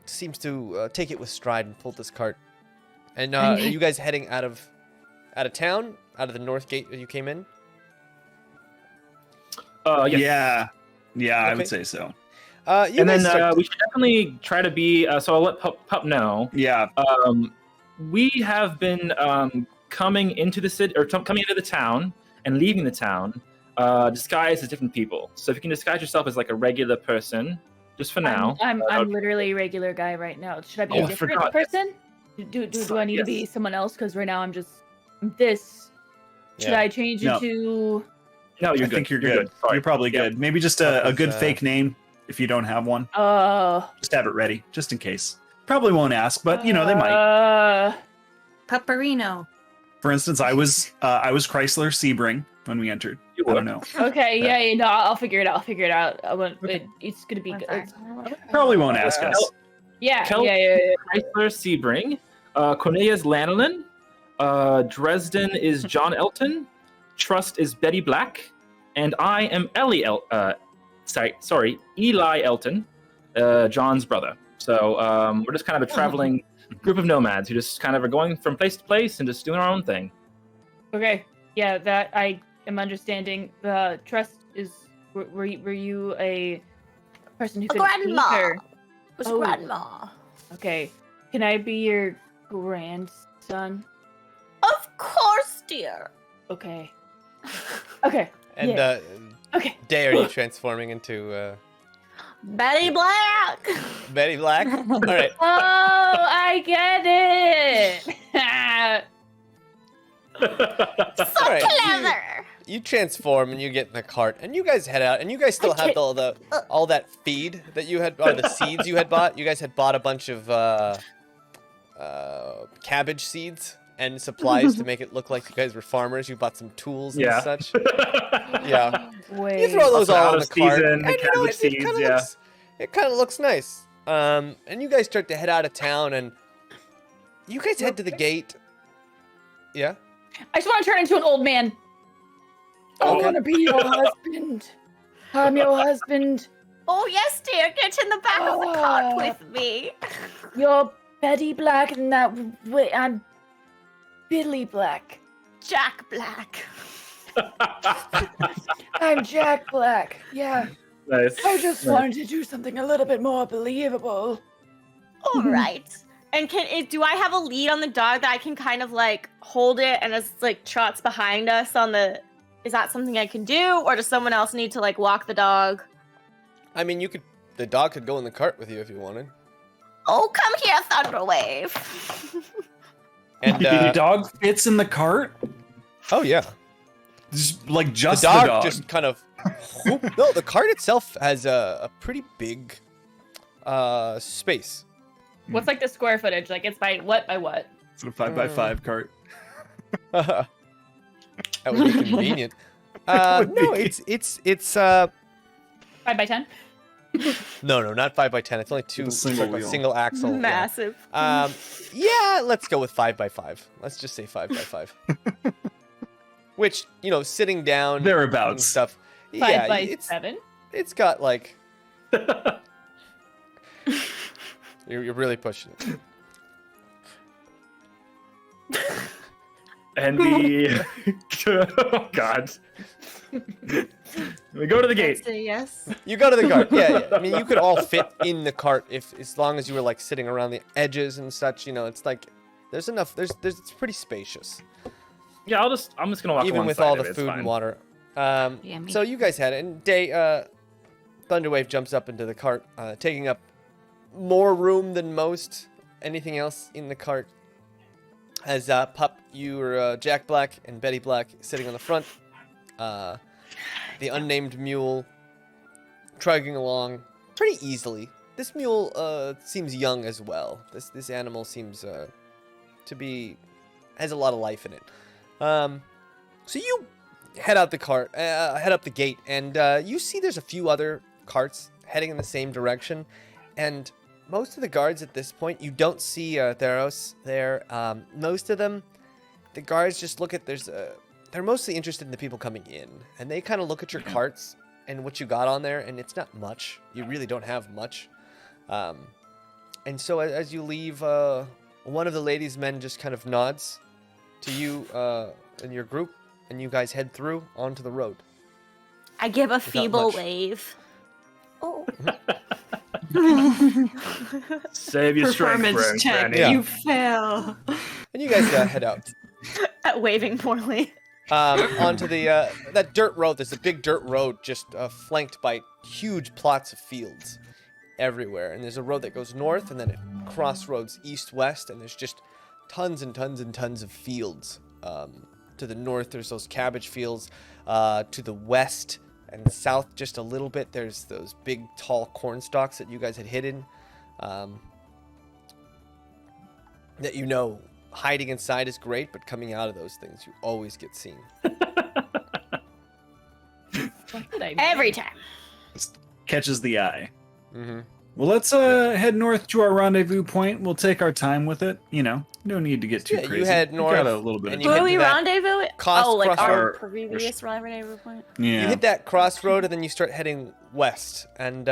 seems to take it with stride and pull this cart. And are you guys heading out of town, out of the north gate that you came in? Yeah, Yes. I Okay. would say so. And then we should definitely try to be. So I'll let Pup know. Yeah, We have been coming into the city or coming into the town and leaving the town disguised as different people. So if you can disguise yourself as like a regular person, just for now. I'm literally a regular guy right now. Should I be Oh, a I different forgot. person? Do I need to be Yes. someone else? Because right now I'm this. Should Yeah. I change No. into? No, you're I good. think you're good. Sorry. You're probably Yeah. good. Maybe just a good fake name if you don't have one. Just have it ready, just in case. Probably won't ask, but they might. Pupperino. For instance, I was Chrysler Sebring when we entered. You I were. don't know. Okay, yeah, no, I'll figure it out. I want it's gonna be good. Perfect. Probably won't ask us. Yeah, Kel- yeah. Chrysler Sebring. Cornelia's Lanolin. Dresden is John Elton. Trust is Betty Black. And I am Eli Elton, John's brother. So we're just kind of a traveling group of nomads who just kind of are going from place to place and just doing our own thing. Okay, yeah, that I am understanding. Trust is. Were you a person who A could grandma. speak, or- It was Oh. grandma. Okay, can I be your grandson? Of course, dear. Okay. Okay. And Yeah. Okay. Daye, are you transforming into Betty Black. Betty Black? All right. Oh, I get it. So All right. clever. You transform and you get in the cart, and you guys head out, and you guys still I have can't- all that feed that you had, or the seeds you had bought. You guys had bought a bunch of cabbage seeds and supplies to make it look like you guys were farmers. You bought some tools Yeah. and such. Yeah. Wait. You throw those Also all out in of the cart, season, and the you know, cabbage it seeds, kind of yeah. looks, it kind of looks nice. And you guys start to head out of town, and you guys head to the gate. Yeah. I just want to turn into an old man. I Okay. want to be your husband. I'm your husband. Oh yes, dear. Get in the back of the cart with me. You're Betty Black, and I'm Billy Black. Jack Black. I'm Jack Black. Yeah. Nice. I just wanted to do something a little bit more believable. All right. And do I have a lead on the dog that I can kind of like hold it and it's like trots behind us on the? Is that something I can do, or does someone else need to like walk the dog? I mean, the dog could go in the cart with you if you wanted. Oh, come here, Thunderwave. And The dog fits in the cart. oh yeah, Just like the just dog just kind of. No, the cart itself has a pretty big space. What's like the square footage? Like it's by what? It's a 5x5 cart. That would be convenient. would No, be. it's 5x10? no, not 5x10. It's only two. With a It's single like a wheel. single axle. yeah. Massive. Yeah, let's go with 5x5. Let's just say 5x5. Which, sitting down and Thereabouts. stuff. 5 Yeah, by it's 7? it's got like you're really pushing it. And the oh god, we go to the gate. Say yes. You go to the cart. Yeah. I mean, you could all fit in the cart as long as you were like sitting around the edges and such. It's like there's enough. It's pretty spacious, Yeah, I'm just gonna walk even with alongside all of the it, it's food fine. and water. Yeah, me So you guys had it, and Daye, Thunderwave jumps up into the cart, taking up more room than most. Anything else in the cart? As Pup, you were Jack Black and Betty Black sitting on the front. The unnamed mule trudging along pretty easily. This mule seems young as well. This animal seems to be has a lot of life in it. So you head out the cart, head up the gate, and you see there's a few other carts heading in the same direction, and most of the guards at this point, you don't see Theros there. Most of them, the guards just look at they're mostly interested in the people coming in, and they kind of look at your carts, and what you got on there, and it's not much. You really don't have much. And so as you leave, one of the ladies' men just kind of nods to you and your group, and you guys head through onto the road. I give a feeble much. wave. Oh. Save your strength, Performance check. Granny. Yeah. You fail. And you guys head out. At waving poorly. Onto the that dirt road. There's a big dirt road just flanked by huge plots of fields everywhere. And there's a road that goes north, and then it crossroads east-west, and there's just tons and tons and tons of fields. To the north, there's those cabbage fields. To the west and south, just a little bit, there's those big, tall corn stalks that you guys had hidden. That you know, hiding inside is great, but coming out of those things, you always get seen. What did I mean? Every time. Catches the eye. Mm-hmm. Well, let's head north to our rendezvous point. We'll take our time with it. You know, no need to get too Yeah, crazy. you head We north, got a little bit and of you Where head we to that rendezvous? crossroad. Our Or- previous rendezvous point. Yeah. You hit that crossroad, and then you start heading west. And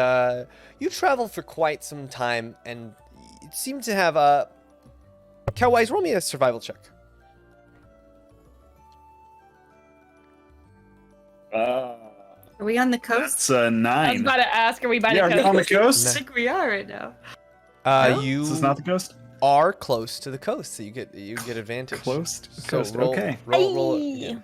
you travel for quite some time, and you seem to have a... Cowwise, roll me a survival check. Are we on the coast? That's a I was 9. about to ask, are we by Yeah, are the we on the coast? I coast? think we are right now. You This is not the coast? are close to the coast, so you get advantage. Close to the So coast. roll, Okay. roll. Hey.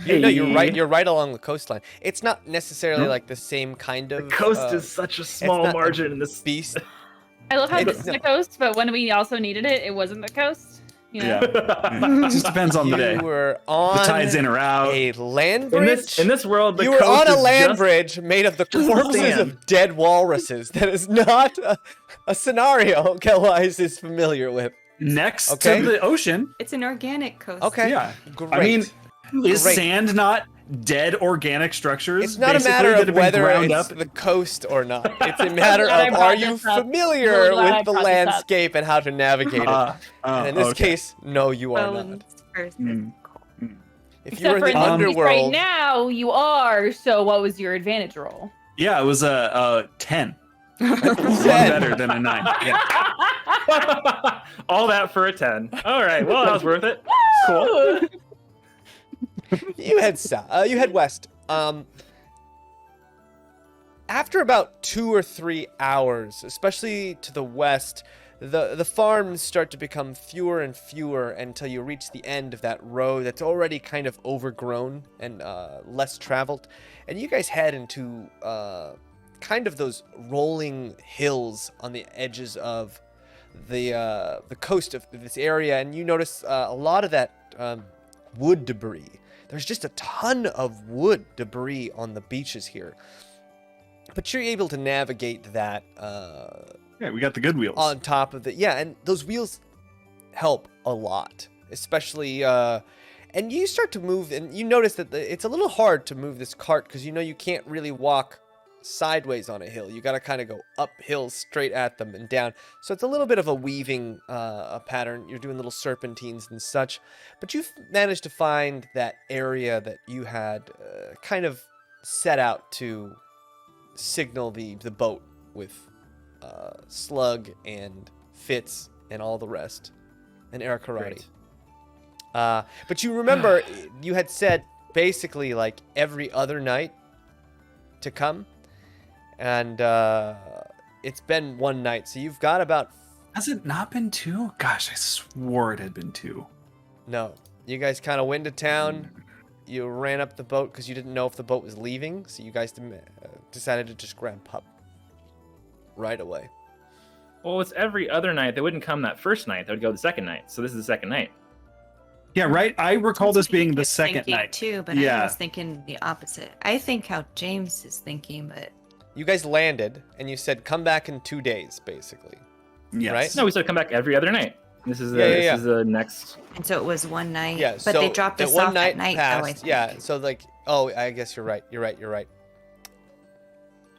Yeah. No, you're right. Hey. You're right along the coastline. It's not necessarily like the same kind The of coast is such a small not a margin in this. beast. I love how It's- this is the coast, but when we also needed it, it wasn't the coast. You know? Yeah. It just depends on the day. You were The on tide's in or out. a land in bridge. this world, the You were coast on a is land just- bridge made of the corpses sand. of dead walruses. That is not a scenario Kellwise is familiar with. Next Okay. to the ocean. It's an organic coast. Okay. Yeah. Great. I mean, is Great. sand not dead organic structures? It's not a basically, matter that of have been whether ground it's up? the coast or not. It's a matter glad I of brought are you this up. familiar Really glad I with the brought this up. landscape and how to navigate it. And in this okay. case, no, you are not. Bones first. Mm. If you were Except in for the in this case underworld, right now, you are. So what was your advantage roll? Yeah, it was a 10. One 10. better than a 9. Yeah. All that for a 10. All right, well, that was worth it. Cool. you head south. You head west. After about 2 or 3 hours, especially to the west, the farms start to become fewer and fewer until you reach the end of that road that's already kind of overgrown and less traveled. And you guys head into kind of those rolling hills on the edges of the coast of this area, and you notice a lot of that wood debris. There's just a ton of wood debris on the beaches here. But you're able to navigate that Yeah, we got the good wheels. on top of the... Yeah, and those wheels help a lot. Especially... and you start to move, and you notice that it's a little hard to move this cart because you know you can't really walk sideways on a hill. You got to kind of go uphill straight at them and down. So it's a little bit of a weaving a pattern. You're doing little serpentines and such. But you've managed to find that area that you had kind of set out to signal the boat with Slug and Fitz and all the rest and Eric Karate. But you remember you had said basically like every other night to come, and it's been one night, so you've got about... Has it not been 2? Gosh, I swore it had been 2. No, you guys kind of went to town. You ran up the boat because you didn't know if the boat was leaving, so you guys decided to just grab Pup right away. Well, it's every other night. They wouldn't come that first night. They would go the second night. So this is the second night. Yeah, right? I recall this That's what being he the was second thinking night. too, but Yeah. I was thinking the opposite. I think how Jaymes is thinking, but You guys landed, and you said, come back in 2 days, basically. Yes. Right? No, we said come back every other night. This is Yeah, yeah, this yeah. is the next. and so it was one night. Yeah, but so they dropped that us one off night at night. passed. Though, I think. Yeah, so like, oh, I guess you're right. You're right.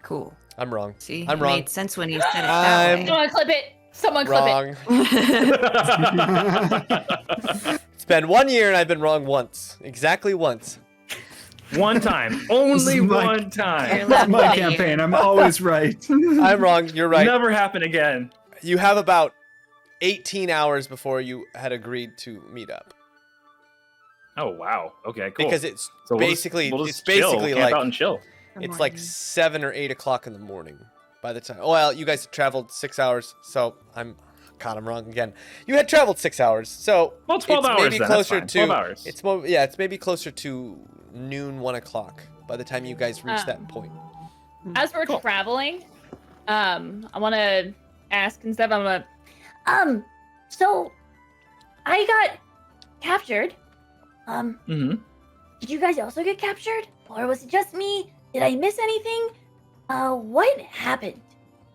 Cool. I'm wrong. See, I'm it wrong. made sense when he said it that I'm way. Someone clip it. Someone clip it. Wrong. It's been 1 year, and I've been wrong once. Exactly once. One time. Only my- one time. That's my campaign. I'm always right. I'm wrong. You're right. Never happen again. You have about 18 hours before you had agreed to meet up. Oh wow. Okay, cool. Because it's So basically we'll it's just chill, basically camp like out and chill. it's like 7 or 8 o'clock in the morning by the time. Oh well, you guys traveled 6 hours, so I'm wrong again. You had traveled 6 hours, so Well, 12 it's hours maybe then. closer That's fine. 12 hours. It's more, yeah, it's maybe closer to noon, 1 o'clock by the time you guys reach that point. As we're traveling, I want to ask and stuff. I'm gonna. So I got captured. Mm-hmm. Did you guys also get captured? Or was it just me? Did I miss anything? What happened?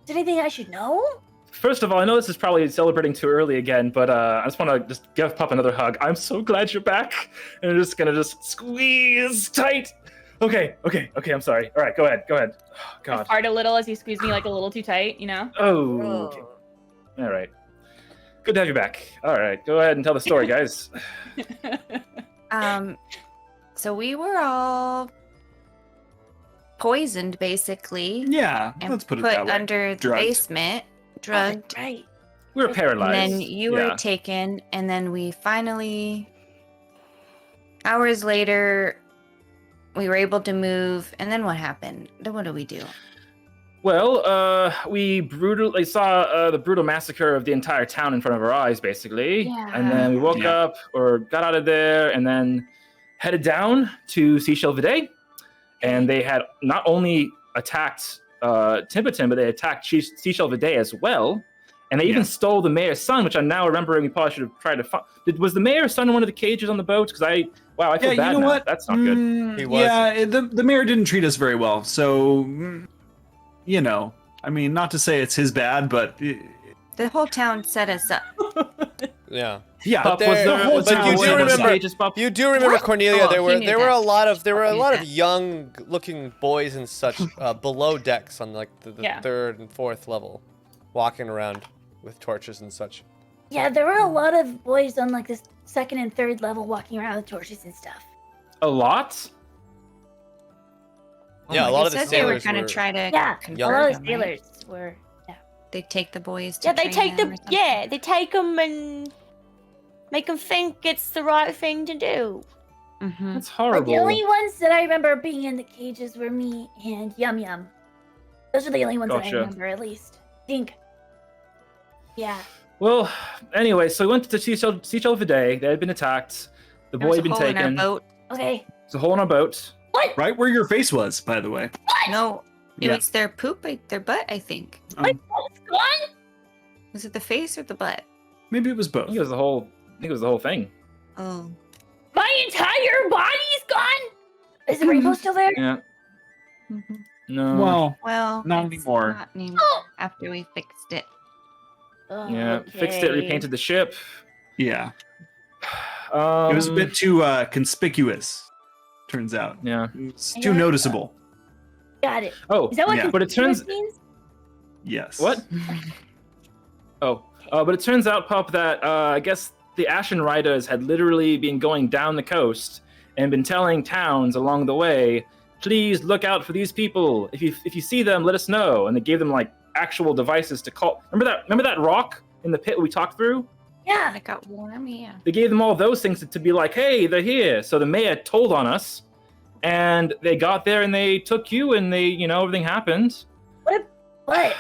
Is there anything I should know? First of all, I know this is probably celebrating too early again, but I just want to just give Pup another hug. I'm so glad you're back, and I'm just gonna squeeze tight. Okay, I'm sorry. All right, go ahead. Oh, I God. fart a little as you squeeze me like a little too tight, you know? Oh. Okay. All right. Good to have you back. All right, go ahead and tell the story, guys. So we were all poisoned, basically. Yeah, And let's put it put that way. under the Drugged. basement, drugged. Right. We were paralyzed. And then you Yeah. were taken, and then we finally, hours later, we were able to move. And then what happened? Then what do we do? Well, we brutally saw the brutal massacre of the entire town in front of our eyes, basically. Yeah. And then we woke up or got out of there and then headed down to Seashell Viday. And they had not only attacked Timberton, but they attacked Seashell Viday as well. And they even stole the mayor's son, which I'm now remembering we probably should have tried to find. Was the mayor's son in one of the cages on the boat? Because I feel bad you know now. what? That's not good. He was. Yeah, the mayor didn't treat us very well. So, you know, I mean, not to say it's his bad, but The whole town set us up. Yeah. yeah, Pup, there- was there, whole was there town you more do than set us the remember- cages, Pup? You do remember Cornelia? Oh, there were he knew there were that. a lot of knew that. young looking boys and such below decks on like the Yeah. 3rd and 4th level, walking around with torches and such. Yeah, there were a lot of boys on like this 2nd and 3rd level walking around with torches and stuff. A lot? Yeah, a lot They of the said they were sailors gonna were. try to Yeah, convert a lot of them, right? sailors were. They take the boys to Yeah, they train take them them. or something? Yeah, they take them and make them think it's the right thing to do. Mhm. That's But horrible. the only ones that I remember being in the cages were me and Yum Yum. Those are the only ones that I Gotcha. remember, at least. Think. Yeah. Well, anyway, so we went to Seashell Viday. They had been attacked. The There boy was had a been hole in our taken. boat. Okay. There's a hole in our boat. right where your face was, by the way. No, it Yeah. was their poop, their butt, I think. It's gone? Was it the face or the butt? Maybe it was I both. think it was the whole thing. Oh. My entire body's gone? Is the rainbow still there? Yeah. Mhm. No. Well, Well, Not it's anymore. Not anymore Oh. after we fixed it. Yeah. Fixed it. Okay. Repainted the ship. yeah, It it was a bit too conspicuous. Turns out, Yeah. it's I too got it. noticeable. Got it. Oh. Is that what Yeah. But it turns. means? Yes. What? Oh. But it turns out, Pup, that I guess the Ashen Riders had literally been going down the coast and been telling towns along the way, please look out for these people. If you see them, let us know. And they gave them like actual devices to call. Remember that rock in the pit we talked through? Yeah. It got warm, yeah. They gave them all those things to be like, hey, they're here. So the mayor told on us, and they got there and they took you, and they, everything happened. But I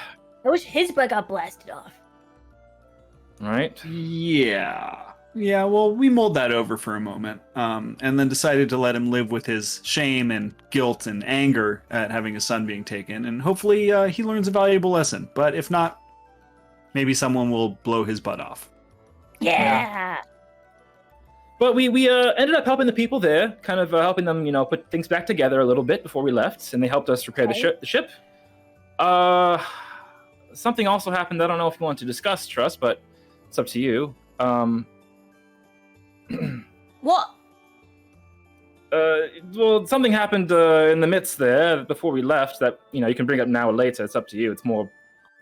wish his butt got blasted off. Right? Yeah. Yeah, well, we mulled that over for a moment, and then decided to let him live with his shame and guilt and anger at having his son being taken, and hopefully he learns a valuable lesson. But if not, maybe someone will blow his butt off. Yeah. But we ended up helping the people there, kind of helping them, put things back together a little bit before we left, and they helped us repair the ship. Something also happened. I don't know if you want to discuss, Trust, but it's up to you. What? Well, something happened in the midst there before we left that you can bring up now or later. It's up to you. It's more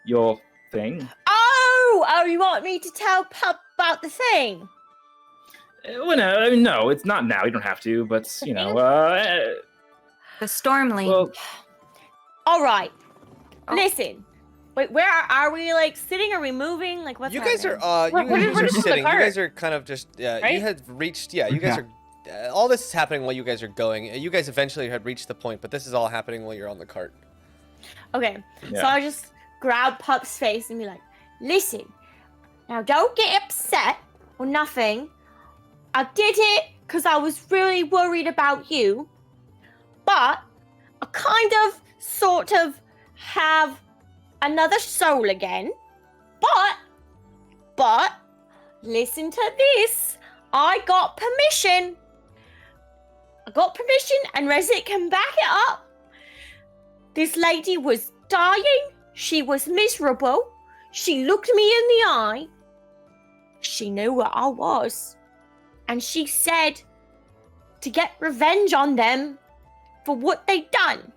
your thing. Oh, you want me to tell Pup about the thing? Well, no, it's not now. You don't have to, but The Stormling. Well, All right. Oh. Listen. Wait, where are we? Like sitting? Are we moving? Like what's You guys happening? are We're you guys are just in the sitting. You cart. guys are kind of just you Right? had reached. Yeah, you guys are. All this is happening while you guys are going. You guys eventually had reached the point, but this is all happening while you're on the cart. Okay. Yeah. So I just grab Pup's face and be like, listen, now don't get upset or nothing. I did it because I was really worried about you. But I kind of, sort of have another soul again. But, listen to this. I got permission. And Rezik can back it up. This lady was dying. She was miserable. She looked me in the eye. She knew what I was. And she said to get revenge on them for what they'd done.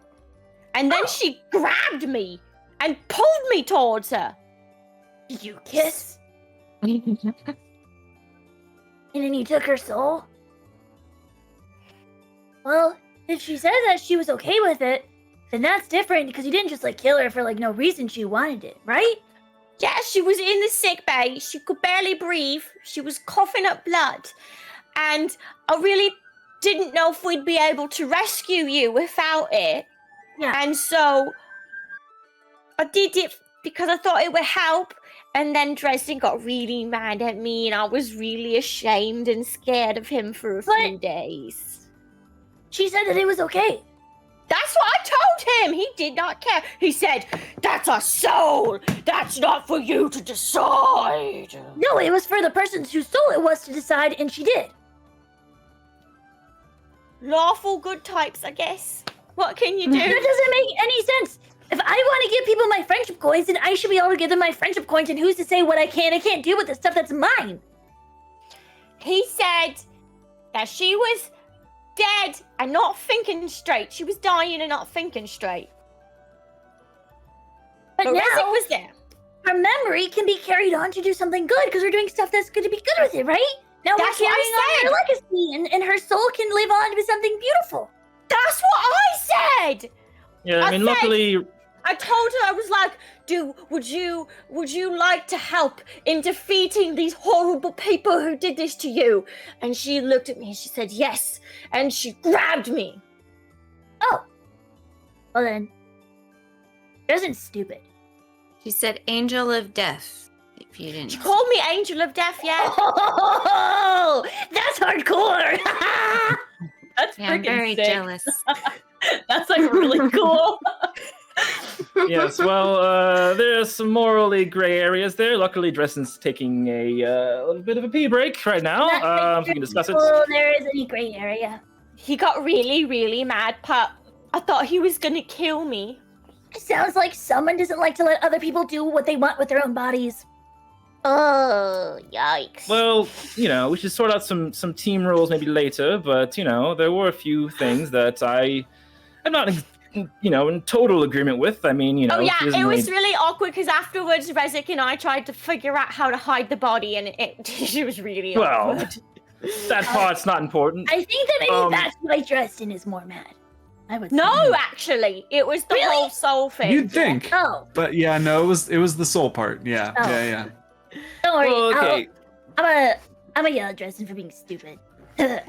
And then she grabbed me and pulled me towards her. Did you kiss? And then you took her soul? Well, if she said that she was okay with it, then that's different because you didn't just like kill her for like no reason. She wanted it, right? Yeah, she was in the sick bay. She could barely breathe. She was coughing up blood. And I really didn't know if we'd be able to rescue you without it. Yeah. And so I did it because I thought it would help. And then Dresden got really mad at me and I was really ashamed and scared of him for a few days. She said that it was okay. That's what I told him. He did not care. He said, that's a soul. That's not for you to decide. No, it was for the person whose soul it was to decide, and she did. Lawful good types, I guess. What can you do? That doesn't make any sense. If I want to give people my friendship coins, then I should be able to give them my friendship coins, and who's to say what I can and can't do with the stuff that's mine? He said that she was dead and not thinking straight. She was dying and not thinking straight. But But now, Rezik was there. her memory can be carried on to do something good, because we're doing stuff that's going to be good with it, right? Now That's we're what carrying I on her legacy, and her soul can live on to be something beautiful. That's what I said. yeah, I mean, said- luckily, I told her, I was like, would you like to help in defeating these horrible people who did this to you? And she looked at me and she said, yes. And she grabbed me. Oh. Well then, it wasn't stupid. She said Angel of Death, if you didn't. She called me Angel of Death, yeah. Oh, that's hardcore. That's Yeah, I'm freaking very sick. jealous. That's like really cool. yes, well, there's some morally gray areas there. Luckily, Dresden's taking a little bit of a pee break right now, so we can discuss it. Oh, there is any gray area. He got really, really mad, Pup. I thought he was gonna kill me. It sounds like someone doesn't like to let other people do what they want with their own bodies. Oh, yikes. Well, you know, we should sort out some team rules maybe later, but, you know, there were a few things that I'm not, you know, in total agreement with. I mean, you know... Oh yeah, she doesn't it was really- really awkward because afterwards Rezik and I tried to figure out how to hide the body and it was really Well, awkward. that part's not important. I think that maybe Um, that's why Dresden is more mad. I would No, actually, it was the Really? whole soul thing. You'd think. Oh, But yeah, no, it was the soul part. Yeah, Oh. yeah. don't worry. Well, okay. I'm gonna yell at Dresden for being stupid.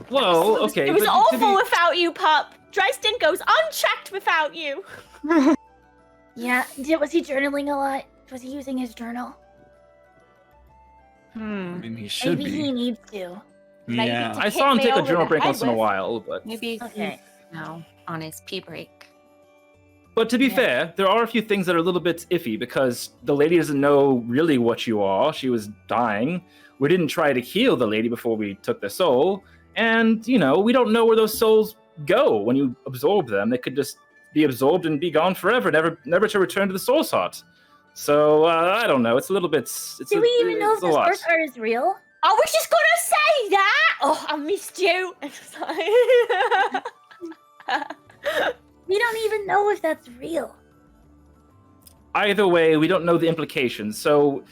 Well, okay. It was but to awful be- without you, Pup. Dresden goes unchecked without you. Yeah, was he journaling a lot? Was he using his journal? I mean, he should Maybe he be. needs to. Maybe Yeah. to I hit saw him me take a over journal the break head once in a with. while, but... Maybe Okay. no, on his pee break. But to be Yeah. fair, there are a few things that are a little bit iffy because the lady doesn't know really what you are. She was dying. We didn't try to heal the lady before we took the soul. And, you know, we don't know where those souls go when you absorb them. They could just be absorbed and be gone forever, never to return to the soul's heart. So, I don't know. It's a little bit... Do we even know if it's a this lot. first art is real? I was just gonna say that. Oh, I missed you. We don't even know if that's real. Either way, we don't know the implications. So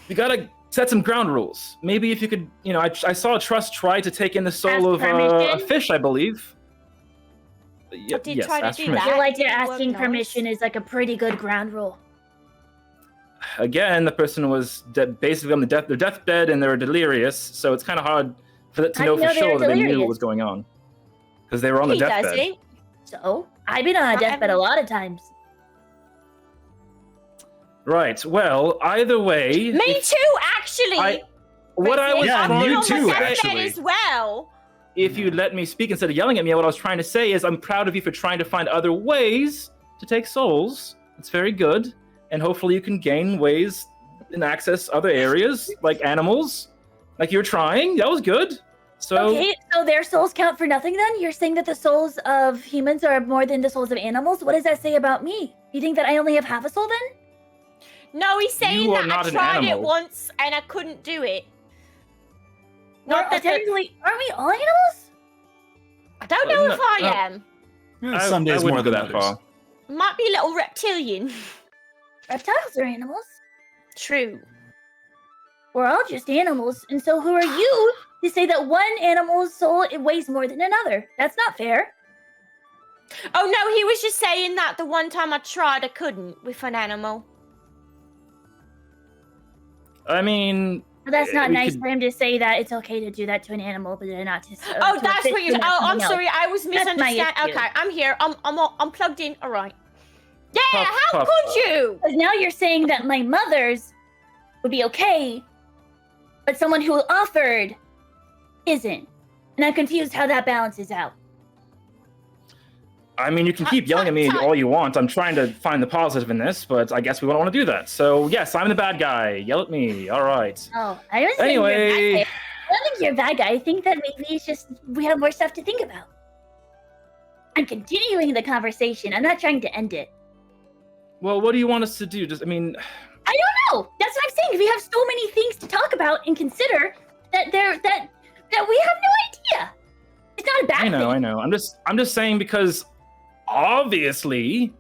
we gotta set some ground rules. Maybe if you could, you know, I saw Trust try to take in the soul Ask of a permission? fish, I believe. did yes, try to ask do permission. I that. feel like It asking didn't work, permission is like a pretty good ground rule. Again, the person was basically on their deathbed and they were delirious, so it's kind of hard for it to How know do you for know they were sure that they knew delirious? what was going on. Because they were on the He deathbed. doesn't. So, I've been on a Not deathbed a every- lot of times. Right, well, either way... Me if- too, actually. What I was Yeah, trying you to on too, my say- deathbed actually. as well. If you let me speak instead of yelling at me, what I was trying to say is I'm proud of you for trying to find other ways to take souls. It's very good. And hopefully you can gain ways and access other areas, like animals. Like you were trying. That was good. So Okay, so their souls count for nothing then? You're saying that the souls of humans are more than the souls of animals? What does that say about me? You think that I only have half a soul then? No, he's saying You are that not I an tried it animal. once and I couldn't do it. Well, Not that technically, aren't we all animals? I don't know no, if I no. am. Some days I wouldn't more go than that others. far. Might be a little reptilian. Reptiles are animals. True. We're all just animals, and so who are you to say that one animal's soul it weighs more than another? That's not fair. Oh no, he was just saying that the one time I tried I couldn't with an animal. I mean, But that's not we nice could- for him to say that it's okay to do that to an animal, but then not to. Oh, to that's fit what you. to Oh, I'm something else. sorry, I was That's my misunderstanding. issue. Okay, I'm here. I'm plugged in. All right. Yeah, Puff, how puff. could you? Because now you're saying that my mother's would be okay, but someone who offered isn't, and I'm confused how that balances out. I mean, you can keep yelling at me all you want. I'm trying to find the positive in this, but I guess we don't want to do that. So yes, I'm the bad guy. Yell at me. All right. Oh, I was saying you're a bad Anyway, guy. I don't think you're a bad guy. I think that maybe it's just we have more stuff to think about. I'm continuing the conversation. I'm not trying to end it. well, what do you want us to do? Just, I mean, I don't know. That's what I'm saying. We have so many things to talk about and consider that we have no idea. It's not a bad thing. I know. I'm just saying because obviously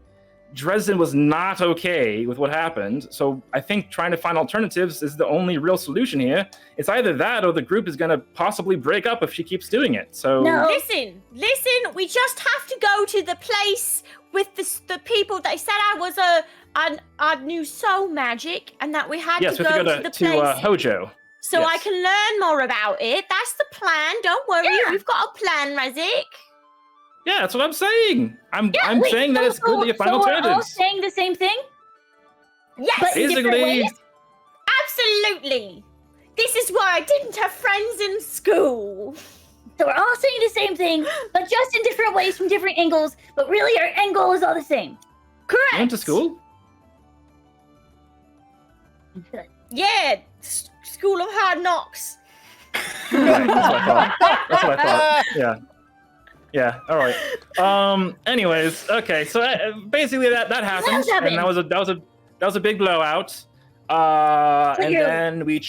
Dresden was not okay with what happened. So I think trying to find alternatives is the only real solution here. It's either that or the group is going to possibly break up if she keeps doing it. So No. Listen. We just have to go to the place with the people. They said I knew soul magic, and that we had yes, to we have go to go to the to place Hojo. so I yes. can learn more about it. That's the plan. Don't worry, Yeah. we've got a plan, Razik. Yeah, that's what I'm saying. I'm Wait, saying that it's good that you find so we're all alternatives. saying the same thing, Yes, but in different Basically, ways. absolutely. This is why I didn't have friends in school. So we're all saying the same thing, but just in different ways from different angles. But really, our end goal is all the same. Correct. you went to school? Yeah, School of Hard Knocks. Right, that's what I thought. That's what I thought. Yeah. Yeah. All right. Anyways, okay. So basically, that happened, What happened? and that was a big blowout. So And you're- then we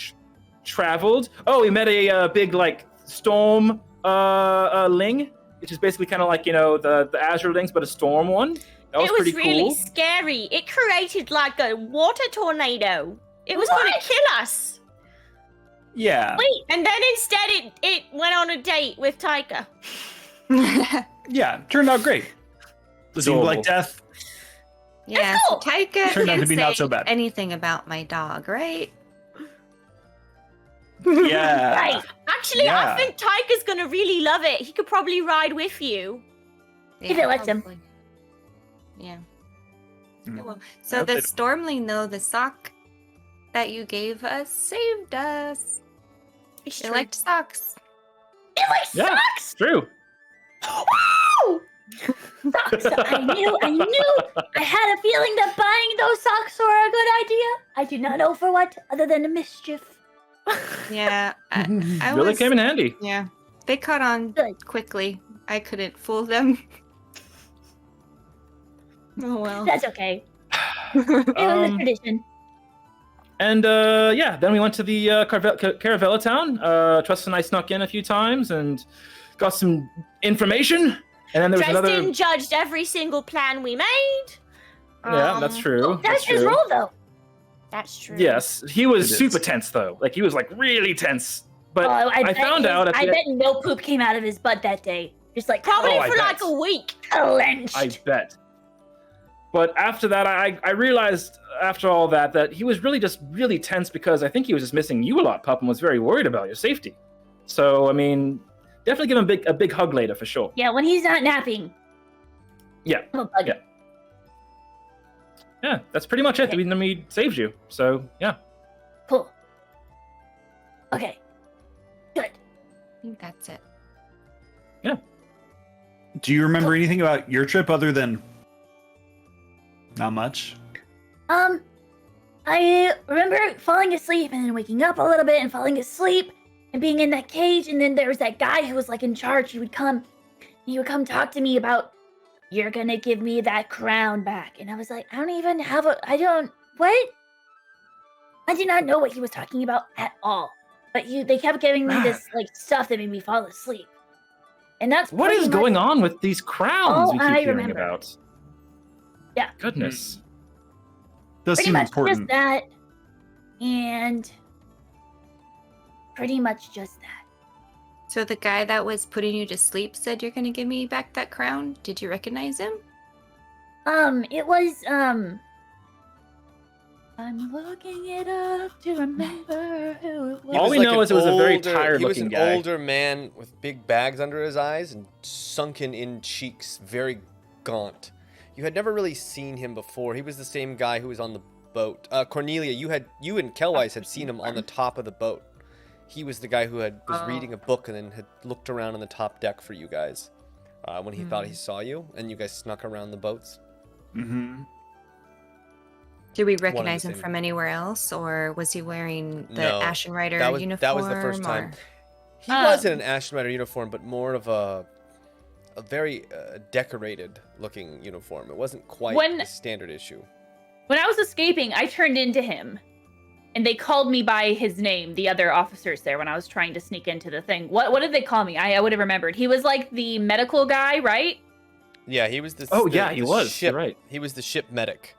traveled. Oh, we met a big like storm ling, which is basically kind of like the Azure lings, but a storm one. That was It was pretty really cool. scary. It created like a water tornado. It was going to kill us. Yeah. Wait, And then instead it went on a date with Taika. Yeah. Turned out great. Seemed Adorable. like death. Yeah, so Taika Turned out can't to be not say so bad. anything about my dog, right? Yeah. right. Actually, Yeah. I think Taika's going to really love it. He could probably ride with you. If it lets him. probably. Yeah. Mm. It will. So Hope the it- Stormling, though, the sock that you gave us saved us. It's They true. liked socks. It like Yeah. sucks. True. Wow. Socks. I knew. I had a feeling that buying those socks were a good idea. I do not know for what, other than a mischief. Yeah. I Really was, came in handy. Yeah. They caught on Good. quickly. I couldn't fool them. Oh well. That's okay. It was a tradition. And yeah, then we went to the Caravella town. Trust and I snuck in a few times and got some information. And then there was Dresden another. judged every single plan we made. Yeah, that's true. That's his true. role, though. That's true. Yes, he was It is. super tense though. Like he was like really tense. But Oh, I bet found his- out at I the bet no poop came out of his butt that day. Just like Probably I for bet. like a week. clenched. I bet. But after that, I realized after all that he was really just really tense because I think he was just missing you a lot, Pup, and was very worried about your safety. So, I mean, definitely give him a big hug later for sure. Yeah, when he's not napping. Yeah. I'm a bug. Yeah. Yeah, that's pretty much it. Okay. I mean, he saved you. So, yeah. Cool. Okay. Good. I think that's it. Do you remember anything about your trip other than not much? I remember falling asleep and then waking up a little bit and falling asleep and being in that cage, and then there was that guy who was like in charge. He would come talk to me about, you're gonna give me that crown back. And I was like, what? I did not know what he was talking about at all. But they kept giving me this like stuff that made me fall asleep. And that's What is going on with these crowns Oh, we keep I hearing remember. about? Yeah. Goodness. Does Pretty seem much important. just that. And pretty much just that. So the guy that was putting you to sleep said you're going to give me back that crown. Did you recognize him? It was, I'm looking it up to remember who it was. All we know is it was a very tired-looking He was guy. an older man with big bags under his eyes and sunken in cheeks, very gaunt. You had never really seen him before. He was the same guy who was on the boat. Cornelia, you and Kelwise had seen him on the top of the boat. He was the guy who was reading a book and then had looked around on the top deck for you guys when he thought he saw you, and you guys snuck around the boats. Mm-hmm. Did we recognize him same. from anywhere else, or was he wearing the No, Ashen Rider uniform? That was the first time. or- He was in an Ashen Rider uniform, but more of a very decorated looking uniform. It wasn't quite the standard issue. When I was escaping, I turned into him. And they called me by his name, the other officers there, when I was trying to sneak into the thing. What did they call me? I would have remembered. He was like the medical guy, right? Yeah, he was the. Oh, the- yeah, he the was. Ship, You're right. He was the ship medic.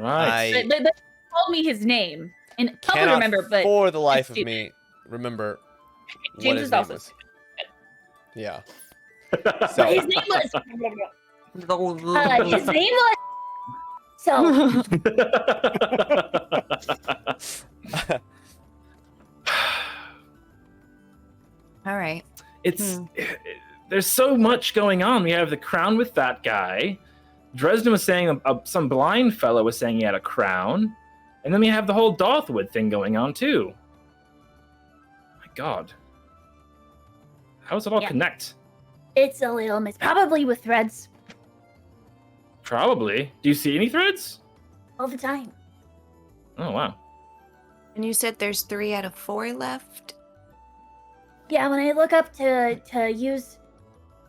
Right. They called me his name. And Pup would Cannot remember, but for the life it's of stupid. me remember what James his is name also was. stupid. Yeah. But So his name was. His name was. So All right. It's there's so much going on. We have the crown with that guy. Dresden was saying some blind fellow was saying he had a crown, and then we have the whole Darthwood thing going on too. My God, how does it all Yeah. connect? it's a little probably with threads Probably. Do you see any threads? all the time. Oh wow. And you said there's 3 out of 4 left. Yeah, when I look up to use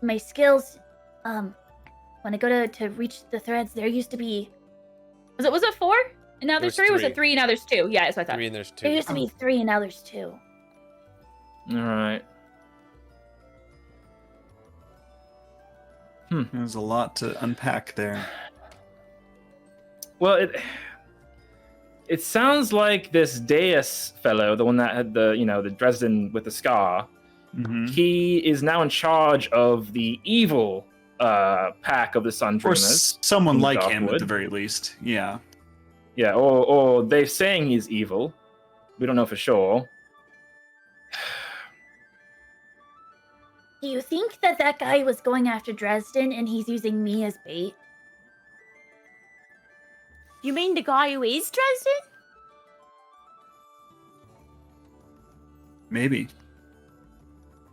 my skills, when I go to reach the threads, there used to be Was it 4? And now there's There's 3? Was 3. it 3 and now there's 2? Yeah, that's what I thought. 3 and there's 2. there used to be 3 and now there's 2. All right. There's a lot to unpack there. Well, it sounds like this Daye fellow, the one that had the Dresden with the scar, Mm-hmm. he is now in charge of the evil pack of the Sun Or Dreamers. someone in like him at Darkwood. the very least. Yeah. Yeah, or they're saying he's evil. We don't know for sure. Do you think that guy was going after Dresden and he's using me as bait? You mean the guy who is Dresden? Maybe.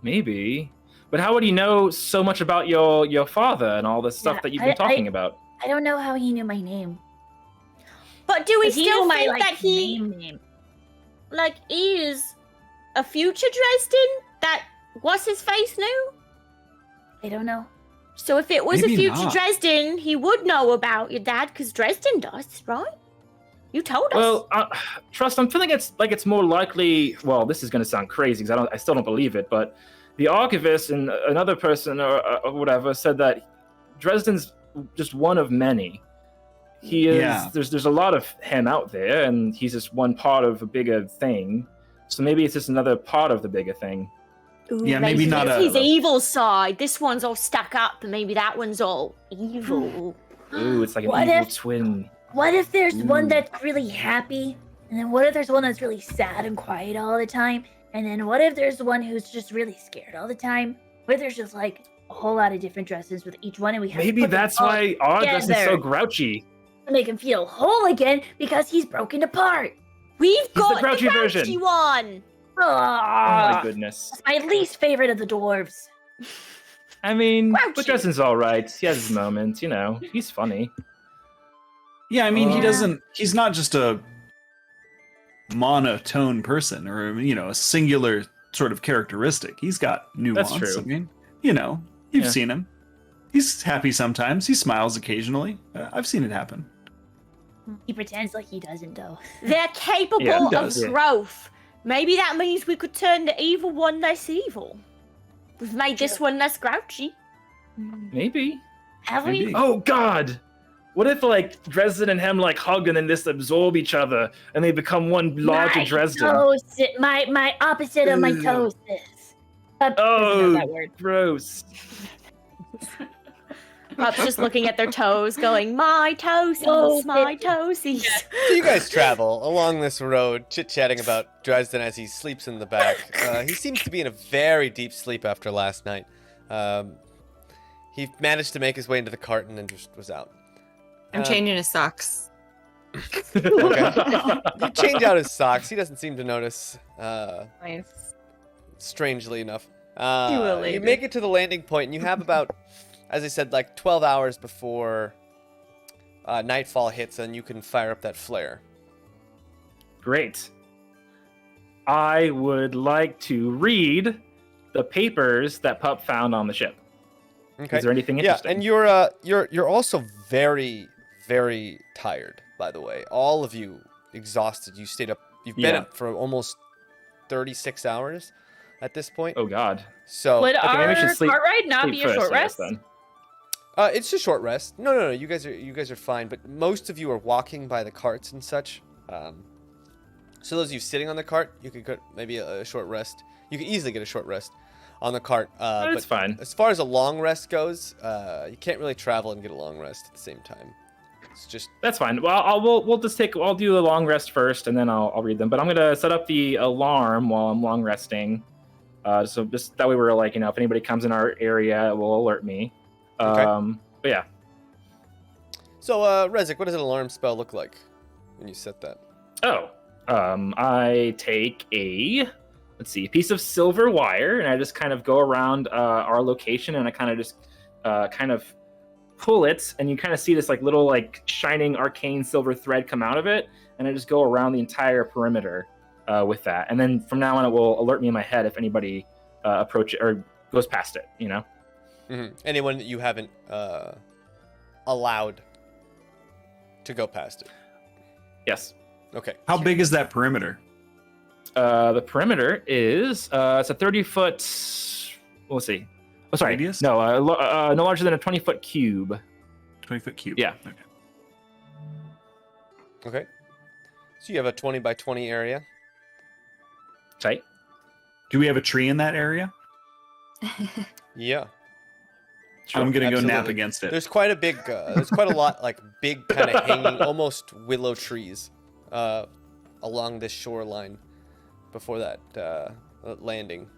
Maybe. But how would he know so much about your father and all the stuff Yeah, that you've been talking about? I don't know how he knew my name. But do we But he still knew think my that he name. is a future Dresden that what's his face knew? I don't know. So if it was Maybe a future not. Dresden, he would know about your dad because Dresden does, right? You told us. Well, Trust, I'm feeling it's more likely. Well, this is going to sound crazy because I still don't believe it. But the archivist and another person or whatever said that Dresden's just one of many. He is. Yeah. There's a lot of him out there, and he's just one part of a bigger thing. So maybe it's just another part of the bigger thing. Ooh, Yeah, maybe not it's a- his evil side. This one's all stuck up, and maybe that one's all evil. Ooh, it's like an What evil if- twin. What if there's one Ooh. that's really happy? And then what if there's one that's really sad and quiet all the time? And then what if there's one who's just really scared all the time? What if there's just like a whole lot of different dresses with each one, and we have to Maybe put them that's all why August is so together grouchy. to make him feel whole again because he's broken apart. We've the got grouchy version. one. Oh my Oh, goodness. my least favorite of the dwarves. I mean, Grouchy. but Dresden's all right. He has his moments, you know. He's funny. Yeah, I mean, he Yeah. doesn't. He's not just a monotone person or a singular sort of characteristic. He's got nuance. That's true. I mean, you've Yeah. seen him. He's happy sometimes. He smiles occasionally. I've seen it happen. He pretends like he doesn't, though. They're capable Yeah, he of does. growth. Maybe that means we could turn the evil one less evil. We've made this one less grouchy. Maybe. Have Maybe. we? Oh God! What if like Dresden and him like hug and then just absorb each other and they become one larger My Dresden? toast, my opposite of my Ugh. toast is. Doesn't know Oh, that word. gross! Perhaps just looking at their toes, going, my toesies, Oh, my baby. toesies. So you guys travel along this road, chit-chatting about Dresden as he sleeps in the back. He seems to be in a very deep sleep after last night. He managed to make his way into the cart and then just was out. I'm changing his socks. Okay. You change out his socks. He doesn't seem to notice, Nice. strangely enough. will You later. make it to the landing point, and you have about, as I said, like 12 hours before nightfall hits, and you can fire up that flare. Great. I would like to read the papers that Pup found on the ship. Okay. Is there anything Yeah, interesting? and you're also very, very tired, by the way. All of you exhausted. You stayed up. You've been Yeah. up for almost 36 hours at this point. Oh God. So Would Okay, maybe we our should sleep- car ride not Sleep be a first, short I rest? guess, then. it's a short rest. No. You guys are fine. But most of you are walking by the carts and such. So those of you sitting on the cart, you could get maybe a short rest. You could easily get a short rest on the cart. That's but fine. as far as a long rest goes, you can't really travel and get a long rest at the same time. It's just That's fine. Well, we'll just take. I'll do a long rest first, and then I'll read them. But I'm gonna set up the alarm while I'm long resting. So just that way we're like, if anybody comes in our area, it will alert me. Okay. But yeah. so. Rezik, what does an alarm spell look like when you set that? Oh. I take a piece of silver wire, and I just kind of go around our location, and I kind of just kind of pull it, and you kind of see this like little like shining arcane silver thread come out of it, and I just go around the entire perimeter with that, and then from now on it will alert me in my head if anybody approach it or goes past it. Mm-hmm. Anyone that you haven't allowed to go past it. Yes. Okay. How big is that perimeter? The perimeter is it's a 30-foot. We'll see. Oh, sorry. Radius? No, no larger than a 20-foot cube. 20-foot cube. Yeah. Okay. Okay. So you have a 20 by 20 area. Tight. Do we have a tree in that area? Yeah. I'm gonna go nap absolutely. against it. There's quite a lot like big kind of hanging, almost willow trees along this shoreline before that landing.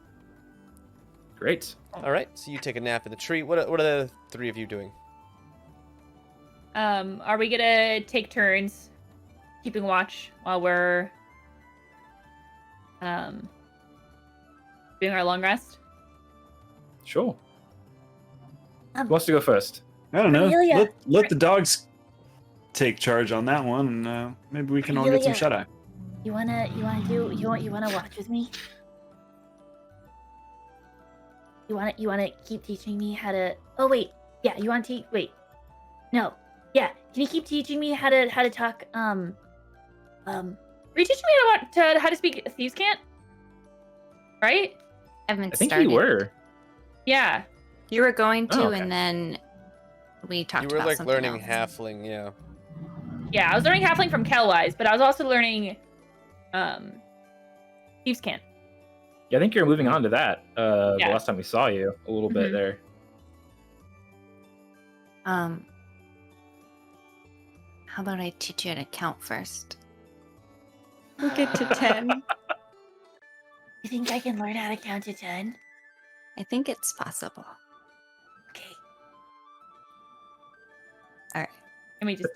Great. All right, so you take a nap in the tree. What are the three of you doing? Are we gonna take turns keeping watch while we're doing our long rest? Sure. Who wants to go first? I don't know. Amelia. Let the dogs take charge on that one, and maybe we can all get some Amelia. shut eye. You wanna watch with me? You wanna keep teaching me how to? Oh wait, yeah. You want to? Wait, no, yeah. Can you keep teaching me how to talk? Are you teaching me how to speak Thieves' Cant? Right? Haven't I think started. you were. Yeah. You were going to, Oh, okay. and then we talked You were about like something learning else. halfling, yeah. Yeah, I was learning Halfling from Kelwise, but I was also learning Thieves' Cant. Yeah, I think you're moving on to that. The Yeah. last time we saw you, a little bit Mhm. there. How about I teach you how to count first? We'll get to 10. You think I can learn how to count to 10? I think it's possible. Okay. All right. Let me just.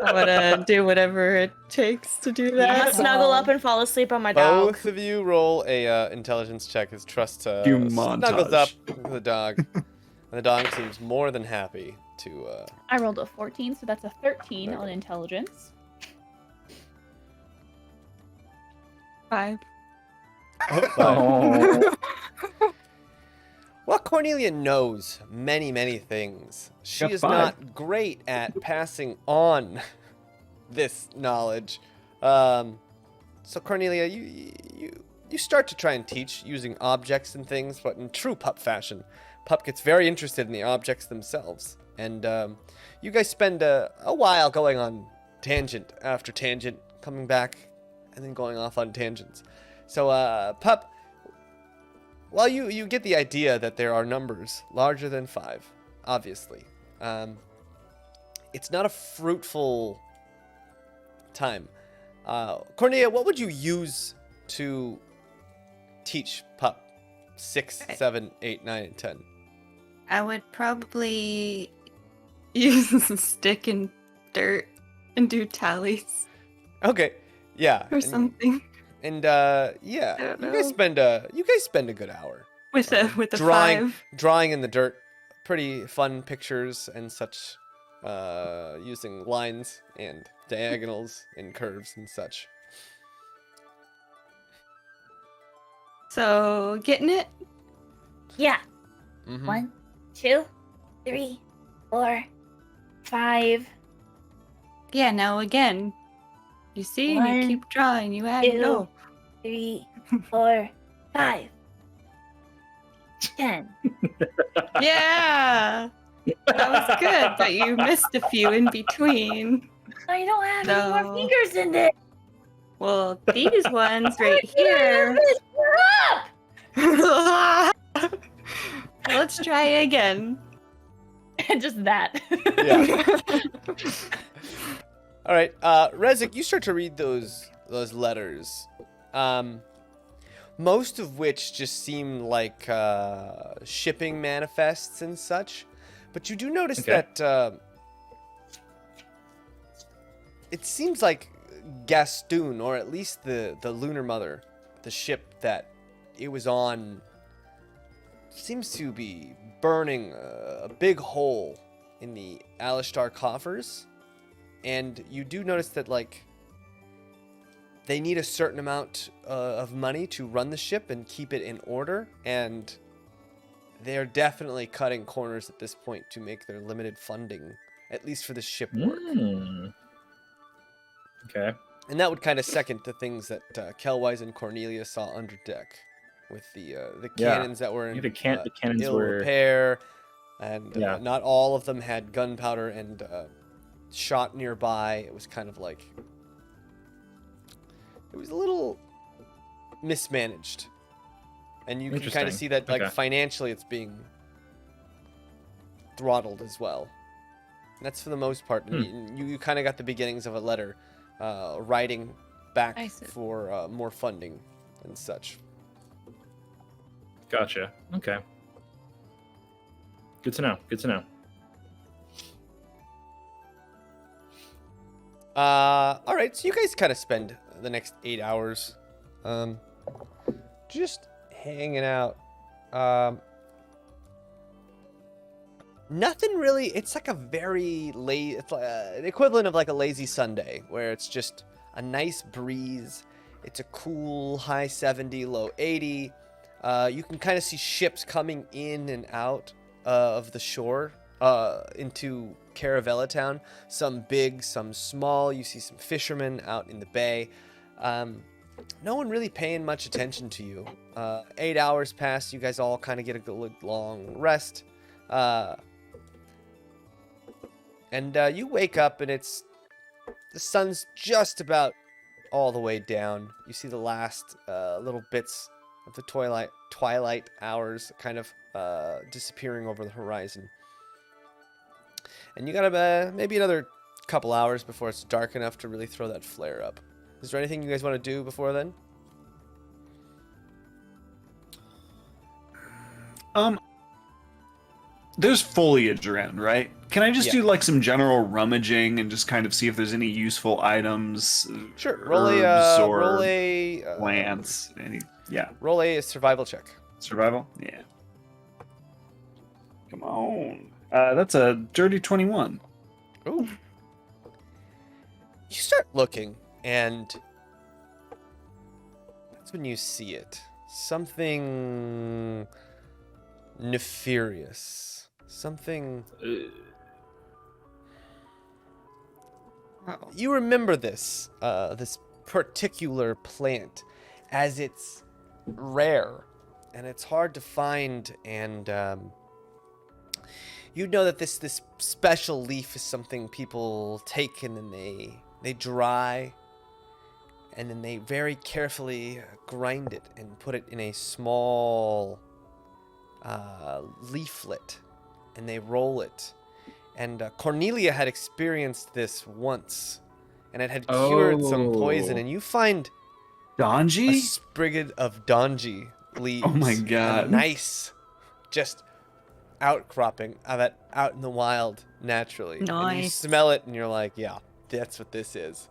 I'm gonna do whatever it takes to do I'm that. gonna snuggle up and fall asleep on my dog. Both of you roll a intelligence check as Trust Do snuggles montage. up to the dog. And the dog seems more than happy to... I rolled a 14, so that's a 13 Okay. on intelligence. 5. Oh. Well, Cornelia knows many, many things. She Got is 5. not great at passing on this knowledge. So Cornelia, you start to try and teach using objects and things, but in true pup fashion. Pup gets very interested in the objects themselves. And you guys spend a while going on tangent after tangent, coming back, and then going off on tangents. So, Pup, while you get the idea that there are numbers larger than 5, obviously, it's not a fruitful time. Cornelia, what would you use to teach Pup 6, 7, 8, 9, and 10? I would probably use a stick and dirt and do tallies Okay, yeah. or something And yeah, I don't you guys know. spend a good hour with a drawing 5. drawing in the dirt, pretty fun pictures and such, using lines and diagonals and curves and such. So getting it? Yeah. Mhm. 1, 2, 3, 4, 5. Yeah. Now again, you see, you 1, keep drawing. You add 2, no. 3, 4, 5. 10. Yeah, that was good, but you missed a few in between. I don't have any more No. fingers in this. Well, these ones right here. You're up! Let's try again. Just that. Yeah. All right, Rezik, you start to read those letters, most of which just seem like shipping manifests and such. But you do notice Okay. that it seems like Gastoon, or at least the Lunar Mother, the ship that it was on, seems to be burning a big hole in the Alishtar coffers. And you do notice that, like, they need a certain amount of money to run the ship and keep it in order. And they're definitely cutting corners at this point to make their limited funding, at least for the ship work. Okay. And that would kind of second the things that Kelwise and Cornelia saw under deck, with the Yeah. cannons that were in The cannons ill were. repair, and Yeah. not all of them had gunpowder and shot nearby. It was kind of like, it was a little mismanaged, and you can kind of Interesting. see that, like, Okay. financially it's being throttled as well. And that's for the most part. And you kind of got the beginnings of a letter writing back I see. for more funding and such. Gotcha. Okay. Good to know. Good to know. All right, so you guys kind of spend the next 8 hours just hanging out. Nothing really. It's like a very it's like, the equivalent of like a lazy Sunday, where it's just a nice breeze. It's a cool high 70, low 80. You can kind of see ships coming in and out of the shore into Caravella town. Some big, some small. You see some fishermen out in the bay. No one really paying much attention to you. 8 hours pass. You guys all kind of get a good long rest. And you wake up, and the sun's just about all the way down. You see the last little bits of the twilight hours kind of disappearing over the horizon. And you got maybe another couple hours before it's dark enough to really throw that flare up. Is there anything you guys want to do before then? There's foliage around, right? Can I just do like some general rummaging and just kind of see if there's any useful items? Sure. Herbs or Roll a plants. Yeah. Roll a survival check. Survival? Yeah. Come on. That's a dirty 21. Ooh. You start looking, and that's when you see it. Something nefarious. Something. You remember this, this particular plant, as it's rare, and it's hard to find, and you know that this special leaf is something people take and then they dry, and then they very carefully grind it and put it in a small leaflet, and they roll it. And Cornelia had experienced this once, and it had cured some poison. And you find a Donji? sprig of Donji leaves. Oh my god. Nice, just outcropping of it out in the wild naturally. And you Nice. smell it, and you're like, yeah, that's what this is.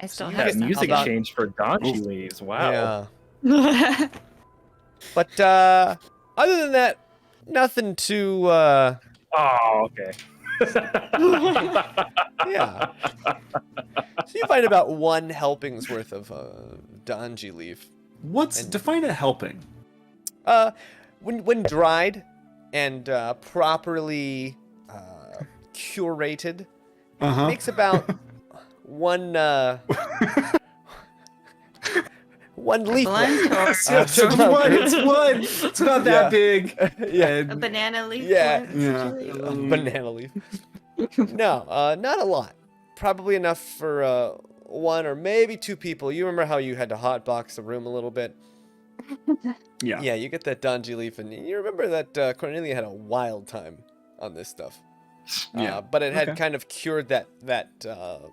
I still you have get That some. music about- change for Donji leaves. Wow. Yeah. But other than that, nothing too. Oh, okay. Yeah. So you find about one helping's worth of Donji leaf. Define a helping? When dried and properly curated, Uh-huh. makes about one one leaflet. It's one. It's not that Yeah. big. Yeah. A banana leaf. Yeah. one? Yeah. A banana leaf. No, not a lot. Probably enough for one or maybe two people. You remember how you had to hotbox the room a little bit? Yeah. Yeah, you get that Donji leaf, and you remember that Cornelia had a wild time on this stuff. Yeah. But it had Okay. kind of cured that The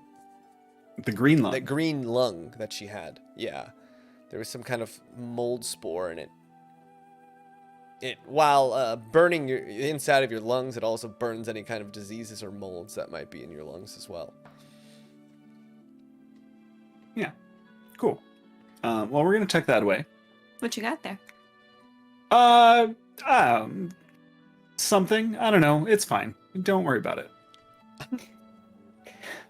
green lung. that green lung that she had. Yeah, there was some kind of mold spore in it. While burning your inside of your lungs, it also burns any kind of diseases or molds that might be in your lungs as well. Yeah. Cool. Well, we're gonna tuck that away. What you got there? Something. I don't know. It's fine. Don't worry about it. Oh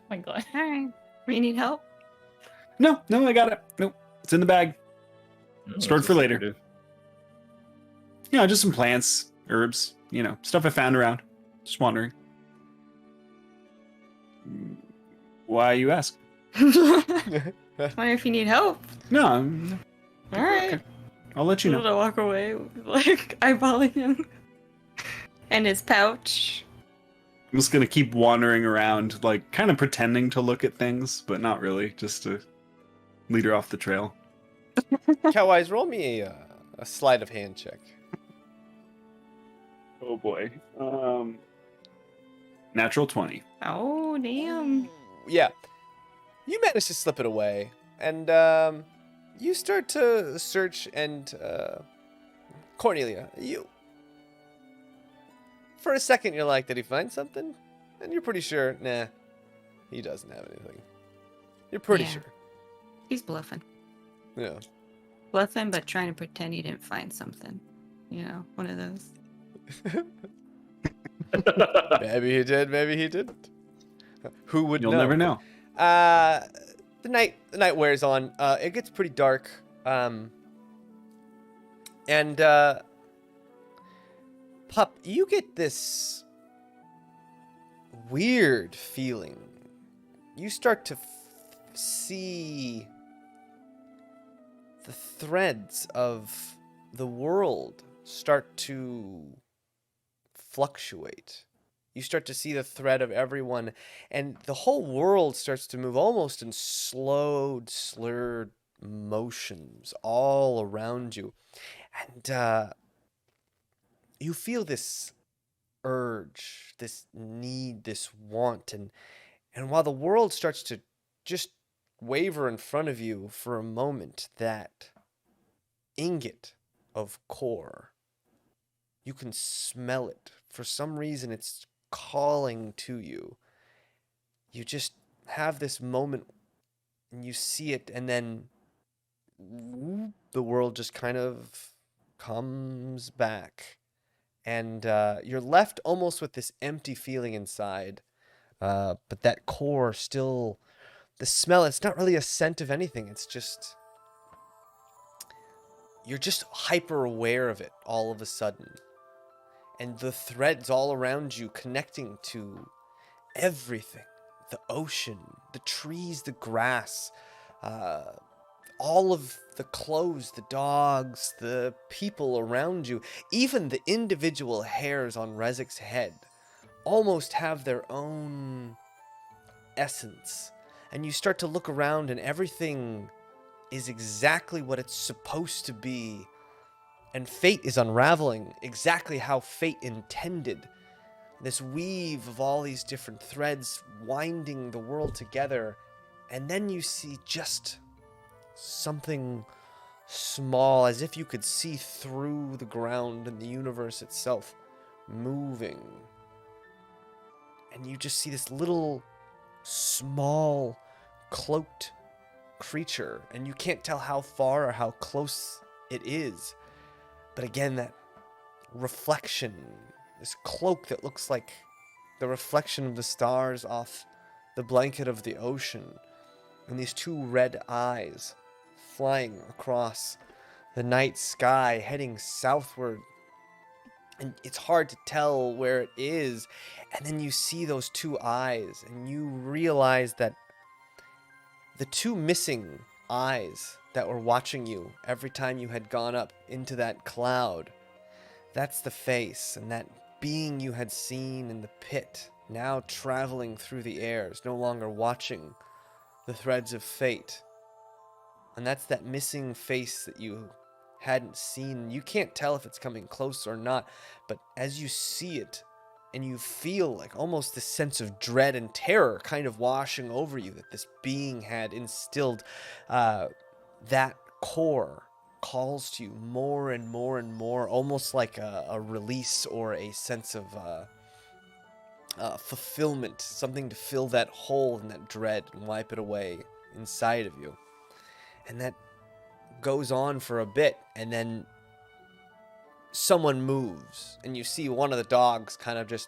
my god. All right. You need help? No, I got it. Nope. It's in the bag. Stored for later. Yeah, just some plants, herbs, stuff I found around. Just wandering. Why you ask? Wonder if you need help. No, All right. okay. I'll let you I'm know. gonna walk away, like eyeballing him and his pouch. I'm just gonna keep wandering around, like kind of pretending to look at things, but not really, just to lead her off the trail. Coweyes, roll me a sleight of hand check. Oh boy. Natural 20. Oh damn! Yeah, you manage to slip it away, and you start to search. And Cornelia, for a second you're like, did he find something? And you're pretty sure, nah, he doesn't have anything. You're pretty Yeah. sure. He's bluffing, Yeah. but trying to pretend he didn't find something. One of those. Maybe he did, maybe he didn't. Who would You'll know? never know. The night wears on. It gets pretty dark. And Pup, you get this weird feeling. You start to see the threads of the world start to fluctuate. You start to see the thread of everyone, and the whole world starts to move almost in slowed, slurred motions all around you. And you feel this urge, this need, this want, and while the world starts to just waver in front of you for a moment, that ingot of core, you can smell it. For some reason, it's calling to you. You just have this moment and you see it, and then the world just kind of comes back. And you're left almost with this empty feeling inside. But that core still, the smell, it's not really a scent of anything. It's just, you're just hyper aware of it all of a sudden. And the threads all around you connecting to everything, the ocean, the trees, the grass, all of the clothes, the dogs, the people around you, even the individual hairs on Rezik's head almost have their own essence. And you start to look around and everything is exactly what it's supposed to be. And fate is unraveling exactly how fate intended. This weave of all these different threads winding the world together. And then you see just something small, as if you could see through the ground and the universe itself, moving. And you just see this little, small, cloaked creature. And you can't tell how far or how close it is. But again, that reflection, this cloak that looks like the reflection of the stars off the blanket of the ocean, and these two red eyes flying across the night sky, heading southward. And it's hard to tell where it is. And then you see those two eyes, and you realize that the two missing eyes that were watching you every time you had gone up into that cloud, that's the face, and that being you had seen in the pit, now traveling through the airs, no longer watching the threads of fate. And that's that missing face that you hadn't seen. You can't tell if it's coming close or not, but as you see it, and you feel like almost this sense of dread and terror kind of washing over you that this being had instilled, that core calls to you more and more and more, almost like a release or a sense of fulfillment, something to fill that hole and that dread and wipe it away inside of you. And that goes on for a bit, and then someone moves, and you see one of the dogs kind of just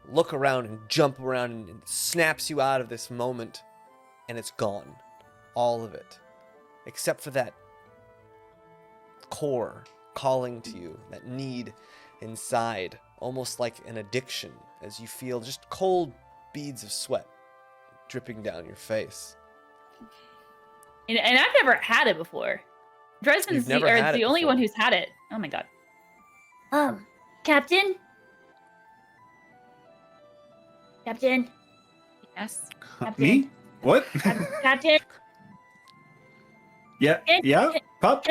look around and jump around, and it snaps you out of this moment, and it's gone. All of it. Except for that core calling to you, that need inside, almost like an addiction, as you feel just cold beads of sweat dripping down your face. And I've never had it before. Dresden's the only one who's had it. Oh my god. Captain? Captain? Yes. Captain? Me? What? Captain? Yeah. Yeah. Pup.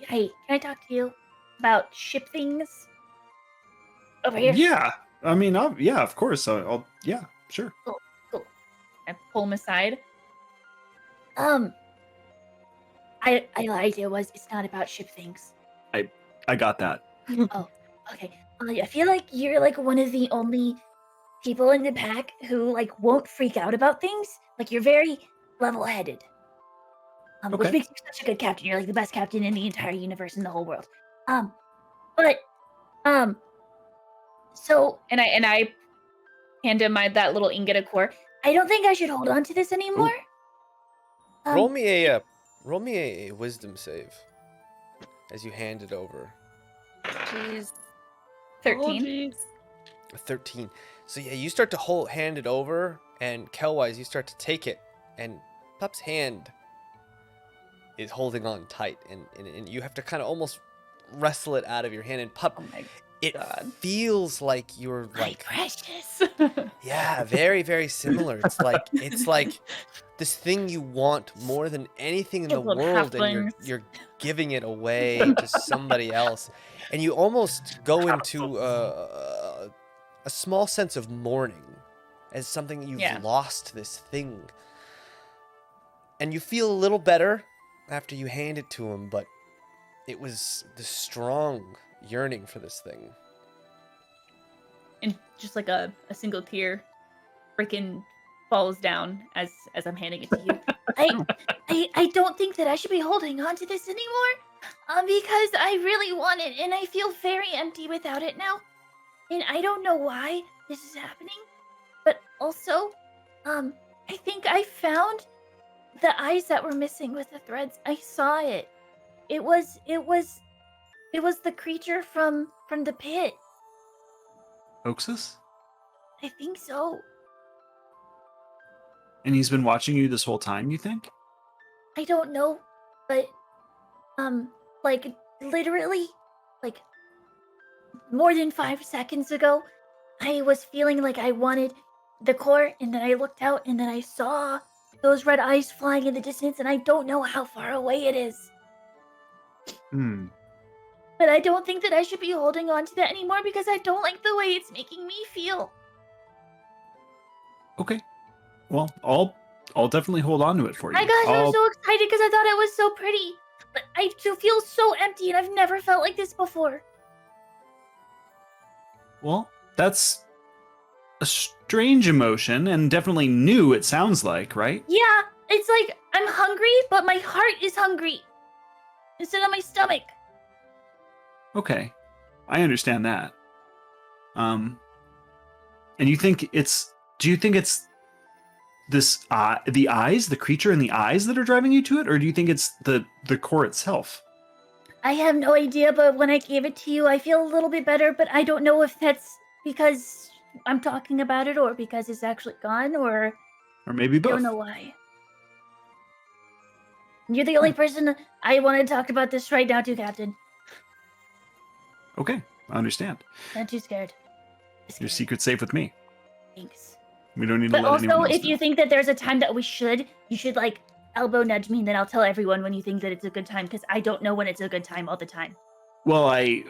Hey, can I talk to you about ship things? Over here? Yeah. I mean, yeah, of course. I'll yeah, sure. Cool. I pull him aside. I lied. It's not about ship things. I got that. Okay. I feel like you're like one of the only people in the pack who like won't freak out about things. Like you're very level-headed. Which Okay. makes you such a good captain. You're like the best captain in the entire universe in the whole world. So And I hand him that little ingot of core. I don't think I should hold on to this anymore. Roll me a wisdom save as you hand it over. Jeez. 13. A 13. So yeah, you start to hand it over, and Kelwise, you start to take it, and Pup's hand is holding on tight, and you have to kind of almost wrestle it out of your hand. And Pup, Oh my. It God. feels like you're My like, precious. yeah, very, very similar. It's like this thing you want more than anything in the Little world, and halflings. you're giving it away to somebody else, and you almost go into a small sense of mourning as something you've Yeah. lost this thing, and you feel a little better after you hand it to him, but it was the strong yearning for this thing. And just like a single tear freaking falls down as I'm handing it to you. I don't think that I should be holding on to this anymore. Because I really want it, and I feel very empty without it now. And I don't know why this is happening. But also, I think I found the eyes that were missing with the threads. I saw it. It was the creature from the pit. Oxus? I think so. And he's been watching you this whole time, you think? I don't know, but like literally, like more than 5 seconds ago, I was feeling like I wanted the core, and then I looked out, and then I saw those red eyes flying in the distance, and I don't know how far away it is. Hmm. But I don't think that I should be holding on to that anymore because I don't like the way it's making me feel. Okay. Well, I'll definitely hold on to it for you. My gosh, I'll- I'm so excited because I thought it was so pretty. But I do feel so empty, and I've never felt like this before. Well, that's a strange emotion and definitely new, it sounds like, right? Yeah, it's like I'm hungry, but my heart is hungry instead of my stomach. Okay. I understand that. And you think do you think it's this the eyes, the creature in the eyes that are driving you to it, or do you think it's the core itself? I have no idea, but when I gave it to you, I feel a little bit better, but I don't know if that's because I'm talking about it or because it's actually gone, or Or maybe I both? don't know why. You're the only person I want to talk about this right now to, Captain. Okay, I understand. Not too scared. Your secret's safe with me. Thanks. We don't need to But let anyone also, else if you know. think that there's a time that you should like elbow nudge me, and then I'll tell everyone when you think that it's a good time, because I don't know when it's a good time all the time. Well, I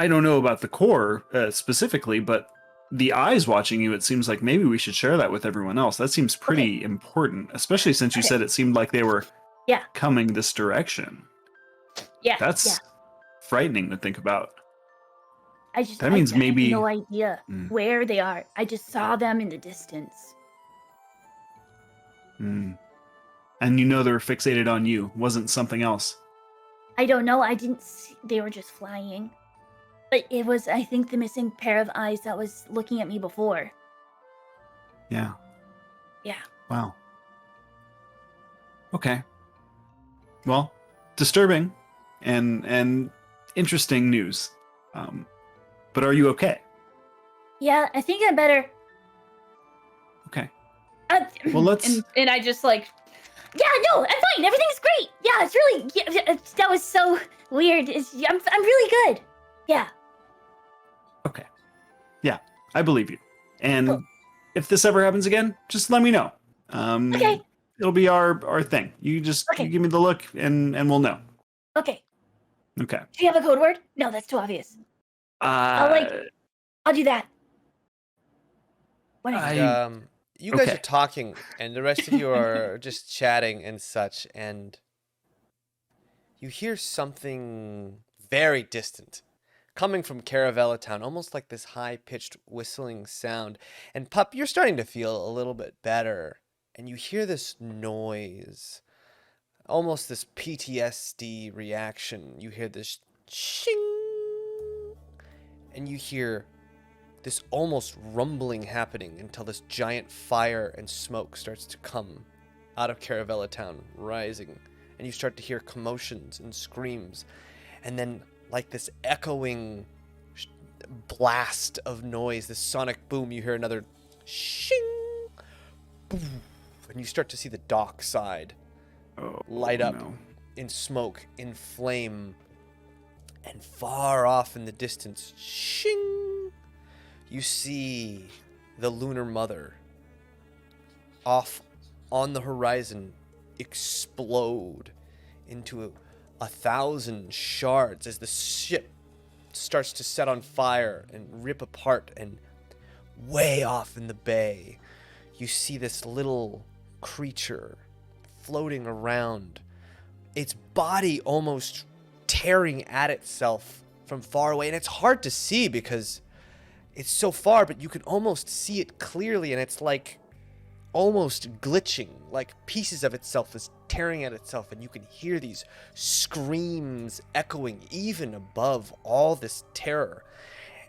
don't know about the core specifically, but the eyes watching you, it seems like maybe we should share that with everyone else. That seems pretty important, especially since you Okay. said it seemed like they were Yeah. coming this direction. Yeah. That's frightening to think about. That means I maybe- have no idea Mm. where they are. I just saw them in the distance. Hmm. And you know they were fixated on you, wasn't something else. I don't know. I didn't see. They were just flying. But it was, I think, the missing pair of eyes that was looking at me before. Yeah. Yeah. Wow. Okay. Well, disturbing and interesting news. But are you okay? Yeah, I think I'm better. Okay. Uh, Well, let's. And I just like Yeah, no, I'm fine. Everything's great. Yeah, it's really. Yeah, that was so weird. I'm really good. Yeah. Okay. Yeah, I believe you. And Cool. if this ever happens again, just let me know. Okay. It'll be our thing. You just Okay. you give me the look, and we'll know. Okay. Okay. Do you have a code word? No, that's too obvious. I'll do that. What is it? You guys Okay. are talking, and the rest of you are just chatting and such, and you hear something very distant coming from Caravella town, almost like this high-pitched whistling sound. And Pup, you're starting to feel a little bit better, and you hear this noise, almost this PTSD reaction. You hear this shing, and you hear this almost rumbling happening until this giant fire and smoke starts to come out of Caravella town, rising, and you start to hear commotions and screams, and then like this echoing blast of noise, this sonic boom, you hear another shing, boom, and you start to see the dock side Oh, light up no. in smoke, in flame, And far off in the distance, shing, you see the Lunar Mother off on the horizon explode into 1,000 shards as the ship starts to set on fire and rip apart. And way off in the bay, you see this little creature floating around, its body almost tearing at itself from far away. And it's hard to see because it's so far, but you can almost see it clearly, and it's like almost glitching, like pieces of itself is tearing at itself, and you can hear these screams echoing even above all this terror.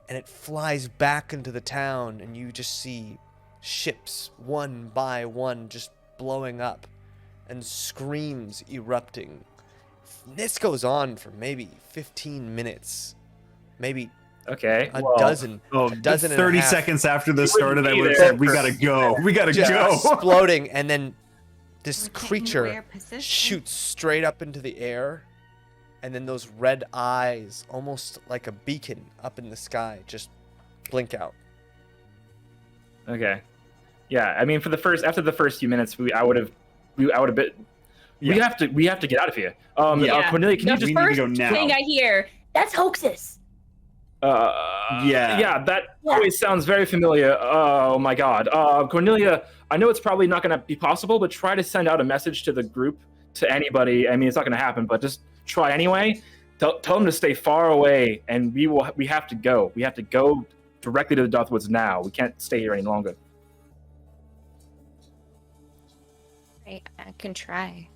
And it flies back into the town, and you just see ships one by one just blowing up and screams erupting. This goes on for maybe 15 minutes, maybe Okay. a well, dozen. Oh, a dozen and a 30 half. seconds after this You wouldn't started, I be would have there said, we for- gotta go. We gotta Just go. exploding, and then this Look at you, creature wear position. shoots straight up into the air, and then those red eyes, almost like a beacon up in the sky, just blink out. Okay. Yeah, I mean, after the first few minutes, I would have been. We have to get out of here. Yeah. Cornelia, can you The we just? need to first go now. thing I hear, That's hoaxes. Yeah. Yeah, that Yeah. always sounds very familiar. Oh my God, Cornelia, I know it's probably not going to be possible, but try to send out a message to the group, to anybody. I mean, it's not going to happen, but just try anyway. Tell them to stay far away, and we have to go. We have to go directly to the Darthwoods now. We can't stay here any longer. I can try.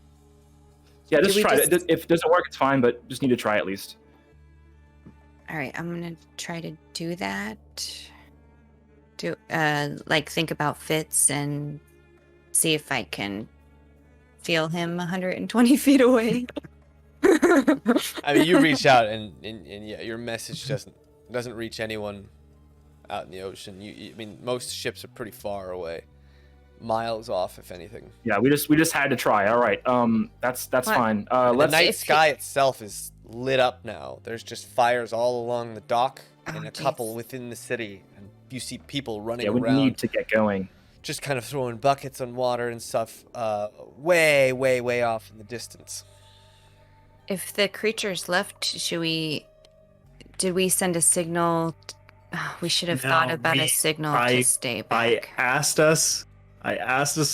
Yeah, Do just we try just- it. If it doesn't work, it's fine, but just need to try at least. All right, I'm gonna try to do that. Do like think about Fitz and see if I can feel him 120 feet away. I mean, you reach out, and yeah, your message doesn't reach anyone out in the ocean. I mean, most ships are pretty far away, miles off, if anything. Yeah, we just had to try. All right, that's What? fine. The Let's. night if sky itself is lit up now. There's just fires all along the dock and Oh, a couple jeez. within the city, and you see people running Yeah, we around, need to get going. just kind of throwing buckets on water and stuff, way, way, way off in the distance. If the creature's left, did we send a signal? We should have thought No, about a signal to stay I back. asked us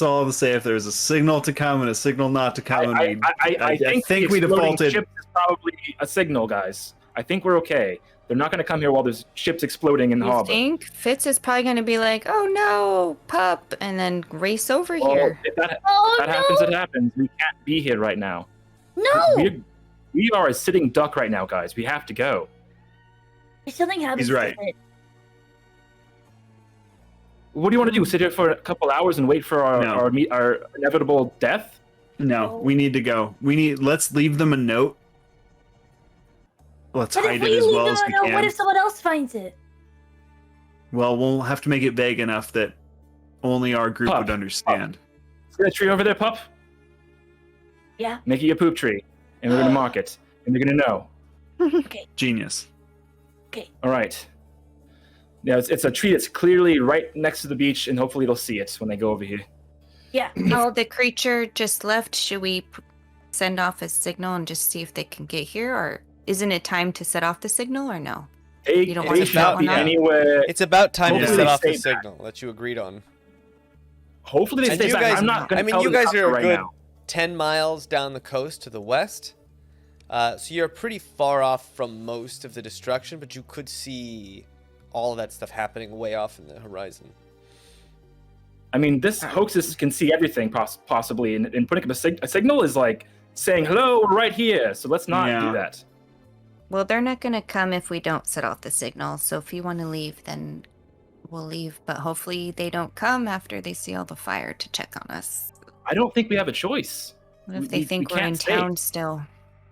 all to say if there was a signal to come and a signal not to come. And I think we the exploding defaulted. Ship is probably a signal, guys. I think we're okay. They're not going to come here while there's ships exploding in the You harbor. think Fitz is probably going to be like, "Oh no, pup," and then race over Well, here? if that Oh no! happens, it happens. We can't be here right now. No! We are a sitting duck right now, guys. We have to go. If something happens, He's right. with it, What do you want to do? Sit here for a couple hours and wait for No. our inevitable death? No, we need to go. Let's leave them a note. Let's But hide if it we as leave well them as a we note, can. what if someone else finds it? Well, we'll have to make it vague enough that only our group Pup, would understand. See that tree over there, pup? Yeah. Make it your poop tree, and we're gonna mark it, and they're gonna know. Genius. All right. Yeah, it's a tree that's clearly right next to the beach, and hopefully they'll see it when they go over here. Yeah. If the creature just left, should we send off a signal and just see if they can get here, or isn't it time to set off the signal, or no? They, You don't they want to should shut not one be off? anywhere. It's about time to Hopefully set they off the stay back. signal that you agreed on. Hopefully they And stay you back. guys- I'm not gonna I mean, tell you them guys to are a right good now. 10 miles down the coast to the west. So you're pretty far off from most of the destruction, but you could see all of that stuff happening way off in the horizon. I mean, this hoaxes can see everything possibly, and putting up a signal is like saying, "Hello, we're right here." So let's not Yeah. do that. Well, they're not going to come if we don't set off the signal. So if you want to leave, then we'll leave. But hopefully they don't come after they see all the fire to check on us. I don't think we have a choice. What if We- they we think we're can't in stay. town still?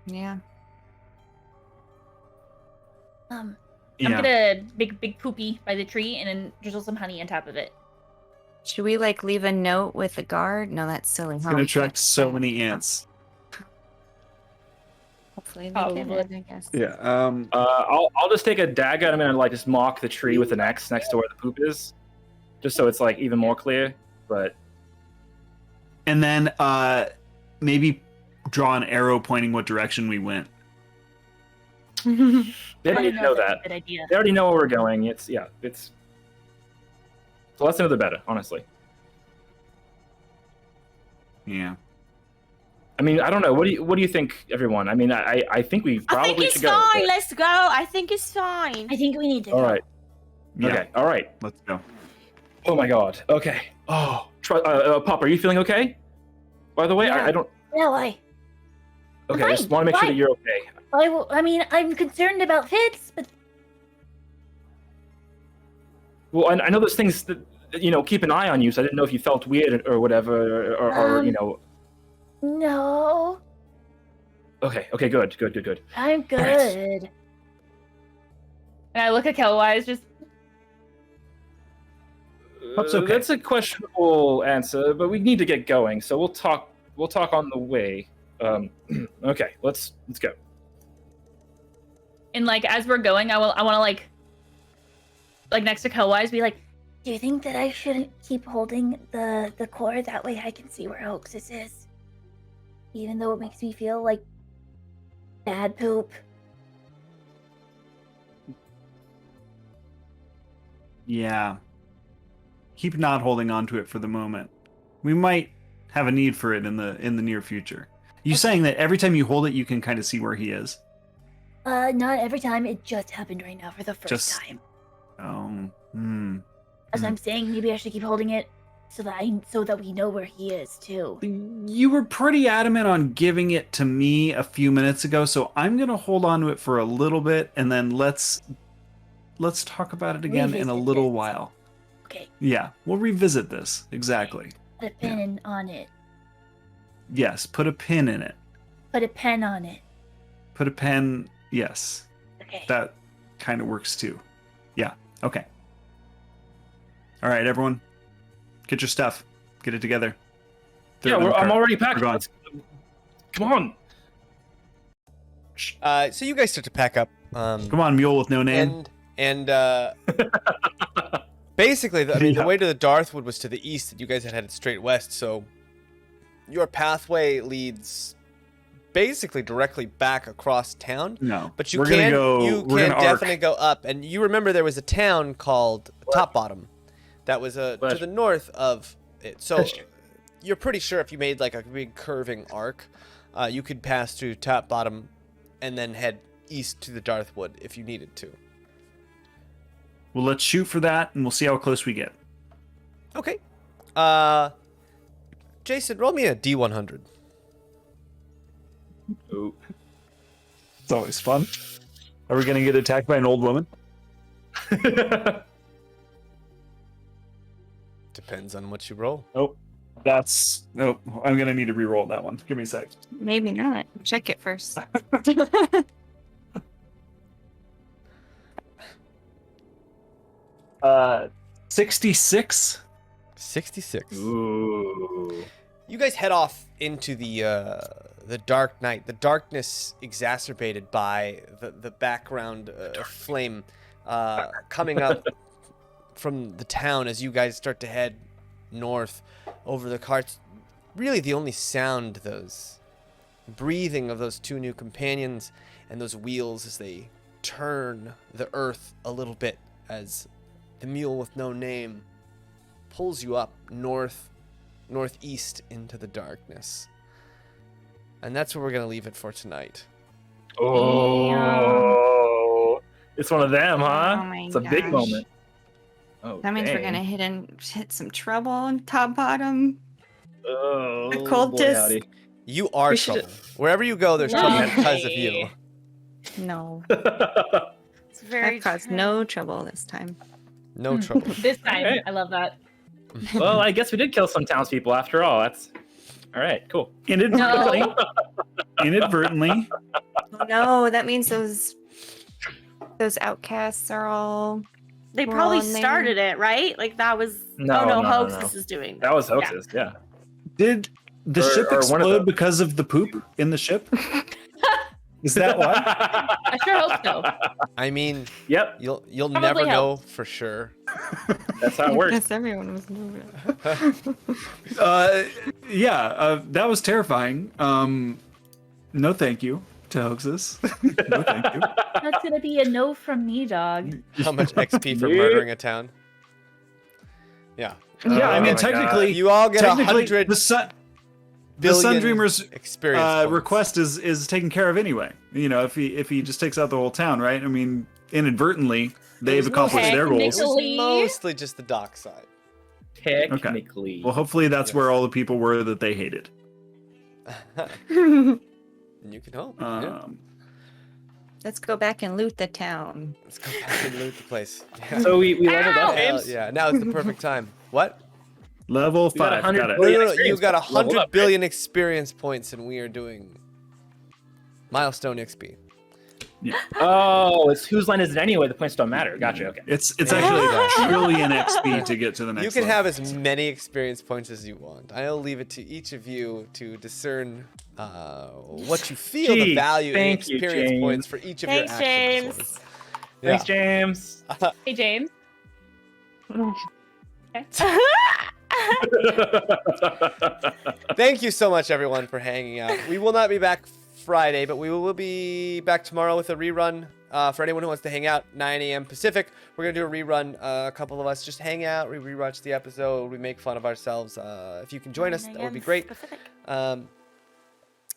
Yeah. Um. I'm Yeah. gonna big poopy by the tree and then drizzle some honey on top of it. Should we like leave a note with the guard? No, that's silly. It's huh? going to attract so many ants. Hopefully they Probably. get it, I guess. Yeah. I'll just take a dagger and I'm gonna like just mark the tree with an X next to where the poop is, just so it's like even more clear. But And then maybe draw an arrow pointing what direction we went. they I don't don't need to know if that's that. a Good idea. They already know where we're going. It's the less know the better, honestly. Yeah. I mean, I don't know. What do you think, everyone? I mean, I think we I probably think it's should go. fine. but- Let's go. I think it's fine. I think we need to All go. right. Yeah. Okay. All right. Let's go. Oh my God. Okay. Oh, Pop, are you feeling okay? By the way, Yeah. I don't. Yeah, why? Okay, Fine, I just want to make sure that fine. you're okay. I mean, I'm concerned about Fitz, but Well, I know there's things that keep an eye on you, so I didn't know if you felt weird or whatever, or no, Okay. Okay. Good. I'm good. Alright. And I look at Kelwise, just That's okay. That's a questionable answer, but we need to get going. So we'll talk. We'll talk on the way. Okay. Let's go. and like as we're going, I want to like next to Kelwise, be like, Do you think that I shouldn't keep holding the core? That way I can see where Hoaxes is. Even though it makes me feel like bad poop. Yeah. Keep not holding on to it for the moment. We might have a need for it in the near future. You saying that every time you hold it, you can kind of see where he is? Not every time. It just happened right now for the first Just- time. Oh. As I'm saying, maybe I should keep holding it so that we know where he is too. You were pretty adamant on giving it to me a few minutes ago, so I'm gonna hold on to it for a little bit, and then let's talk about it again in a Revisit little this. while. Okay, Yeah, we'll revisit this. Exactly. put a pin on it. Yes, put a pin in it. Put a pen on it. Put a pen. Yes, Okay. that kind of works too. Yeah. Okay. All right, everyone, get your stuff. Get it together. Throw it in the I'm cart. already packed. We're going. Come on. So you guys start to pack up. Come on, mule with no name. And basically, the Yeah. way to the Darthwood was to the east, and you guys had headed straight west. So your pathway leads basically directly back across town. No, But you we're can gonna go. you we're can gonna definitely arc. go up. And you remember there was a town called Top Bottom that was to West. the north of it. So West. you're pretty sure if you made like a big curving arc, you could pass through Top Bottom and then head east to the Darthwood if you needed to. Well, let's shoot for that, and we'll see how close we get. Okay. Jason, roll me a D100. Ooh. It's always fun. Are we gonna get attacked by an old woman? Depends on what you roll. Nope. Nope. I'm gonna need to re-roll that one. Give me a sec. Maybe not. Check it first. 66. 66. Ooh. You guys head off into the dark night. The darkness exacerbated by the background flame coming up from the town as you guys start to head north over the carts. Really, the only sound, those breathing of those two new companions and those wheels as they turn the earth a little bit as the mule with no name pulls you up northeast into the darkness. And that's where we're going to leave it for tonight. Oh. It's one of them, huh? Oh my It's a big gosh. moment. Oh, That means we're dang. gonna hit some trouble on Top Bottom. Oh, The boy, cultists. howdy. You are We should- trouble. Wherever you go, there's trouble because of you. No, It's very that caused true. no trouble this time. No trouble. this time. Okay. I love that. Well, I guess we did kill some townspeople after all. That's all right. Cool. Inadvertently. No. Inadvertently. Oh, no, that means those outcasts are all. They We're probably all in there. started it, right? Like that was. No, oh no, no, Hoaxes no. is doing that. That was hoaxes. Yeah. Did the Or- ship or one of explode the- because of the poop in the ship? Is that what? I sure hope so. I mean, Yep, you'll Probably never know helps. for sure. that's how it I works. guess everyone was doing it. That was terrifying. No, thank you to Hoaxes. No, thank you. That's gonna be a no from me, dog. How much XP for Nope. murdering a town? Yeah. Yeah, I Oh mean, my technically, You all get technically, 100 the Sun billion Dreamer's experience points. request is taken care of anyway. You know, if he just takes out the whole town, right? I mean, inadvertently, they've accomplished their Okay, goals. It was Lee? mostly just the dock side. Technically. Well, hopefully that's Yes. where all the people were that they hated. You can hope. Yeah. Um, Let's go back and loot the town. Let's go back and loot the place. Yeah. So we leveled up, Hell, James. yeah, now is the perfect time. What? level We got 5. 100 Got it. No, billion. no, no, you experience got points. Leveled 100 up, billion experience points, and we are doing milestone XP. Oh, it's whose line is it anyway? The points don't matter. Gotcha. Okay. It's Yeah. actually a trillion XP to get to the next You can level. have as many experience points as you want. I'll leave it to each of you to discern what you feel the Gee, value in thank you, experience James. points for each of Thanks, your actions. James. Yeah. Thanks, James. Hey, James. Thank you so much, everyone, for hanging out. We will not be back Friday, but we will be back tomorrow with a rerun. For anyone who wants to hang out, 9 a.m. Pacific, we're going to do a rerun. A couple of us just hang out, we rewatch the episode, we make fun of ourselves. If you can join us, that would be great. Specific.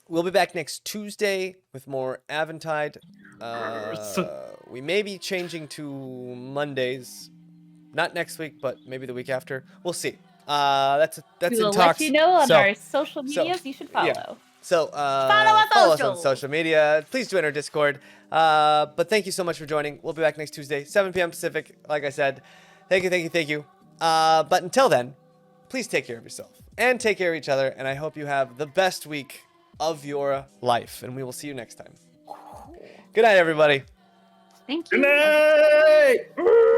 We'll be back next Tuesday with more Aventide. We may be changing to Mondays. Not next week, but maybe the week after. We'll see. That's We in will talks. let you know on So- our social medias. You should follow. yeah. So Follow us follow us social. on social media. Please join our Discord. But thank you so much for joining. We'll be back next Tuesday, 7 p.m. Pacific. Like I said, thank you. But until then, please take care of yourself and take care of each other. And I hope you have the best week of your life. And we will see you next time. Good night, everybody. Thank you. Good night.